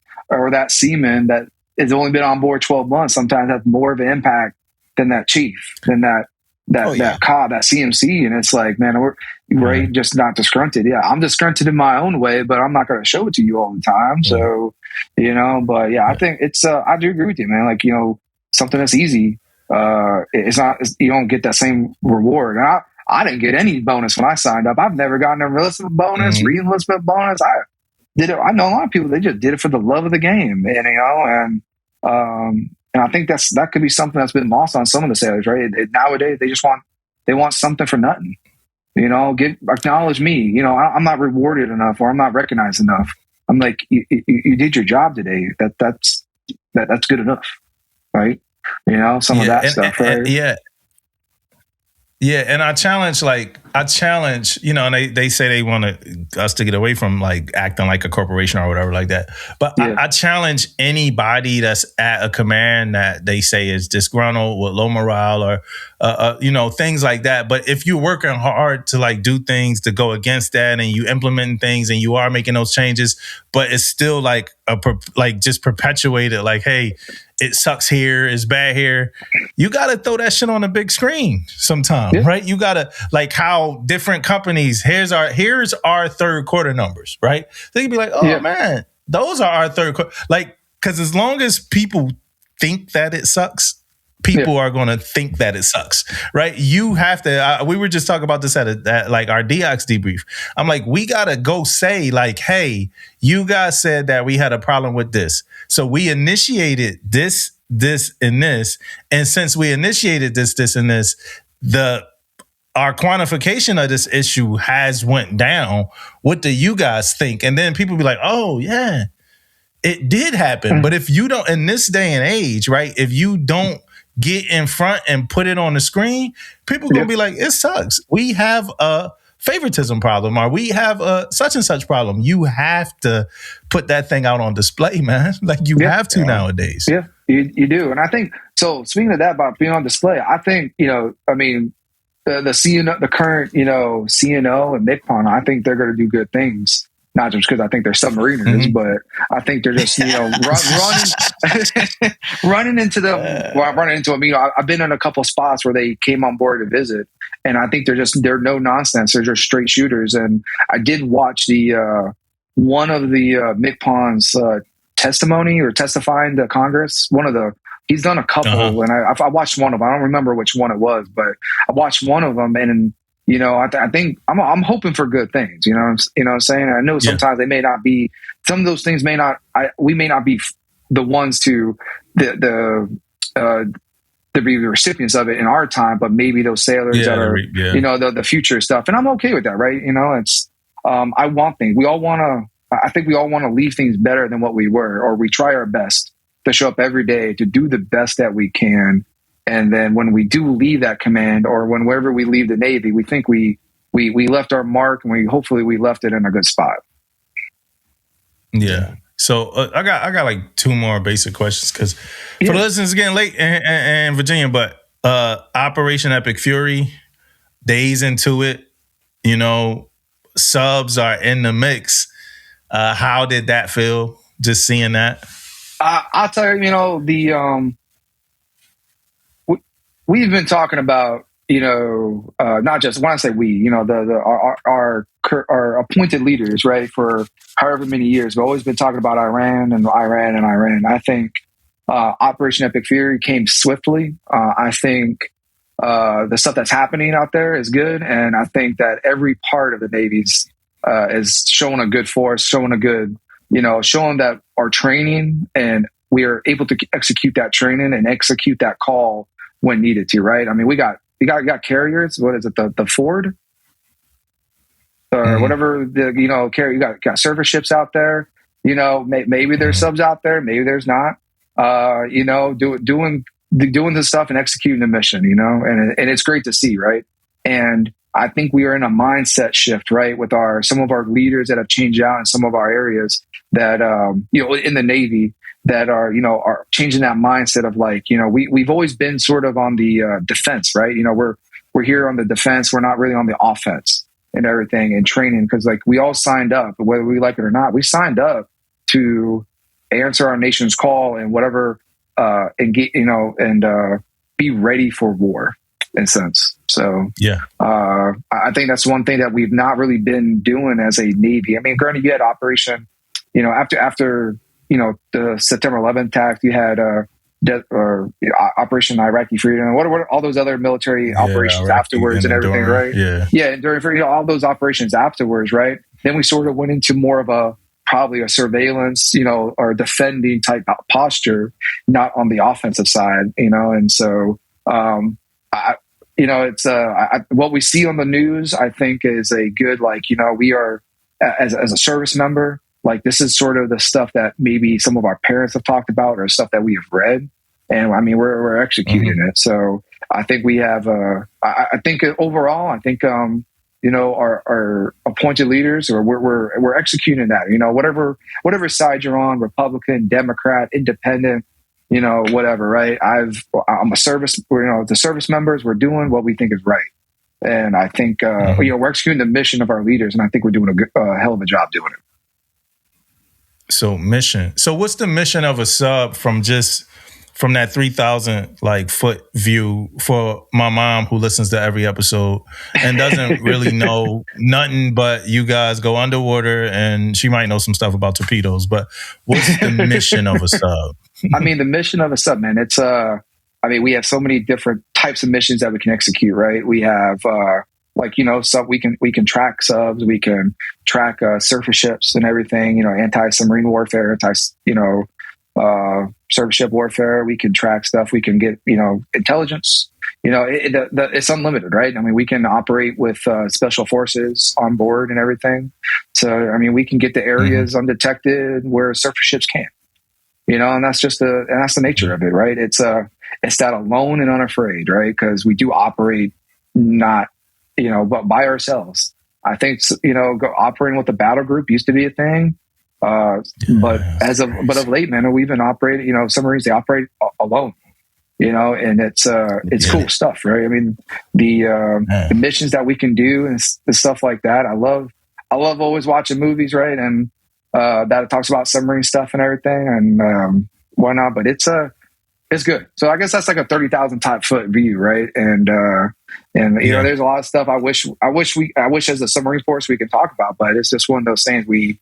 that seaman that has only been on board 12 months sometimes has more of an impact than that chief, than that COB, that CMC. And it's like, man, we're just not disgruntled. Yeah, I'm disgruntled in my own way, but I'm not going to show it to you all the time. So, but I think it's, I do agree with you, man. Like, something that's easy, it's not, you don't get that same reward. And I didn't get any bonus when I signed up. I've never gotten a enlistment bonus, re-enlistment bonus. I know a lot of people, they just did it for the love of the game, and I think that could be something that's been lost on some of the sailors, right? Nowadays, they want something for nothing. Acknowledge me. I'm not rewarded enough, or I'm not recognized enough. I'm like, you did your job today. That's good enough, right? Some of that stuff, right? Yeah, and I challenge, and they say they want us to get away from like acting like a corporation or whatever like that. But I challenge anybody that's at a command that they say is disgruntled with low morale or, things like that. But if you're working hard to like do things to go against that, and you implementing things and you are making those changes, but it's still like just perpetuated, like, hey, it sucks here, it's bad here. You got to throw that shit on the big screen sometime, right? You got to, like, how different companies, here's our third quarter numbers, right? They can be like, man, those are our third quarter. Like, because as long as people think that it sucks, people are going to think that it sucks, right? You have to, we were just talking about this at like our DOX debrief. I'm like, we got to go say like, hey, you guys said that we had a problem with this. So we initiated this, and this. And since we initiated this, and this, our quantification of this issue has went down. What do you guys think? And then people be like, oh yeah, it did happen. But if you don't, in this day and age, right, if you don't get in front and put it on the screen, people gonna be like, it sucks. We have a favoritism problem, or we have a such and such problem. You have to put that thing out on display, man. Like you have to nowadays. Yeah, you do. And I think, so speaking of that, about being on display, I think, I mean, the CNO, the current, CNO and MCPON, I think they're going to do good things. Not just because I think they're submariners, but I think they're just, running into them. Well, I'm running into them. I've been in a couple spots where they came on board to visit, and I think they're no nonsense. They're just straight shooters. And I did watch the one of the MCPON's testimony or testifying to Congress. He's done a couple, and I watched one of them. I don't remember which one it was, but I watched one of them, and I think I'm hoping for good things. You know what I'm saying? I know sometimes they may not be. Some of those things may not. We may not be the ones to be the recipients of it in our time, but maybe those sailors that are the future stuff. And I'm okay with that, right? It's I want things. We all want to. I think we all want to leave things better than what we were, or we try our best to show up every day to do the best that we can. And then when we do leave that command, or whenever we leave the Navy, we think we left our mark, and hopefully we left it in a good spot. Yeah. So I got like two more basic questions, because for the listeners, it's getting late in Virginia, but Operation Epic Fury, days into it, subs are in the mix. How did that feel? Just seeing that. I'll tell you, we've been talking about, not just when I say we, our appointed leaders, right, for however many years. We've always been talking about Iran. I think Operation Epic Fury came swiftly. I think the stuff that's happening out there is good, and I think that every part of the Navy's is showing a good force, showing that our training, and we are able to execute that training and execute that call when needed to, right? I mean, we got carriers. What is it? The Ford or whatever carrier. You got service ships out there. Maybe there's subs out there. Maybe there's not. Doing the stuff and executing the mission. And it's great to see, right? And I think we are in a mindset shift, right, with some of our leaders that have changed out in some of our areas that in the Navy, that are changing that mindset of like, we've always been sort of on the defense, right? We're here on the defense. We're not really on the offense and everything and training, because like we all signed up, whether we like it or not, we signed up to answer our nation's call and whatever, and be ready for war in a sense. So I think that's one thing that we've not really been doing as a Navy. I mean, granted, you had Operation, after the September 11th attack, you had Operation Iraqi Freedom. What are all those other military operations afterwards and everything, right? Yeah, and during all those operations afterwards, right? Then we sort of went into more of probably a surveillance, or defending type posture, not on the offensive side, And so, it's what we see on the news, I think, is a good, we are as a service member. Like, this is sort of the stuff that maybe some of our parents have talked about, or stuff that we have read. And I mean, we're executing it. So I think we have, I think overall, our appointed leaders, or we're executing that, whatever side you're on, Republican, Democrat, Independent, whatever, right? I'm a service, the service members, we're doing what we think is right. And I think, we're executing the mission of our leaders, and I think we're doing a hell of a job doing it. So mission. So what's the mission of a sub from just from that 3,000 foot view for my mom who listens to every episode and doesn't really know nothing but you guys go underwater, and she might know some stuff about torpedoes, but what's the mission of a sub? I mean, the mission of a sub, man, it's we have so many different types of missions that we can execute, right? We have sub, we can track subs, we can track surface ships and everything, anti-submarine warfare, surface ship warfare. We can track stuff. We can get, intelligence. It's unlimited, right? I mean, we can operate with special forces on board and everything. So, I mean, we can get to areas undetected where surface ships can't. And that's the nature of it, right? It's that alone and unafraid, right? Because we do operate not, but by ourselves. I think, operating with a battle group used to be a thing. But of late, man, we've been operating, submarines, they operate alone, and it's cool stuff, right? I mean, the missions that we can do and the stuff like that. I love always watching movies, right? And, that it talks about submarine stuff and everything and, whatnot, but it's good. So I guess that's like a 30,000 foot view, right? And there's a lot of stuff I wish as a submarine force we could talk about, but it's just one of those things we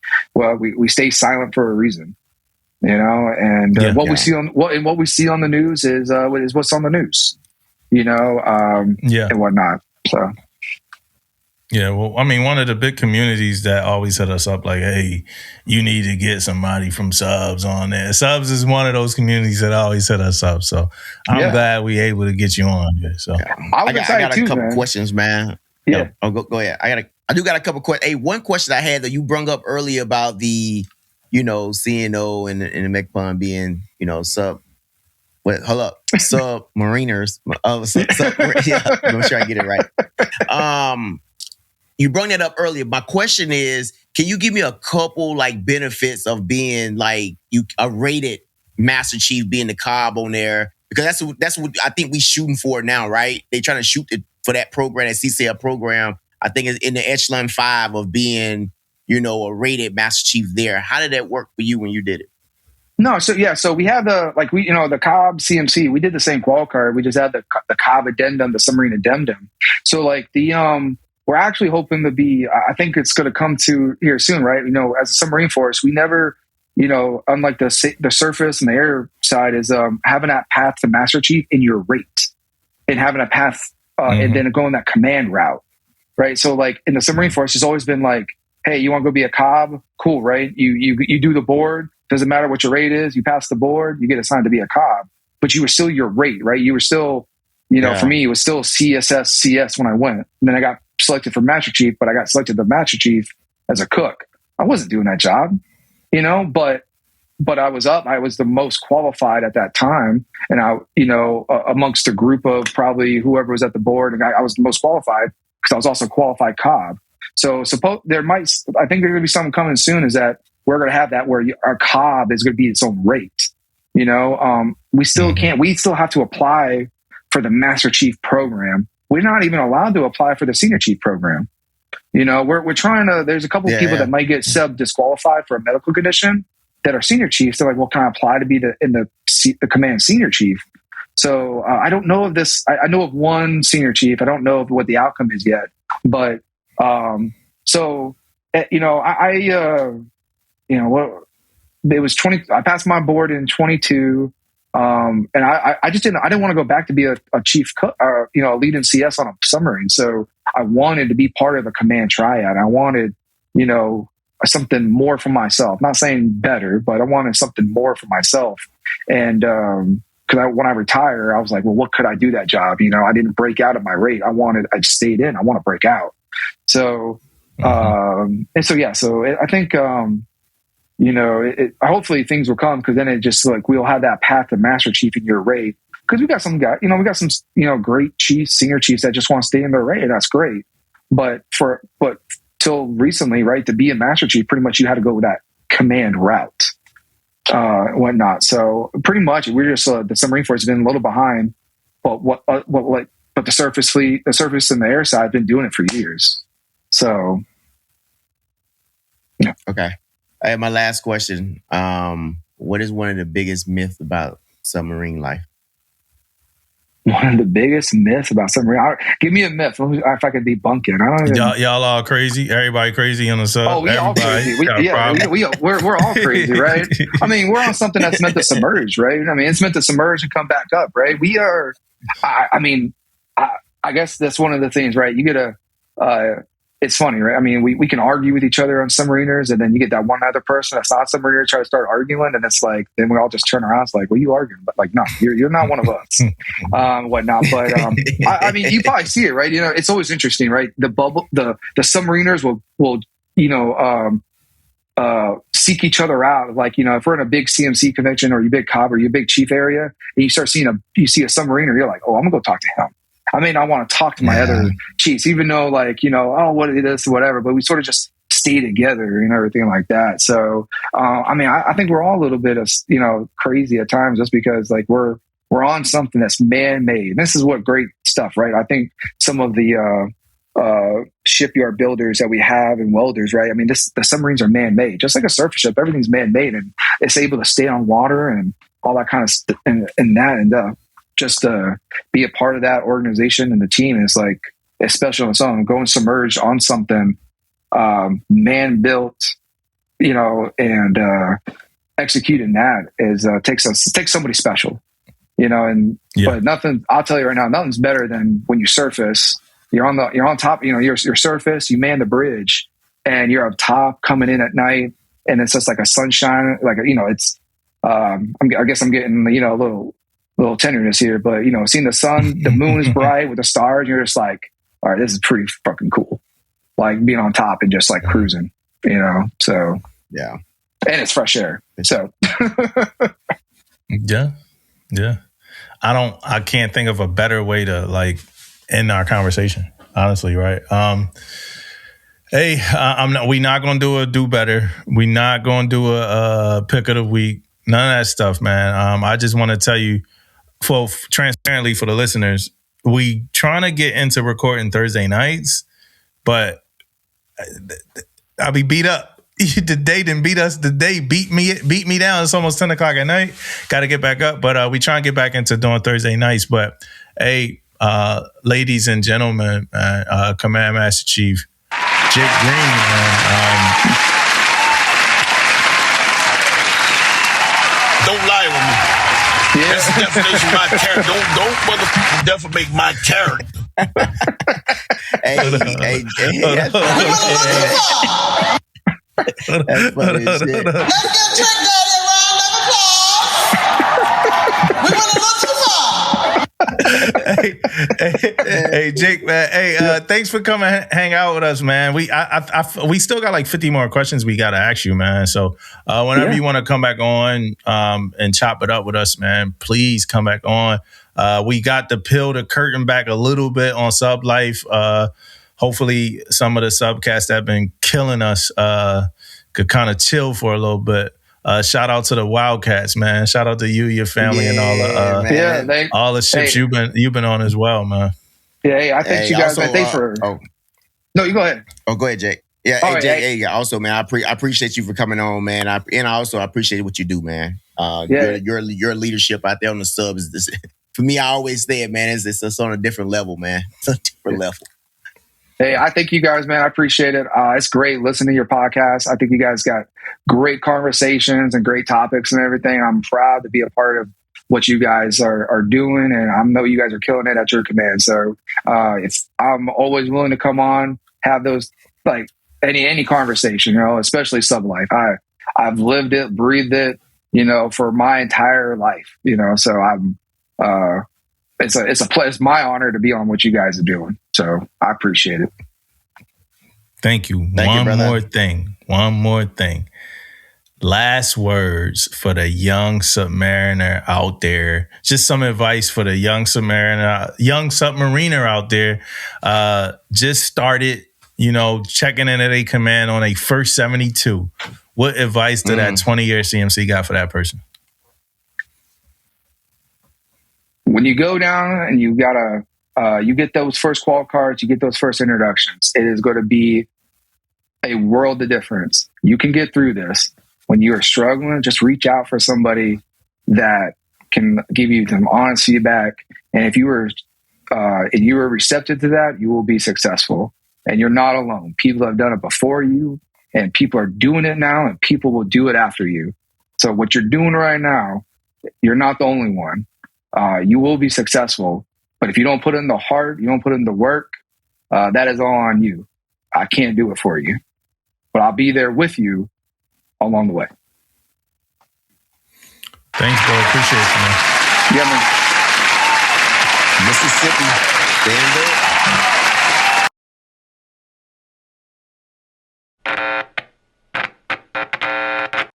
stay silent for a reason, and what we see on the news is what's on the news, and whatnot. So. Yeah, well, I mean, one of the big communities that always hit us up like, hey, you need to get somebody from Subs on there. Subs is one of those communities that always hit us up. So I'm glad we able to get you on here. So I got a couple questions, man. Yeah. Go ahead. I do got a couple questions. Hey, one question I had that you brung up earlier about the, CNO and the MECPON being, sub. Wait, hold up. Submariners. I'm sure I get it right. You brought that up earlier. My question is, can you give me a couple benefits of being a rated Master Chief, being the COB on there? Because that's what I think we shooting for now, right? They trying to shoot for that program, that CCL program. I think it's in the echelon 5 of being, a rated Master Chief there. How did that work for you when you did it? No, so we had the COB CMC. We did the same qual card. We just had the COB addendum, the submarine addendum. So we're actually hoping to be, I think it's going to come to here soon, right? As a submarine force, we never, unlike the surface and the air side, is having that path to Master Chief in your rate and having a path and then going that command route, right? So in the submarine force, it's always been hey, you want to go be a COB? Cool, right? You do the board. Doesn't matter what your rate is. You pass the board, you get assigned to be a COB, but you were still your rate, right? You were still, for me, it was still CSS, CS when I went. And then I got selected for Master Chief, but I got selected to Master Chief as a cook. I wasn't doing that job, but I was up. I was the most qualified at that time. And amongst a group of probably whoever was at the board, and I was the most qualified because I was also qualified COB. So I think there's going to be something coming soon, is that we're going to have that where our COB is going to be its own rate. We still can't, we still have to apply for the Master Chief program. We're not even allowed to apply for the Senior Chief program. We're trying to, there's a couple of people that might get sub disqualified for a medical condition that are Senior Chiefs. They're well, can I apply to be the command Senior Chief? So I don't know of this. I know of one Senior Chief. I don't know of what the outcome is yet, but it was 20. I passed my board in 22. And I didn't want to go back to be a chief cook, lead in CS on a submarine. So I wanted to be part of a command triad. I wanted, something more for myself. Not saying better, but I wanted something more for myself. And because when I retire, I was like, well, what could I do that job? I didn't break out of my rate. I stayed in. I want to break out. So, so I think. Hopefully things will come, because then it just we'll have that path to Master Chief in your rate. Because we got some guys, we got some, great chiefs, senior chiefs that just want to stay in their rate, and that's great. But till recently, right, to be a Master Chief, pretty much you had to go with that command route, whatnot. So pretty much we're just the submarine force has been a little behind, but but the surface fleet, the surface and the air side have been doing it for years. So, yeah. Okay. My last question. What is one of the biggest myths about submarine life? One of the biggest myths about submarine. Give me a myth if I could debunk it. I don't even. Y'all all crazy. Everybody crazy on the sub. Oh, we all crazy. We're all crazy, right? I mean, we're on something that's meant to submerge, right? I mean, it's meant to submerge and come back up, right? We are. I guess that's one of the things, right? You get it's funny, right? I mean, we can argue with each other on submariners, and then you get that one other person that's not a submariner try to start arguing, and it's like, then we all just turn around. It's like, what are you arguing? But like, no, you're not one of us, whatnot. But I mean, you probably see it, right? You know, it's always interesting, right? The submariners will seek each other out. Like, you know, if we're in a big CMC convention or you big COB or you big chief area, and you start seeing you see a submariner, you're like, oh, I'm gonna go talk to him. I may not want to talk to my other chiefs, even though, like, you know, oh, what is this, whatever, but we sort of just stay together and everything like that. So, I mean, I think we're all a little bit of, you know, crazy at times just because, like, we're on something that's man-made. This is what great stuff, right? I think some of the shipyard builders that we have and welders, right? I mean, the submarines are man-made, just like a surface ship. Everything's man-made, and it's able to stay on water and all that kind of stuff, just to be a part of that organization and the team is like, especially on its own, going submerged on something man-built, you know, and executing that takes somebody special, you know. And but nothing, I'll tell you right now, nothing's better than when you surface. You're on top, you know, your surface, you man the bridge, and you're up top coming in at night, and it's just like a sunshine, like, you know, it's. I guess I'm getting, you know, a little tenderness here, but, you know, seeing the sun, the moon is bright with the stars, you're just like, all right, this is pretty fucking cool. Like being on top and just like cruising, you know? So, yeah. And it's fresh air. So, yeah. I can't think of a better way to like end our conversation, honestly, right? We're not going to do better. We're not going to do a pick of the week. None of that stuff, man. I just want to tell you, transparently for the listeners, we trying to get into recording Thursday nights, but I'll be beat up. The day didn't beat us. The day beat me down. It's almost 10 o'clock at night. Got to get back up, but we trying to get back into doing Thursday nights. But hey, ladies and gentlemen, Command Master Chief Jake Green, man. Don't lie with me. Yeah. That's the definition of my character. Don't motherfucking defamate my character. Hey, that's funny as shit. Let's give Trick Daddy a round of applause. We went a little too far. Hey, Jake, man. Hey, thanks for coming hang out with us, man. We still got like 50 more questions we got to ask you, man. So whenever you want to come back on and chop it up with us, man, please come back on. We got to peel the curtain back a little bit on Sub Life. Hopefully some of the subcasts that have been killing us could kind of chill for a little bit. Shout out to the Wildcats, man. Shout out to you, your family, and all the ships you've been on as well, man. Yeah, I think you guys. Also, thanks for. No, you go ahead. Oh, go ahead, Jake. Yeah, hey, Jake. Hey, also, man, I appreciate you for coming on, man. I appreciate what you do, man. Your leadership out there on the subs. For me, I always say it, man. It's on a different level, man. It's a different level. Hey, I thank you guys, man. I appreciate it. It's great listening to your podcast. I think you guys got great conversations and great topics and everything. I'm proud to be a part of what you guys are doing, and I know you guys are killing it at your command. So if I'm always willing to come on, have those like any conversation, you know, especially Sub Life. I've lived it, breathed it, you know, for my entire life, you know. So I'm it's my honor to be on what you guys are doing. So I appreciate it. Thank you. One more thing. Last words for the young submariner out there. Just some advice for the young submariner out there. Just started, you know, checking into their command on a first 72. What advice did that 20-year CMC got for that person? When you go down and you get those first qual cards, you get those first introductions, it is going to be a world of difference. You can get through this. When you are struggling, just reach out for somebody that can give you some honest feedback. And if you were receptive to that, you will be successful. And you're not alone. People have done it before you, and people are doing it now, and people will do it after you. So what you're doing right now, you're not the only one. You will be successful. But if you don't put in the heart, you don't put in the work, that is all on you. I can't do it for you. But I'll be there with you along the way. Thanks, bro. Appreciate you, man. Yeah, man. Mississippi. Stand up.